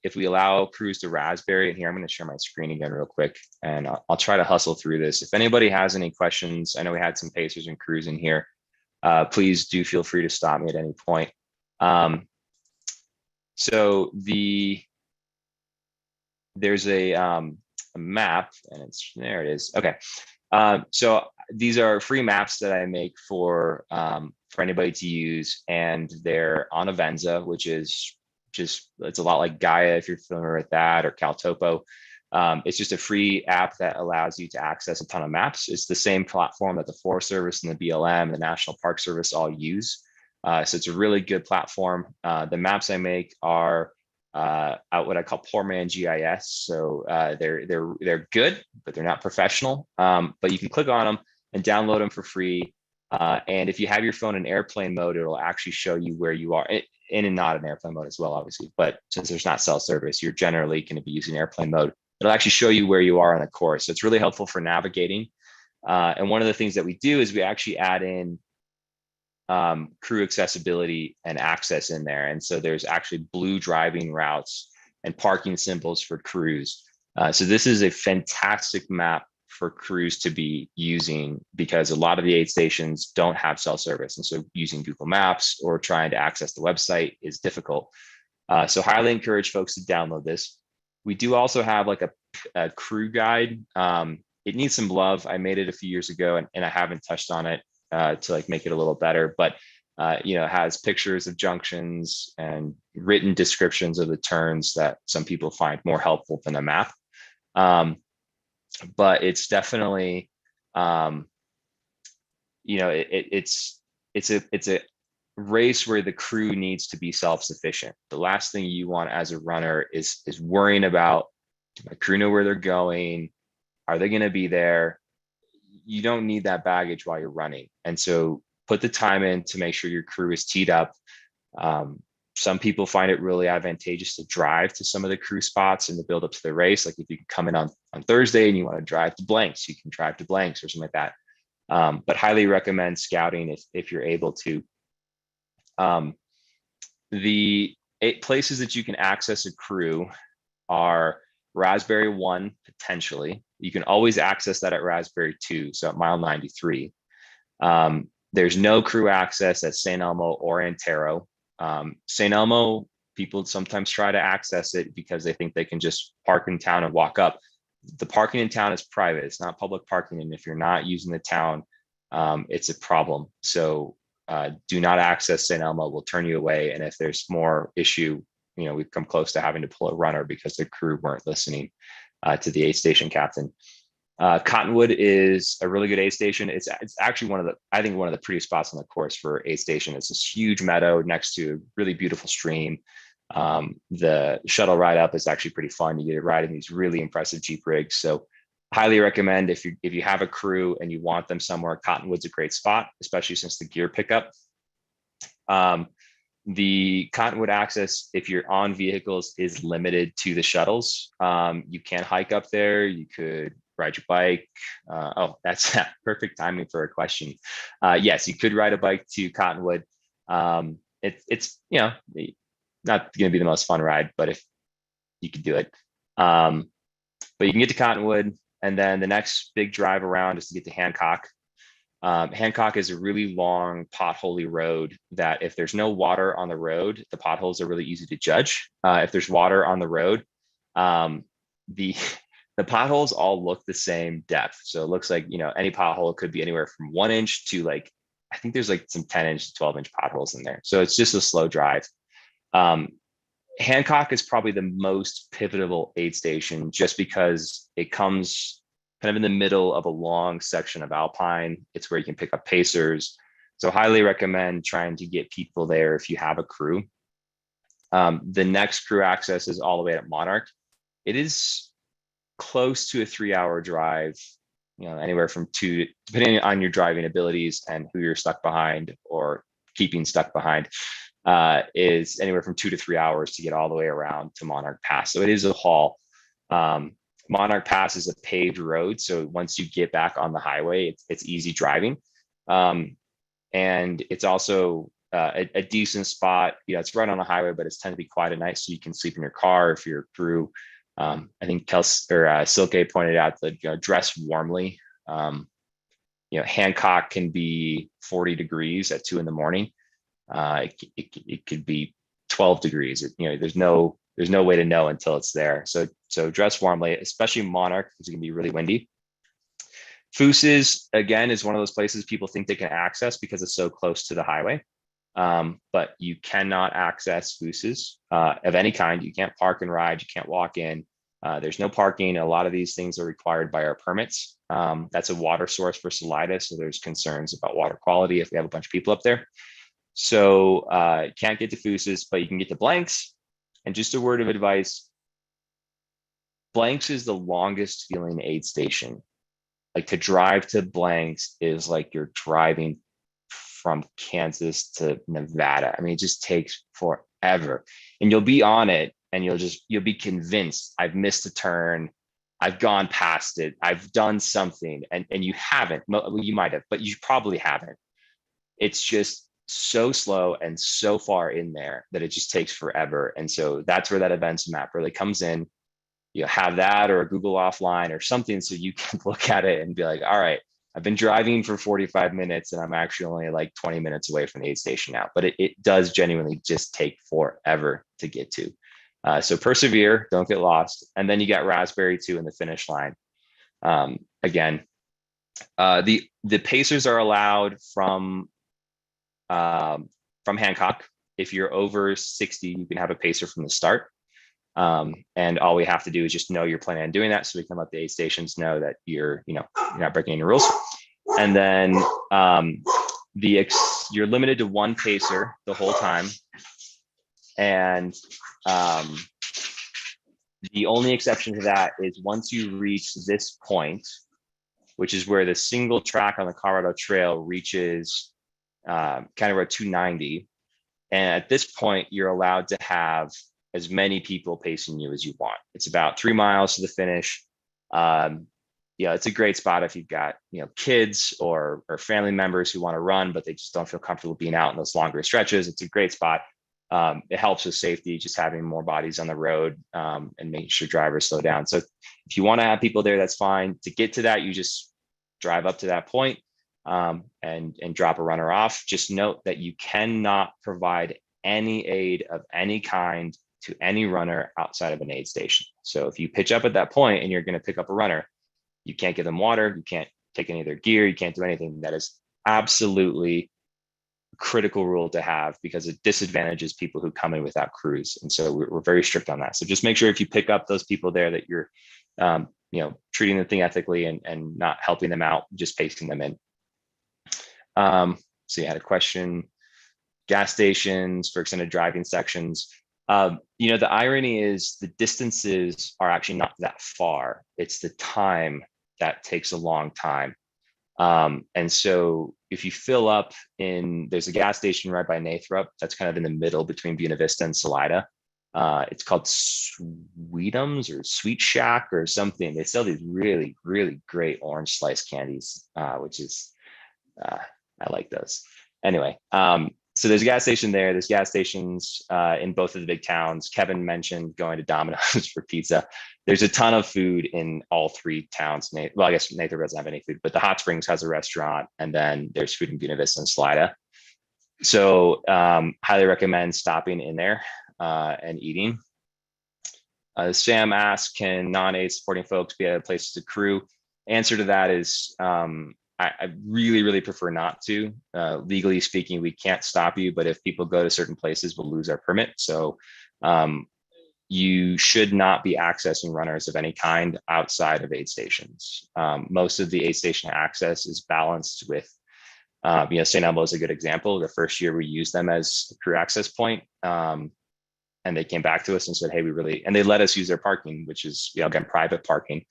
If we allow crews to Raspberry, and here I'm going to share my screen again real quick, and I'll try to hustle through this. If anybody has any questions, I know we had some pacers and crews in here. Please do feel free to stop me at any point. So there's a map, and there it is. Okay. So these are free maps that I make for anybody to use, and they're on Avenza, which is it's a lot like Gaia if you're familiar with that, or Caltopo. It's just a free app that allows you to access a ton of maps. It's the same platform that the Forest Service and the BLM, the National Park Service all use. So it's a really good platform. The maps I make are out what I call poor man GIS. So they're good, but they're not professional. But you can click on them and download them for free. And if you have your phone in airplane mode, it'll actually show you where you are, in and not in airplane mode as well, obviously. But since there's not cell service, you're generally going to be using airplane mode. It'll actually show you where you are on the course. So it's really helpful for navigating. And one of the things that we do is we actually add in crew accessibility and access in there. And so there's actually blue driving routes and parking symbols for crews. So this is a fantastic map for crews to be using, because a lot of the aid stations don't have cell service. And so using Google Maps or trying to access the website is difficult. So highly encourage folks to download this. We do also have like a crew guide. It needs some love. I made it a few years ago, and I haven't touched on it to like make it a little better, but it has pictures of junctions and written descriptions of the turns that some people find more helpful than a map. But it's definitely, it's a race where the crew needs to be self-sufficient. The last thing you want as a runner is worrying about, do my crew know where they're going? Are they going to be there? You don't need that baggage while you're running. And so put the time in to make sure your crew is teed up. Some people find it really advantageous to drive to some of the crew spots in the build up to the race. Like if you can come in on Thursday and you want to drive to Blanks, you can drive to Blanks or something like that. But highly recommend scouting if you're able to. The 8 places that you can access a crew are Raspberry 1, potentially. You can always access that at Raspberry 2, so at mile 93. There's no crew access at St. Elmo or Antero. St. Elmo, people sometimes try to access it because they think they can just park in town and walk up. The parking in town is private. It's not public parking. And if you're not using the town, it's a problem. So do not access St. Elmo. We'll turn you away. And if there's more issue, we've come close to having to pull a runner because the crew weren't listening to the aid station captain. Cottonwood is a really good aid station. It's actually one of the prettiest spots on the course for aid station. It's this huge meadow next to a really beautiful stream. The shuttle ride up is actually pretty fun. You get to ride in these really impressive Jeep rigs. So highly recommend if you have a crew and you want them somewhere, Cottonwood's a great spot, especially since the gear pickup. The Cottonwood access, if you're on vehicles, is limited to the shuttles. You can't hike up there. You could ride your bike. That's perfect timing for a question. Yes, you could ride a bike to Cottonwood. It's not going to be the most fun ride, but if you could do it. But you can get to Cottonwood, and then the next big drive around is to get to Hancock. Hancock is a really long potholey road that if there's no water on the road, the potholes are really easy to judge. If there's water on the road, the The potholes all look the same depth. So it looks like, any pothole could be anywhere from 1 inch to like, I think there's like some 10-inch to 12-inch potholes in there. So it's just a slow drive. Hancock is probably the most pivotal aid station just because it comes kind of in the middle of a long section of Alpine. It's where you can pick up pacers. So highly recommend trying to get people there if you have a crew. The next crew access is all the way at Monarch. It is close to a 3-hour drive, anywhere from 2, depending on your driving abilities and who you're stuck behind or keeping stuck behind, is anywhere from 2 to 3 hours to get all the way around to Monarch Pass. So it is a haul. Monarch Pass is a paved road. So once you get back on the highway, it's easy driving. And it's also a decent spot. It's right on the highway, but it's tend to be quiet at night, so you can sleep in your car if you're a crew. I think Silke pointed out that dress warmly. Hancock can be 40 degrees at 2 in-the-morning. It could be 12 degrees. There's no way to know until it's there. So dress warmly, especially Monarch, because it can be really windy. Fooses, again, is one of those places people think they can access because it's so close to the highway. But you cannot access Fooses of any kind. You can't park and ride. You can't walk in. There's no parking. A lot of these things are required by our permits. That's a water source for Salida, so there's concerns about water quality if we have a bunch of people up there. So can't get to Fooses, but you can get to Blanks. And just a word of advice, Blanks is the longest feeling aid station. Like, to drive to Blanks is like you're driving from Kansas to Nevada. I mean, it just takes forever, and you'll be on it and you'll be convinced I've missed a turn. I've gone past it. I've done something, and you haven't. Well, you might have, but you probably haven't. It's just so slow and so far in there that it just takes forever. And so that's where that events map really comes in. You have that or a Google offline or something, so you can look at it and be like, all right, I've been driving for 45 minutes and I'm actually only like 20 minutes away from the aid station now. But it does genuinely just take forever to get to. So persevere, don't get lost. And then you got Raspberry 2 in the finish line. Again, the pacers are allowed from Hancock. If you're over 60, you can have a pacer from the start. And all we have to do is just know you're planning on doing that, so we can let the aid stations know that you're not breaking any rules. And then you're limited to 1 pacer the whole time. And the only exception to that is once you reach this point, which is where the single track on the Colorado Trail reaches County Road 290. And at this point, you're allowed to have as many people pacing you as you want. It's about 3 miles to the finish. It's a great spot if you've got kids or family members who want to run, but they just don't feel comfortable being out in those longer stretches. It's a great spot. It helps with safety, just having more bodies on the road and making sure drivers slow down. So if you want to have people there, that's fine. To get to that, you just drive up to that point and drop a runner off. Just note that you cannot provide any aid of any kind to any runner outside of an aid station. So if you pitch up at that point and you're going to pick up a runner, you can't give them water, you can't take any of their gear, you can't do anything. That is absolutely critical rule to have because it disadvantages people who come in without crews. And so we're very strict on that. So just make sure if you pick up those people there that you're treating the thing ethically and not helping them out, just pacing them in. So you had a question, gas stations for extended driving sections. The irony is the distances are actually not that far. It's the time that takes a long time. And so if you fill up there's a gas station right by Nathrop that's kind of in the middle between Buena Vista and Salida. It's called Sweetums or Sweet Shack or something. They sell these really, really great orange slice candies, which is, I like those. Anyway, so there's a gas station there. There's gas stations in both of the big towns. Kevin mentioned going to Domino's for pizza. There's a ton of food in all 3 towns. Well, I guess Nathan doesn't have any food, but the Hot Springs has a restaurant, and then there's food in Buena Vista and Salida. So highly recommend stopping in there and eating. Sam asked, can non-aid supporting folks be at places to crew? Answer to that is, I really, really prefer not to. Legally speaking, we can't stop you, but if people go to certain places, we'll lose our permit. So you should not be accessing runners of any kind outside of aid stations. Most of the aid station access is balanced with, St. Elmo is a good example. The first year we used them as a crew access point, and they came back to us and said, hey, and they let us use their parking, which is, again, private parking.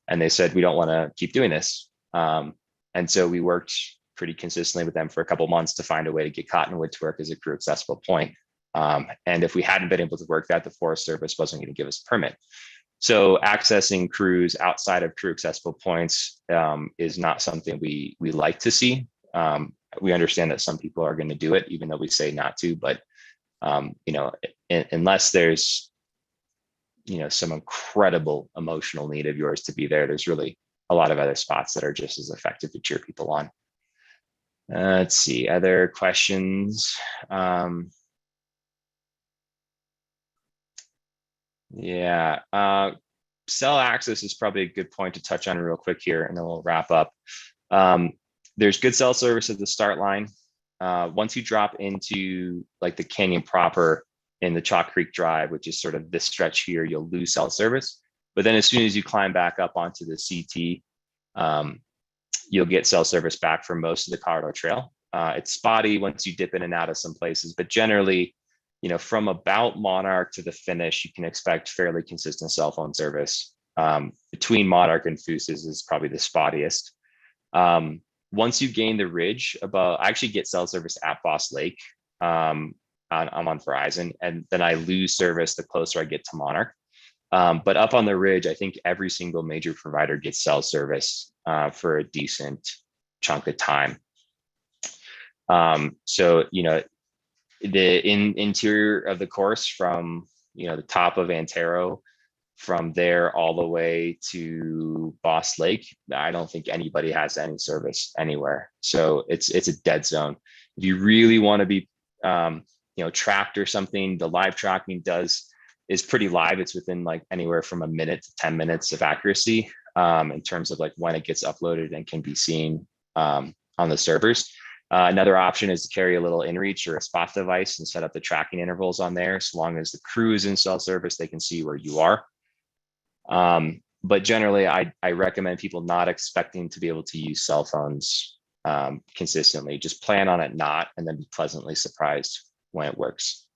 And they said, we don't want to keep doing this. And so we worked pretty consistently with them for a couple months to find a way to get Cottonwood to work as a crew accessible point. And if we hadn't been able to work that, the Forest Service wasn't going to give us a permit. So accessing crews outside of crew accessible points is not something we like to see. We understand that some people are going to do it, even though we say not to, but unless there's, some incredible emotional need of yours to be there, there's really a lot of other spots that are just as effective to cheer people on. Let's see, other questions. Cell access is probably a good point to touch on real quick here, and then we'll wrap up. There's good cell service at the start line. Once you drop into like the canyon proper in the Chalk Creek Drive, which is sort of this stretch here, you'll lose cell service. But then as soon as you climb back up onto the CT, you'll get cell service back for most of the Colorado Trail. It's spotty once you dip in and out of some places, but generally, from about Monarch to the finish, you can expect fairly consistent cell phone service. Between Monarch and Fooses is probably the spottiest. Once you gain the ridge, I actually get cell service at Boss Lake. I'm on Verizon, and then I lose service the closer I get to Monarch. But up on the ridge, I think every single major provider gets cell service for a decent chunk of time. So, the interior of the course from, the top of Antero, from there all the way to Boss Lake, I don't think anybody has any service anywhere. So it's a dead zone. If you really want to be, tracked or something, the live tracking is pretty live. It's within like anywhere from a minute to 10 minutes of accuracy in terms of like when it gets uploaded and can be seen on the servers. Another option is to carry a little inReach or a spot device and set up the tracking intervals on there. So long as the crew is in cell service, they can see where you are. But generally, I recommend people not expecting to be able to use cell phones consistently. Just plan on it not, and then be pleasantly surprised when it works.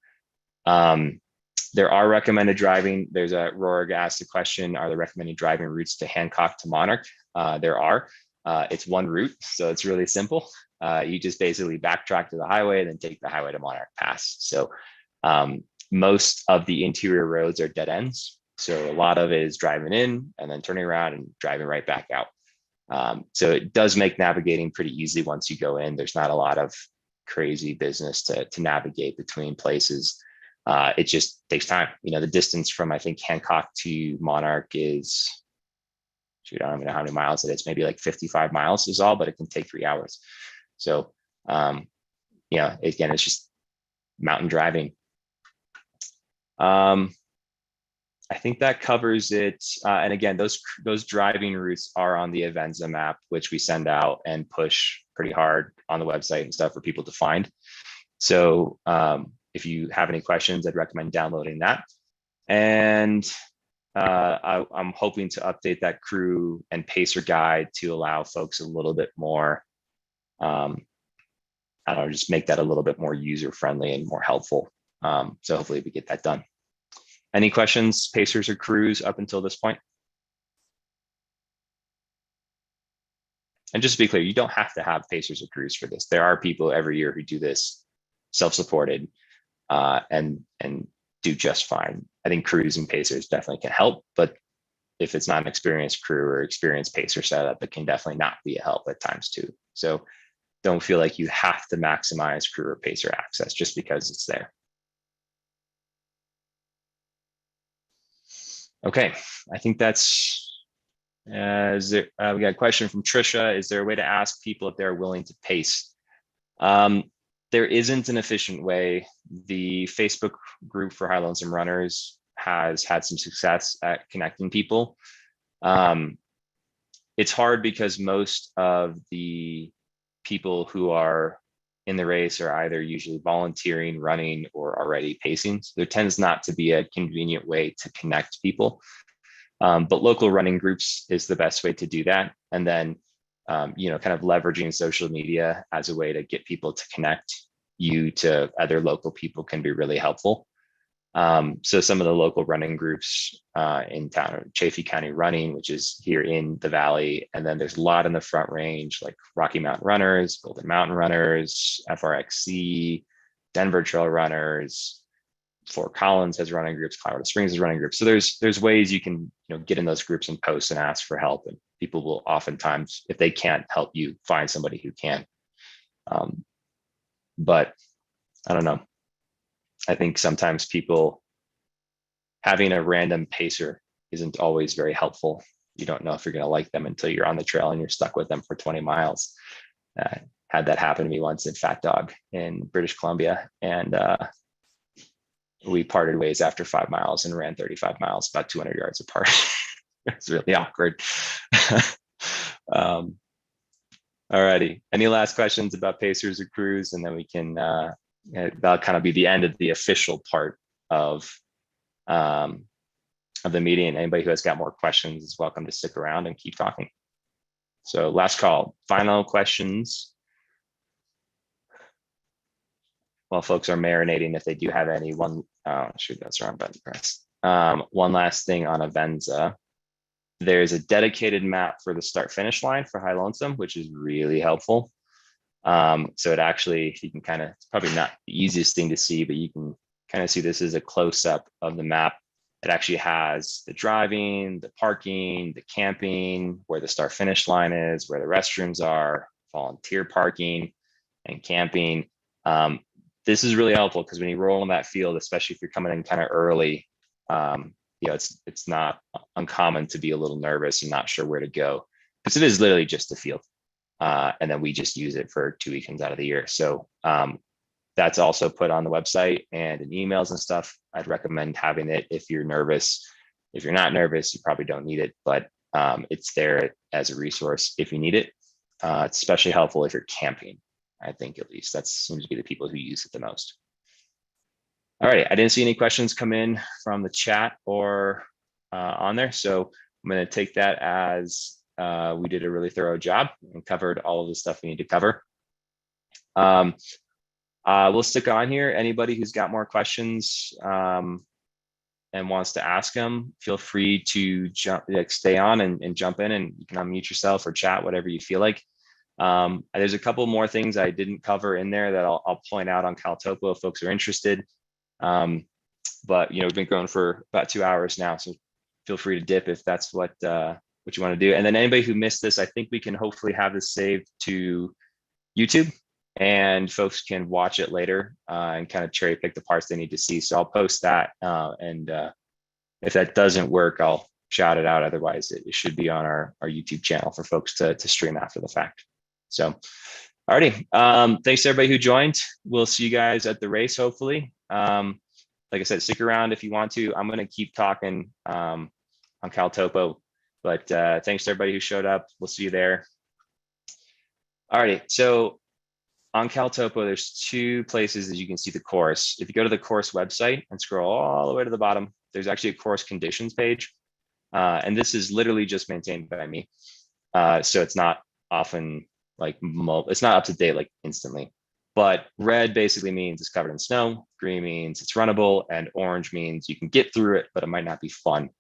There are recommended driving. There's a Rorig asked the question, are there recommended driving routes to Hancock to Monarch? There are. It's one route, so it's really simple. You just basically backtrack to the highway and then take the highway to Monarch Pass. So most of the interior roads are dead ends. So a lot of it is driving in and then turning around and driving right back out. So it does make navigating pretty easy once you go in. There's not a lot of crazy business to navigate between places. It just takes time. The distance from, I think, Hancock to Monarch is, I don't even know how many miles it is, maybe like 55 miles is all, but it can take 3 hours. So, again, it's just mountain driving. I think that covers it. And again, those driving routes are on the Avenza map, which we send out and push pretty hard on the website and stuff for people to find. So if you have any questions, I'd recommend downloading that. And I'm hoping to update that crew and pacer guide to allow folks a little bit more, just make that a little bit more user-friendly and more helpful. So hopefully we get that done. Any questions, pacers or crews up until this point? And just to be clear, you don't have to have pacers or crews for this. There are people every year who do this self-supported and do just fine. I think crews and pacers definitely can help, but if it's not an experienced crew or experienced pacer setup, it can definitely not be a help at times too. So don't feel like you have to maximize crew or pacer access just because it's there. Okay, I think that's, we got a question from Trisha. Is there a way to ask people if they're willing to pace? There isn't an efficient way. The Facebook group for High Lonesome Runners has had some success at connecting people. It's hard because most of the people who are in the race are either usually volunteering, running, or already pacing. So there tends not to be a convenient way to connect people. But local running groups is the best way to do that. And then, you know, kind of leveraging social media as a way to get people to connect you to other local people can be really helpful. So some of the local running groups in town are Chaffee County Running, which is here in the Valley. And then there's a lot in the Front Range, like Rocky Mountain Runners, Golden Mountain Runners, FRXC, Denver Trail Runners, Fort Collins has running groups, Colorado Springs has running groups. So there's ways you can, you know, get in those groups and post and ask for help. And people will oftentimes, if they can't help you, find somebody who can. But I don't know. I think sometimes people having a random pacer isn't always very helpful. You don't know if you're going to like them until you're on the trail and you're stuck with them for 20 miles. Had that happen to me once in Fat Dog in British Columbia. And we parted ways after 5 miles and ran 35 miles, about 200 yards apart. It's really awkward. All righty. Any last questions about pacers or crews? And then we can, that'll kind of be the end of the official part of the meeting. Anybody who has got more questions is welcome to stick around and keep talking. So last call, final questions. While folks are marinating, if they do have any, shoot, that's the wrong button press. One last thing on Avenza. There's a dedicated map for the start finish line for High Lonesome, which is really helpful. So it actually, you can kind of, it's probably not the easiest thing to see, but you can kind of see this is a close up of the map. It actually has the driving, the parking, the camping, where the start finish line is, where the restrooms are, volunteer parking and camping. This is really helpful because when you roll in that field, especially if you're coming in kind of early, you know, it's not uncommon to be a little nervous and not sure where to go, because it is literally just a field. And then we just use it for 2 weekends out of the year. So that's also put on the website and in emails and stuff. I'd recommend having it if you're nervous. If you're not nervous, you probably don't need it, but it's there as a resource if you need it. It's especially helpful if you're camping. I think at least that seems to be the people who use it the most. All right, I didn't see any questions come in from the chat or on there. So I'm gonna take that as we did a really thorough job and covered all of the stuff we need to cover. We'll stick on here. Anybody who's got more questions and wants to ask them, feel free to stay on and jump in, and you can unmute yourself or chat, whatever you feel like. There's a couple more things I didn't cover in there that I'll point out on Caltopo if folks are interested. But you know, we've been going for about 2 hours now, so feel free to dip if that's what you want to do. And then anybody who missed this, I think we can hopefully have this saved to YouTube, and folks can watch it later and kind of cherry pick the parts they need to see. So I'll post that, and if that doesn't work, I'll shout it out. Otherwise, it should be on our YouTube channel for folks to stream after the fact. So, alrighty. Thanks to everybody who joined. We'll see you guys at the race, hopefully. Like I said, stick around if you want to. I'm going to keep talking on Caltopo, but thanks to everybody who showed up. We'll see you there. Alrighty. So on Caltopo, there's 2 places that you can see the course. If you go to the course website and scroll all the way to the bottom, there's actually a course conditions page. And this is literally just maintained by me. So it's not often like, it's not up to date like instantly. But red basically means it's covered in snow, green means it's runnable, and orange means you can get through it, but it might not be fun.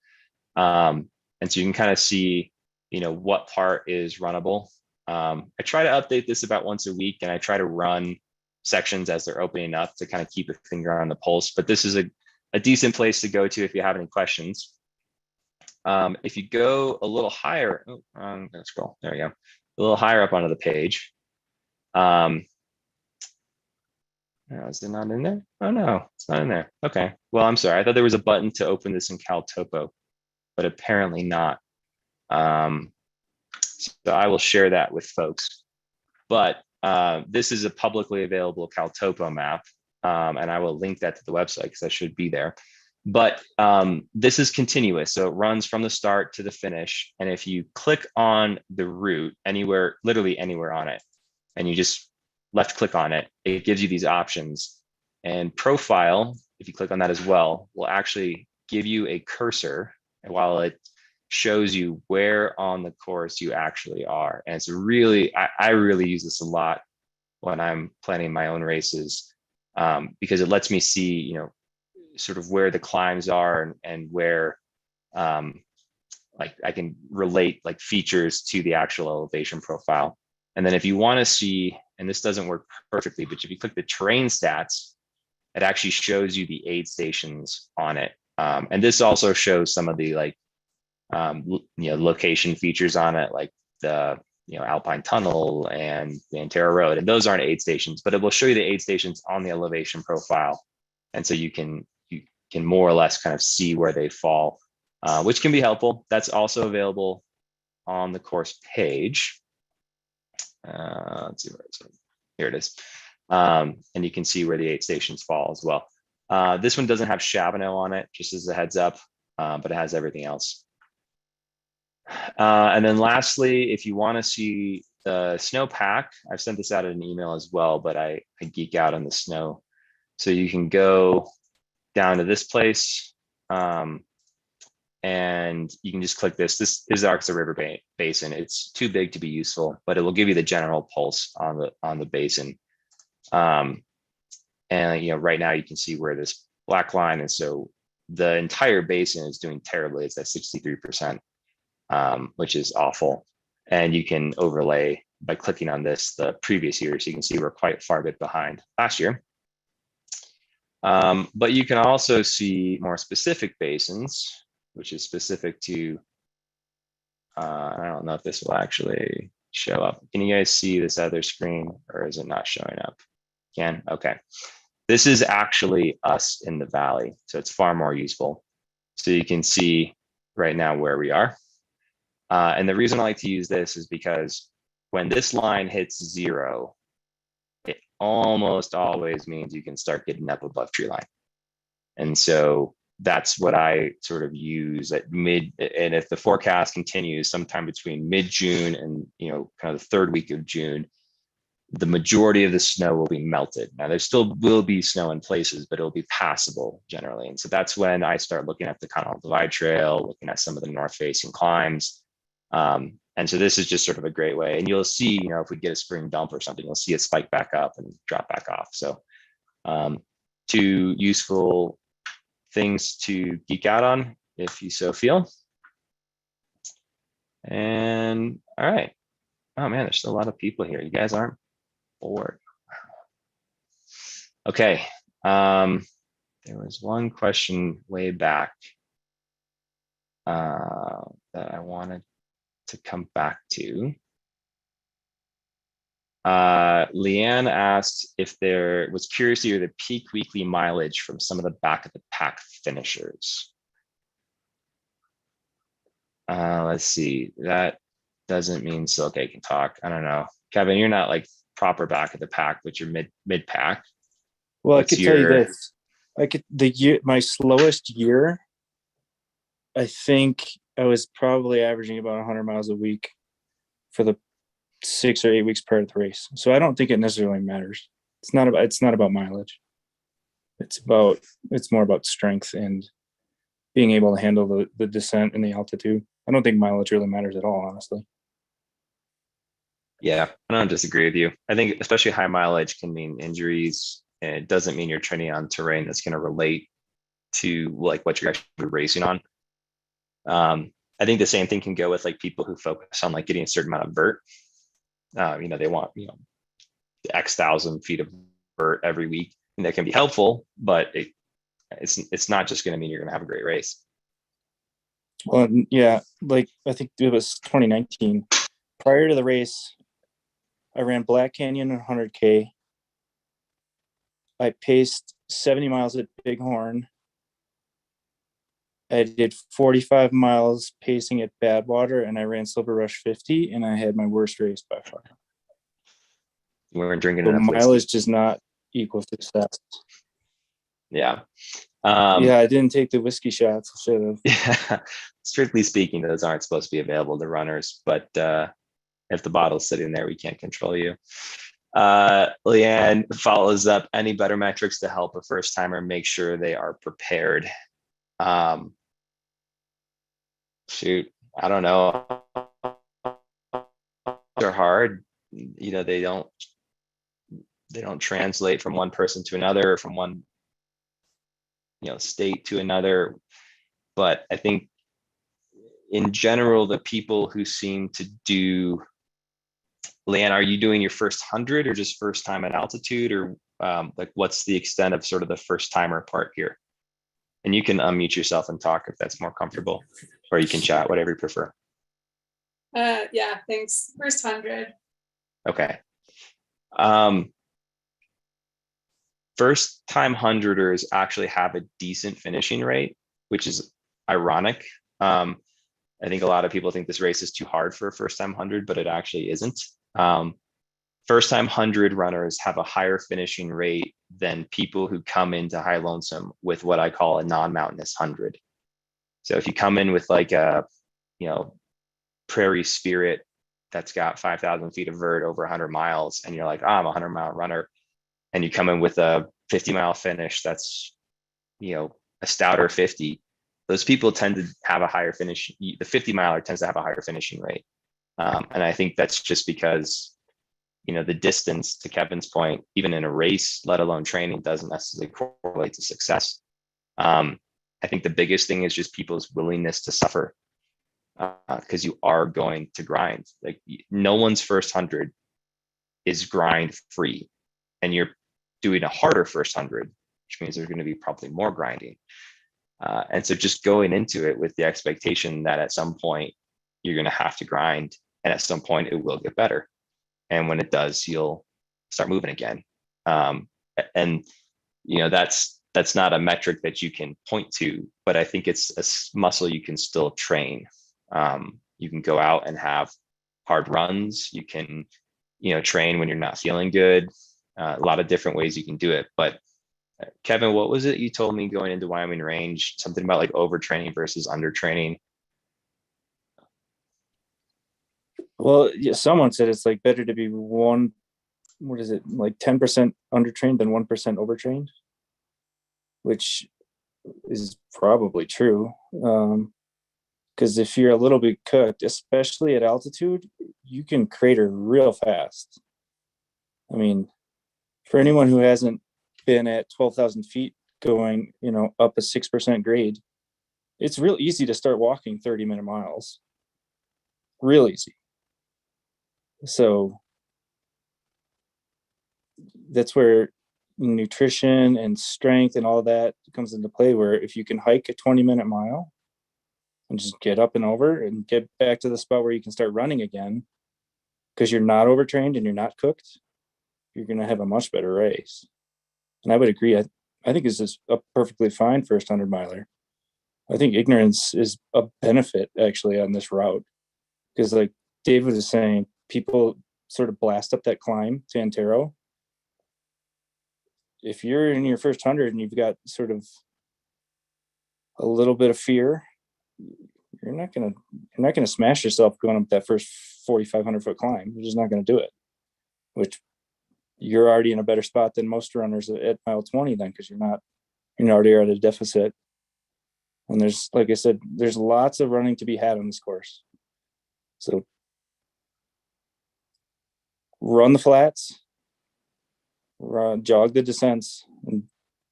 And so you can kind of see, you know, what part is runnable. I try to update this about once a week, and I try to run sections as they're opening up to kind of keep a finger on the pulse. But this is a decent place to go to if you have any questions. If you go a little higher, I'm gonna scroll, there we go. A little higher up onto the page. Is it not in there? Oh no, it's not in there. Okay, well, I'm sorry. I thought there was a button to open this in Caltopo, but apparently not. So I will share that with folks. But this is a publicly available Caltopo map, and I will link that to the website because that should be there. But this is continuous. So it runs from the start to the finish. And if you click on the route anywhere, literally anywhere on it, and you just left click on it, it gives you these options. And profile, if you click on that as well, will actually give you a cursor while it shows you where on the course you actually are. And it's really, I really use this a lot when I'm planning my own races, because it lets me see, you know, sort of where the climbs are and where like I can relate like features to the actual elevation profile. And then if you want to see, and this doesn't work perfectly, but if you click the terrain stats, it actually shows you the aid stations on it. And this also shows some of the like, you know, location features on it, like the, you know, Alpine Tunnel and the Antero Road. And those aren't aid stations, but it will show you the aid stations on the elevation profile. And so you can more or less kind of see where they fall, which can be helpful. That's also available on the course page. Let's see where it's at. Here it is. And you can see where the aid stations fall as well. This one doesn't have Chabonneau on it, just as a heads up, but it has everything else. And then lastly, if you want to see the snowpack, I've sent this out in an email as well, but I geek out on the snow. So you can go down to this place, and you can just click this. This is the Arkansas River Basin. It's too big to be useful, but it will give you the general pulse on the basin. And you know, right now you can see where this black line is. So the entire basin is doing terribly. It's at 63%, which is awful. And you can overlay by clicking on this the previous year, so you can see we're quite far bit behind last year. But you can also see more specific basins, which is specific to, I don't know if this will actually show up. Can you guys see this other screen, or is it not showing up? Can? Okay. This is actually us in the valley, so it's far more useful. So you can see right now where we are. And the reason I like to use this is because when this line hits 0, it almost always means you can start getting up above tree line. And so that's what I sort of use at mid, and if the forecast continues sometime between mid-June and, you know, kind of the 3rd week of June, the majority of the snow will be melted. Now there still will be snow in places, but it'll be passable generally. And so that's when I start looking at the Continental Divide Trail, looking at some of the north facing climbs. And so this is just sort of a great way. And you'll see, you know, if we get a spring dump or something, you'll see it spike back up and drop back off. So 2 useful things to geek out on if you so feel. And all right. Oh man, there's still a lot of people here. You guys aren't bored. Okay. There was one question way back that I wanted to come back to. Leanne asked if there was curious to hear the peak weekly mileage from some of the back of the pack finishers. Let's see, that doesn't mean Silke can talk. I don't know. Kevin, you're not like proper back of the pack, but you're mid pack. Well, I could tell you this. My slowest year, I think I was probably averaging about 100 miles a week for the 6 or 8 weeks prior to the race. So I don't think it necessarily matters. It's not about mileage. It's more about strength and being able to handle the descent and the altitude. I don't think mileage really matters at all, honestly. Yeah, I don't disagree with you. I think especially high mileage can mean injuries, and it doesn't mean you're training on terrain that's going to relate to like what you're actually racing on. I think the same thing can go with like people who focus on like getting a certain amount of vert. You know, they want, you know, X thousand feet of vert every week, and that can be helpful, but it's not just going to mean you're going to have a great race. Well, yeah, like I think it was 2019. Prior to the race, I ran Black Canyon 100K. I paced 70 miles at Bighorn. I did 45 miles pacing at Badwater, and I ran Silver Rush 50, and I had my worst race by far. We weren't drinking So enough mileage does not equal success. Yeah. Yeah, I didn't take the whiskey shots. I should have. Yeah. Strictly speaking, those aren't supposed to be available to runners, but if the bottle's sitting there, we can't control you. Leanne follows up, any better metrics to help a first timer make sure they are prepared? Shoot, I don't know. They're hard. You know, they don't translate from one person to another, or from one, you know, state to another. But I think in general, the people who seem to do, Leanne, are you doing your first 100 or just first time at altitude, or like what's the extent of sort of the first timer part here? And you can unmute yourself and talk if that's more comfortable, or you can chat, whatever you prefer. Yeah, thanks. First 100. Okay. First time 100ers actually have a decent finishing rate, which is ironic. I think a lot of people think this race is too hard for a first time 100, but it actually isn't. First time 100 runners have a higher finishing rate than people who come into High Lonesome with what I call a non-mountainous 100. So if you come in with like a, you know, Prairie Spirit that's got 5,000 feet of vert over 100 miles, and you're like, oh, I'm a 100-mile runner, and you come in with a 50-mile finish that's, you know, a stouter 50, those people tend to have a higher finish. The 50-miler tends to have a higher finishing rate. And I think that's just because, you know, the distance, to Kevin's point, even in a race, let alone training, doesn't necessarily correlate to success. I think the biggest thing is just people's willingness to suffer, because you are going to grind. Like, no one's first 100 is grind free, and you're doing a harder first 100, which means there's going to be probably more grinding. And so just going into it with the expectation that at some point you're going to have to grind, and at some point it will get better. And when it does, you'll start moving again. And, you know, that's not a metric that you can point to, but I think it's a muscle you can still train. You can go out and have hard runs. You can, you know, train when you're not feeling good. A lot of different ways you can do it. But Kevin, what was it you told me going into Wyoming Range? Something about like overtraining versus undertraining. Well, yeah, someone said it's like better to be what is it, like 10% undertrained than 1% overtrained, which is probably true. Because if you're a little bit cooked, especially at altitude, you can crater real fast. I mean, for anyone who hasn't been at 12,000 feet going, you know, up a 6% grade, it's real easy to start walking 30-minute miles. Real easy. So that's where nutrition and strength and all that comes into play, where if you can hike a 20-minute mile and just get up and over and get back to the spot where you can start running again, because you're not overtrained and you're not cooked, you're going to have a much better race. And I would agree. I think this is a perfectly fine first 100-miler. I think ignorance is a benefit actually on this route, because like David was saying, people sort of blast up that climb to Antero. If you're in your first 100 and you've got sort of a little bit of fear, you're not gonna smash yourself going up that first 4,500 foot climb. You're just not gonna do it. Which you're already in a better spot than most runners at mile 20 then, because you're already at a deficit. And there's, like I said, there's lots of running to be had on this course. So run the flats, jog the descents, and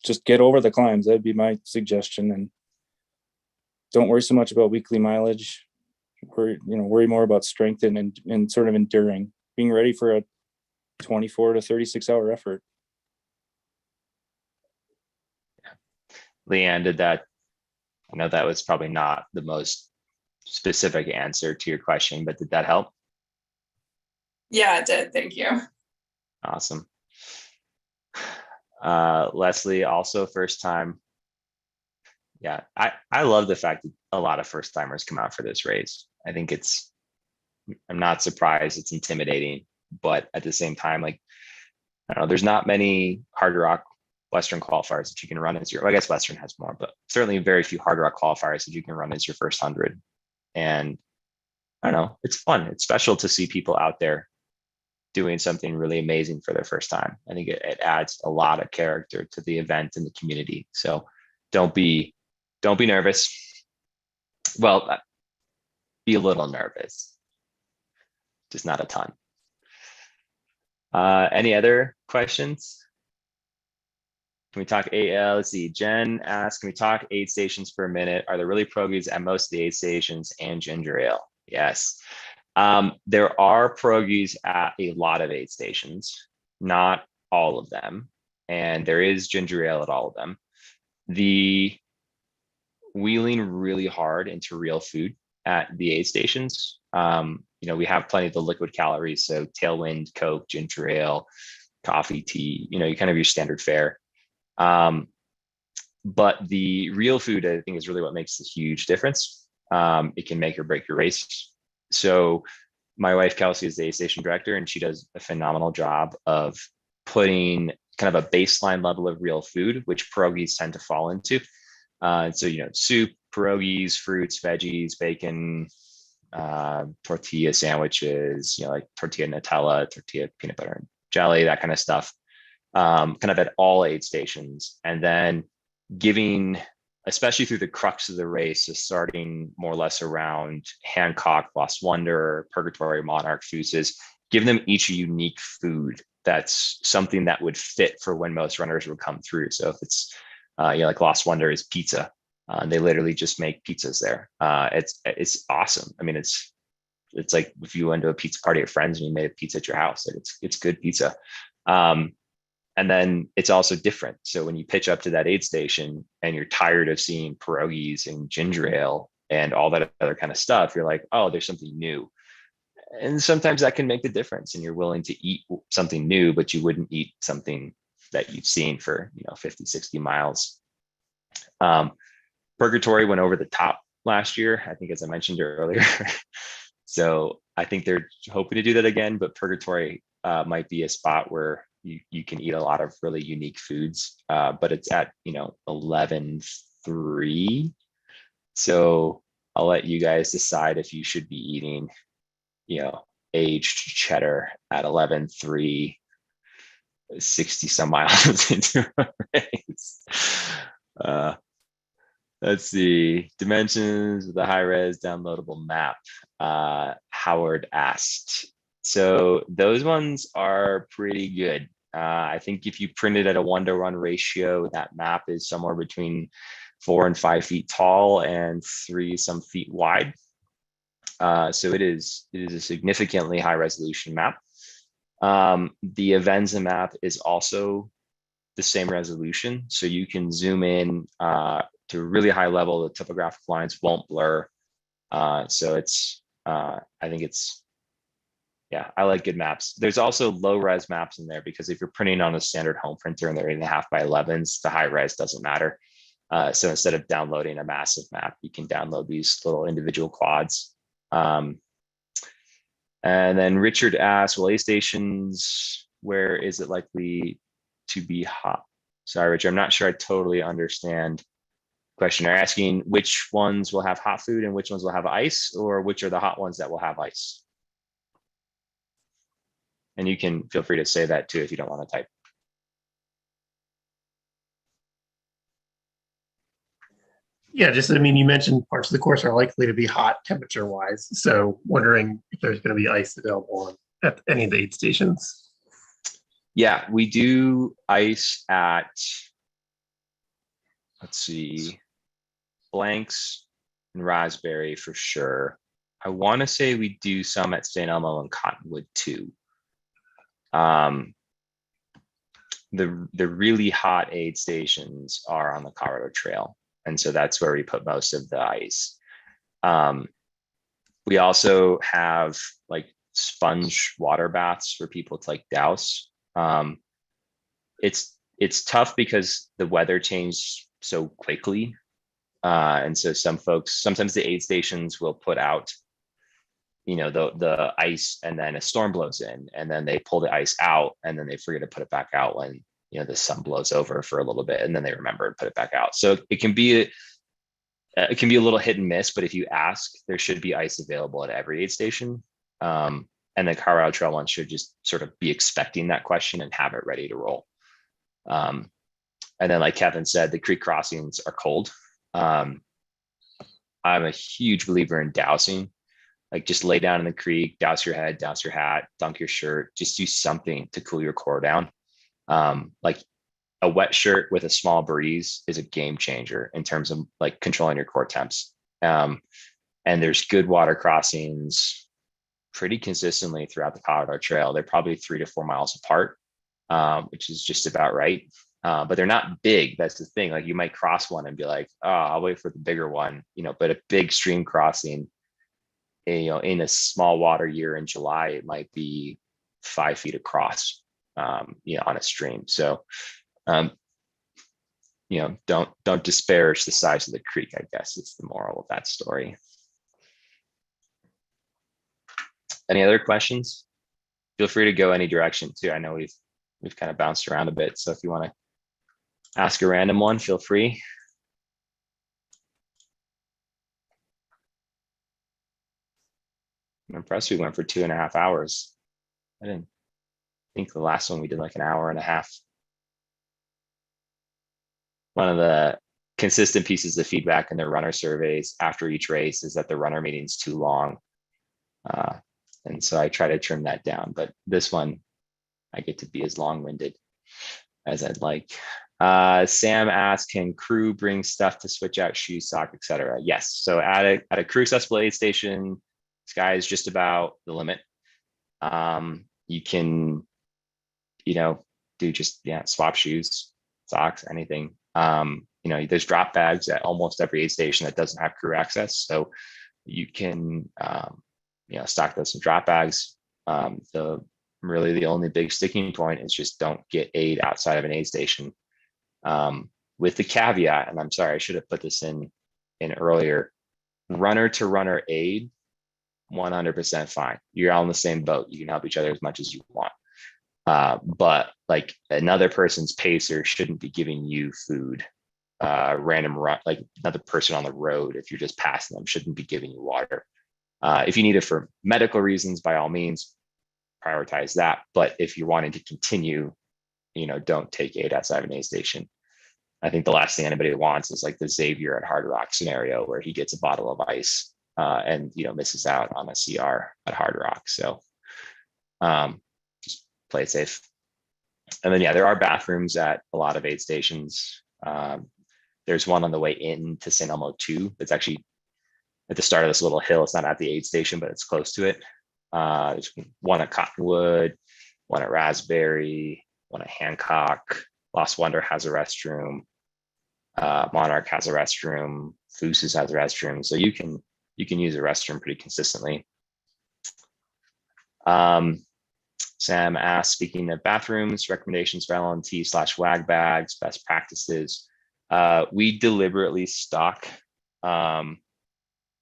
just get over the climbs. That'd be my suggestion. And don't worry so much about weekly mileage. Worry more about strength and sort of enduring, being ready for a 24 to 36 hour effort. Leanne, did that, I know that was probably not the most specific answer to your question, but did that help? Yeah, it did. Thank you. Awesome. Leslie, also first time. Yeah, I love the fact that a lot of first timers come out for this race. I think I'm not surprised. It's intimidating, but at the same time, like, I don't know, there's not many hard rock Western qualifiers that you can run as your, well, I guess Western has more, but certainly very few hard rock qualifiers that you can run as your first 100. And I don't know, it's fun. It's special to see people out there doing something really amazing for their first time. I think it adds a lot of character to the event and the community. So don't be nervous. Well, be a little nervous, just not a ton. Any other questions? Can we talk let's see, Jen asked, can we talk aid stations for a minute? Are there really pierogies at most of the aid stations and ginger ale? Yes. There are pierogies at a lot of aid stations, not all of them. And there is ginger ale at all of them. We lean really hard into real food at the aid stations. You know, we have plenty of the liquid calories, so Tailwind, Coke, ginger ale, coffee, tea, you know, you kind of your standard fare. But the real food, I think, is really what makes the huge difference. It can make or break your race. So my wife, Kelsey, is the aid station director, and she does a phenomenal job of putting kind of a baseline level of real food, which pierogies tend to fall into. So, you know, soup, pierogies, fruits, veggies, bacon, tortilla sandwiches, you know, like tortilla Nutella, tortilla peanut butter and jelly, that kind of stuff, kind of at all aid stations. And then giving, especially through the crux of the race, is starting more or less around Hancock, Lost Wonder, Purgatory, Monarch, Fuses, give them each a unique food that's something that would fit for when most runners would come through. So if it's, you know, like Lost Wonder is pizza. They literally just make pizzas there. It's awesome. I mean, it's like if you went to a pizza party at friends and you made a pizza at your house, like it's good pizza. And then it's also different. So when you pitch up to that aid station and you're tired of seeing pierogies and ginger ale and all that other kind of stuff, you're like, oh, there's something new. And sometimes that can make the difference, and you're willing to eat something new, but you wouldn't eat something that you've seen for, you know, 50, 60 miles. Purgatory went over the top last year, I think, as I mentioned earlier. So I think they're hoping to do that again, but Purgatory might be a spot where you can eat a lot of really unique foods, but it's at, you know, 11:03. So I'll let you guys decide if you should be eating, you know, aged cheddar at 11:03, 60 some miles into a race. Let's see, dimensions of the high res downloadable map. Howard asked. So those ones are pretty good. I think if you print it at a 1-to-1 ratio, that map is somewhere between 4 and 5 feet tall and 3 some feet wide. So it is a significantly high resolution map. The Avenza map is also the same resolution, so you can zoom in to a really high level. The topographic lines won't blur. So it's, I think it's, yeah, I like good maps. There's also low res maps in there, because if you're printing on a standard home printer and they're 8.5 by 11s, the high res doesn't matter. So instead of downloading a massive map, you can download these little individual quads. And then Richard asked, well, aid stations, where is it likely to be hot? Sorry, Richard, I'm not sure I totally understand the question. They're asking which ones will have hot food and which ones will have ice, or which are the hot ones that will have ice? And you can feel free to say that too if you don't want to type. Yeah, just, I mean, you mentioned parts of the course are likely to be hot temperature wise. So wondering if there's going to be ice available at any of the aid stations. Yeah, we do ice at, let's see, Blanks and Raspberry for sure. I want to say we do some at St. Elmo and Cottonwood too. The really hot aid stations are on the Colorado Trail. And so that's where we put most of the ice. We also have like sponge water baths for people to like douse. It's tough because the weather changed so quickly. And so some folks, sometimes the aid stations will put out, you know, the ice, and then a storm blows in, and then they pull the ice out, and then they forget to put it back out when, you the sun blows over for a little bit and then they remember and put it back out. So it can be a little hit and miss, but if you ask, there should be ice available at every aid station. And the Colorado Trail one should just sort of be expecting that question and have it ready to roll. And then, like Kevin said, the creek crossings are cold. I'm a huge believer in dousing. Like, just lay down in the creek, douse your head, douse your hat, dunk your shirt, just do something to cool your core down. Like, a wet shirt with a small breeze is a game changer in terms of like controlling your core temps. And there's good water crossings pretty consistently throughout the Colorado Trail. They're probably 3 to 4 miles apart, which is just about right. But they're not big. That's the thing. Like, you might cross one and be like, oh, I'll wait for the bigger one, but a big stream crossing, in a small water year in July, it might be 5 feet across, on a stream. So, don't disparage the size of the creek, I guess it's the moral of that story. Any other questions? Feel free to go any direction too. I know we've kind of bounced around a bit. So if you want to ask a random one, feel free. I'm impressed we went for 2.5 hours. I didn't think the last one we did like an hour and a half. One of the consistent pieces of feedback in the runner surveys after each race is that the runner meeting's too long. And so I try to trim that down, but this one, I get to be as long-winded as I'd like. Sam asked, can crew bring stuff to switch out shoes, sock, etc.? Yes. So at a crew accessible aid station, sky is just about the limit. You can, do just, swap shoes, socks, anything. There's drop bags at almost every aid station that doesn't have crew access. So you can, stock those in drop bags. Really the only big sticking point is just don't get aid outside of an aid station. With the caveat, and I'm sorry, I should have put this in earlier, runner to runner aid, 100% fine. You're all in the same boat. You can help each other as much as you want. But like, another person's pacer shouldn't be giving you food. Random run, like another person on the road, if you're just passing them, shouldn't be giving you water. If you need it for medical reasons, by all means, prioritize that. But if you're wanting to continue, don't take aid outside of an aid station. I think the last thing anybody wants is like the Xavier at Hard Rock scenario where he gets a bottle of ice and misses out on a CR at Hard Rock. So just play it safe. And then there are bathrooms at a lot of aid stations. There's one on the way in to St. Elmo 2. It's actually at the start of this little hill. It's not at the aid station, but it's close to it. There's one at Cottonwood, one at Raspberry, one at Hancock. Lost Wonder has a restroom. Monarch has a restroom. Foose's has a restroom. So you can use a restroom pretty consistently. Sam asked, speaking of bathrooms, recommendations for LNT/WAG bags, best practices. We deliberately stock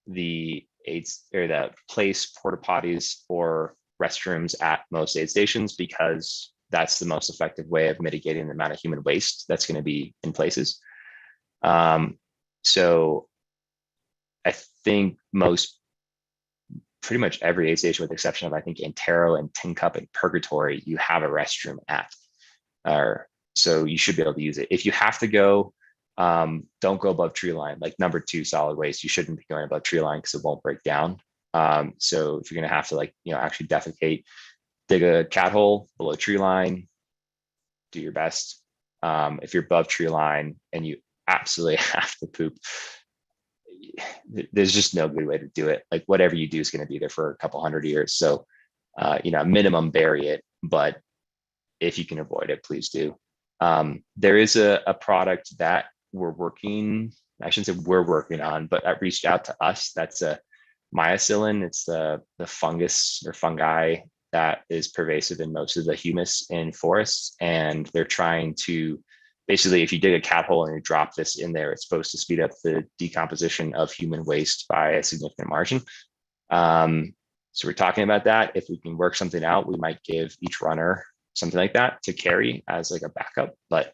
the aids or the place porta potties or restrooms at most aid stations because that's the most effective way of mitigating the amount of human waste that's going to be in places. So I think pretty much every aid station, with the exception of I think Antero and Tin Cup and Purgatory, you have a restroom at, so you should be able to use it. If you have to go, don't go above tree line. Like number 2 solid waste, you shouldn't be going above tree line because it won't break down. So if you're going to have to actually defecate, dig a cat hole below tree line, do your best. If you're above tree line and you absolutely have to poop, there's just no good way to do it. Like whatever you do is going to be there for a couple 100 years. So, minimum bury it, but if you can avoid it, please do. There is a product that we're working, I shouldn't say we're working on, but that reached out to us. That's a mycelium. It's the fungus or fungi that is pervasive in most of the humus in forests. And they're trying to, basically, if you dig a cat hole and you drop this in there, it's supposed to speed up the decomposition of human waste by a significant margin. So we're talking about that. If we can work something out, we might give each runner something like that to carry as like a backup, but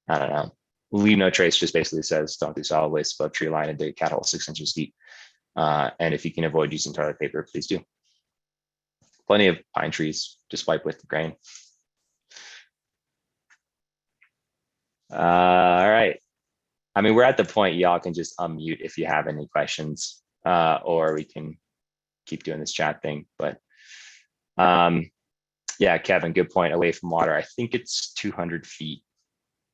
I don't know. Leave no trace just basically says don't do solid waste above tree line and dig a cat hole 6 inches deep. And if you can avoid using toilet paper, please do. Plenty of pine trees, just wipe with the grain. All right. I mean, we're at the point y'all can just unmute if you have any questions, or we can keep doing this chat thing. But yeah, Kevin, good point. Away from water. I think it's 200 feet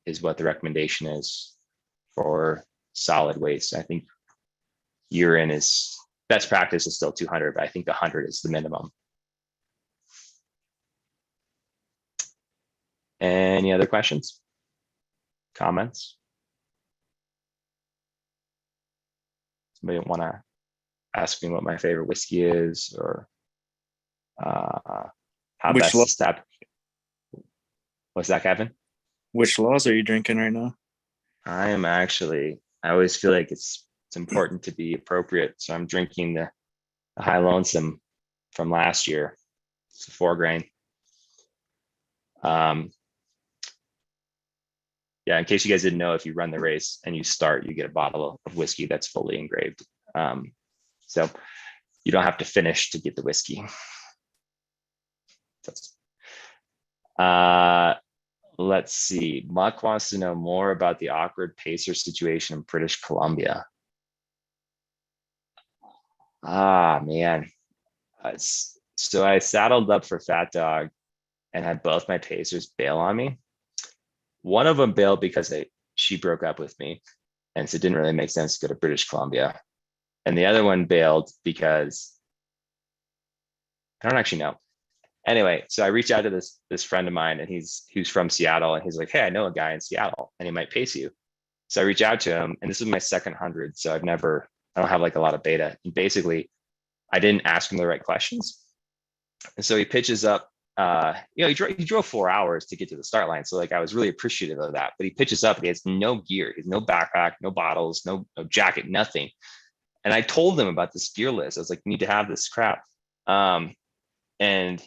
is what the recommendation is for solid waste. I think urine is best practice is still 200, but I think 100 is the minimum. Any other questions? Comments? Somebody want to ask me what my favorite whiskey is, or how Which best to step? What's that, Kevin? Which laws are you drinking right now? I am actually, I always feel like it's important to be appropriate. So I'm drinking the high Lonesome from last year. It's a 4 grain. Yeah, in case you guys didn't know, if you run the race and you start, you get a bottle of whiskey that's fully engraved. So you don't have to finish to get the whiskey. Let's see. Muck wants to know more about the awkward pacer situation in British Columbia. Ah, man. So I saddled up for Fat Dog and had both my pacers bail on me. One of them bailed because she broke up with me, and so it didn't really make sense to go to British Columbia. And the other one bailed because I don't actually know. Anyway, so I reached out to this friend of mine, and he's from Seattle, and he's like, hey, I know a guy in Seattle and he might pace you. So I reach out to him, and this is my second 100. So I don't have like a lot of beta. And basically I didn't ask him the right questions. And so he pitches up, he drove 4 hours to get to the start line. So like, I was really appreciative of that, but he pitches up and he has no gear. He has no backpack, no bottles, no jacket, nothing. And I told him about this gear list. I was like, you need to have this crap. And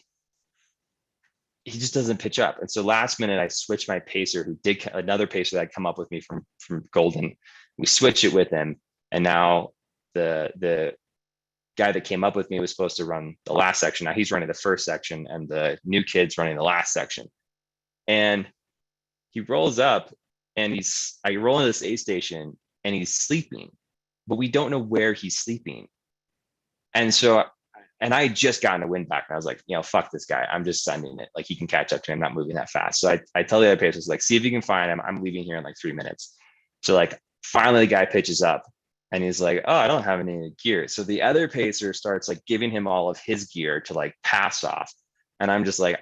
he just doesn't pitch up. And so last minute I switched my pacer, who did another pacer that had come up with me from Golden. We switched it with him. And now the guy that came up with me was supposed to run the last section. Now he's running the first section, and the new kid's running the last section. And he rolls up, and I roll into this aid station, and he's sleeping, but we don't know where he's sleeping. And so, and I had just gotten a wind back, and I was like, fuck this guy. I'm just sending it. Like, he can catch up to me. I'm not moving that fast. So I tell the other pacers, like, see if you can find him. I'm leaving here in like 3 minutes. So like, finally the guy pitches up, and he's like, oh, I don't have any gear. So the other pacer starts like giving him all of his gear to like pass off. And I'm just like,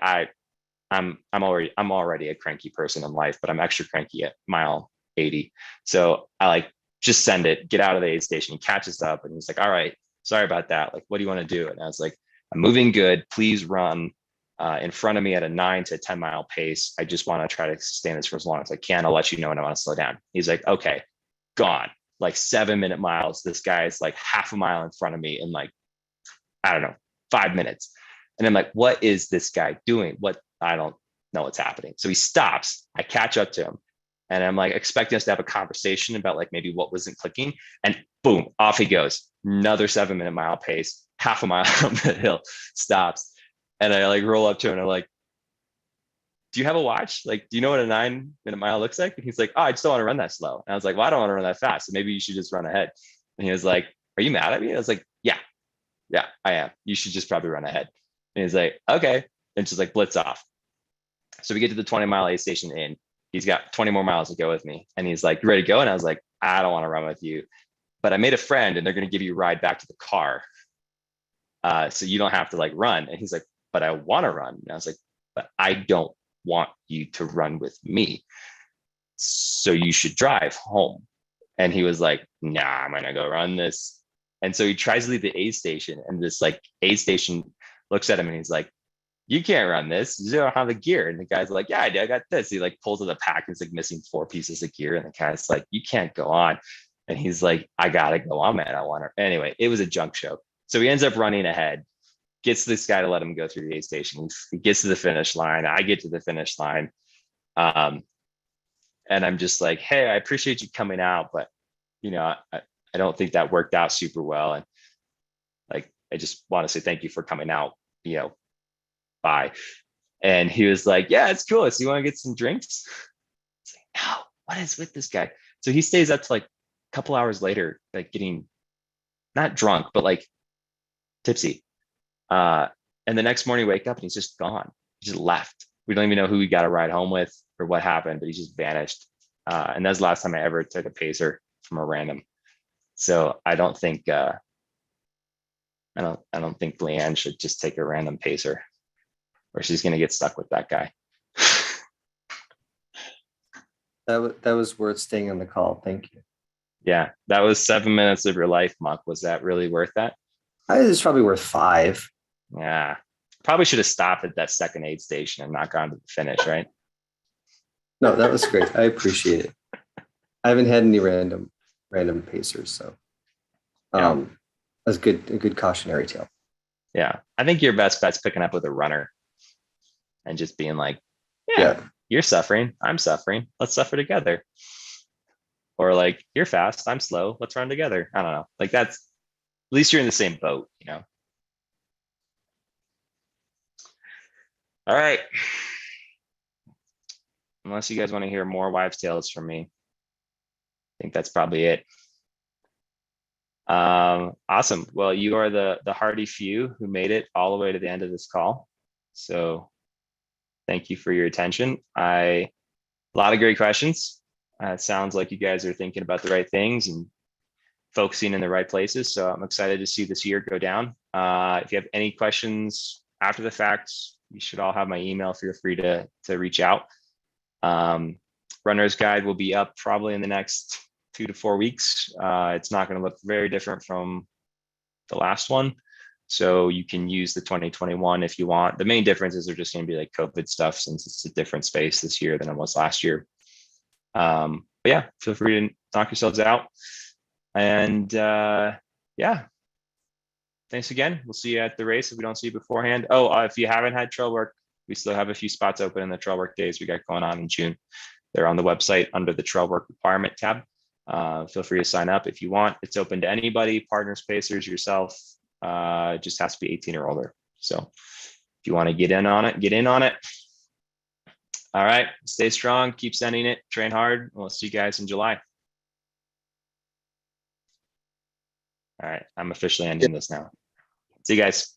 I'm already a cranky person in life, but I'm extra cranky at mile 80. So I like just send it, get out of the aid station. He catches up, and he's like, all right, sorry about that. Like, what do you want to do? And I was like, I'm moving good. Please run in front of me at a 9 to 10 mile pace. I just want to try to sustain this for as long as I can. I'll let you know when I want to slow down. He's like, okay, gone. Like 7-minute miles. This guy is like half a mile in front of me in like, I don't know, 5 minutes. And I'm like, what is this guy doing? I don't know what's happening. So he stops. I catch up to him, and I'm like expecting us to have a conversation about like maybe what wasn't clicking, and boom, off he goes. Another 7-minute mile pace, half a mile up the hill, stops. And I like roll up to him, and I'm like, do you have a watch? Like, do you know what a 9-minute mile looks like? And he's like, oh, I just don't want to run that slow. And I was like, well, I don't want to run that fast. So maybe you should just run ahead. And he was like, are you mad at me? I was like, yeah, I am. You should just probably run ahead. And he's like, okay. And just like blitz off. So we get to the 20-mile aid station in. He's got 20 more miles to go with me. And he's like, you ready to go? And I was like, I don't want to run with you, but I made a friend, and they're going to give you a ride back to the car. So you don't have to like run. And he's like, but I want to run. And I was like, but I don't want you to run with me. So you should drive home. And he was like, nah, I'm going to go run this. And so he tries to leave the aid station, and this like aid station looks at him, and he's like, you can't run this. You don't have the gear. And the guy's like, yeah, I do. I got this. He like pulls out the pack, and it's like missing 4 pieces of gear. And the guy's like, you can't go on. And he's like, I got to go on, man. I want to. Anyway, it was a junk show. So he ends up running ahead, gets this guy to let him go through the aid station. He gets to the finish line. I get to the finish line. And I'm just like, hey, I appreciate you coming out, but I don't think that worked out super well. And like, I just want to say thank you for coming out, bye. And he was like, yeah, it's cool. So you want to get some drinks? It's like, no, what is with this guy? So he stays up to like a couple hours later, like getting not drunk, but like tipsy. And the next morning, wake up and he's just gone. He just left. We don't even know who we got a ride home with or what happened, but he just vanished. And that's the last time I ever took a pacer from a random. So I don't think I don't think Leanne should just take a random pacer, or she's gonna get stuck with that guy. That was worth staying on the call. Thank you. Yeah, that was 7 minutes of your life, Muck. Was that really worth that? It's probably worth 5. Yeah, probably should have stopped at that second aid station and not gone to the finish, right? No, that was great. I appreciate it. I haven't had any random pacers, so that's good. A good cautionary tale. Yeah, I think your best bet's picking up with a runner and just being like, yeah. You're suffering, I'm suffering, let's suffer together. Or like, you're fast, I'm slow, let's run together. I don't know. Like that's, at least you're in the same boat, All right. Unless you guys want to hear more wives' tales from me, I think that's probably it. Awesome. Well, you are the hardy few who made it all the way to the end of this call. So thank you for your attention. A lot of great questions. It sounds like you guys are thinking about the right things and focusing in the right places. So I'm excited to see this year go down. If you have any questions after the fact, you should all have my email. Feel free to reach out. Runner's Guide will be up probably in the next 2 to 4 weeks. It's not going to look very different from the last one. So you can use the 2021 if you want. The main differences are just going to be like COVID stuff, since it's a different space this year than it was last year. But yeah, feel free to knock yourselves out. And yeah, thanks again. We'll see you at the race if we don't see you beforehand. Oh, if you haven't had trail work, we still have a few spots open in the trail work days we got going on in June. They're on the website under the trail work requirement tab. Feel free to sign up if you want. It's open to anybody, partners, pacers, yourself. It just has to be 18 or older. So if you want to get in on it, get in on it. All right, stay strong, keep sending it, train hard. We'll see you guys in July. All right, I'm officially ending this now. See you guys.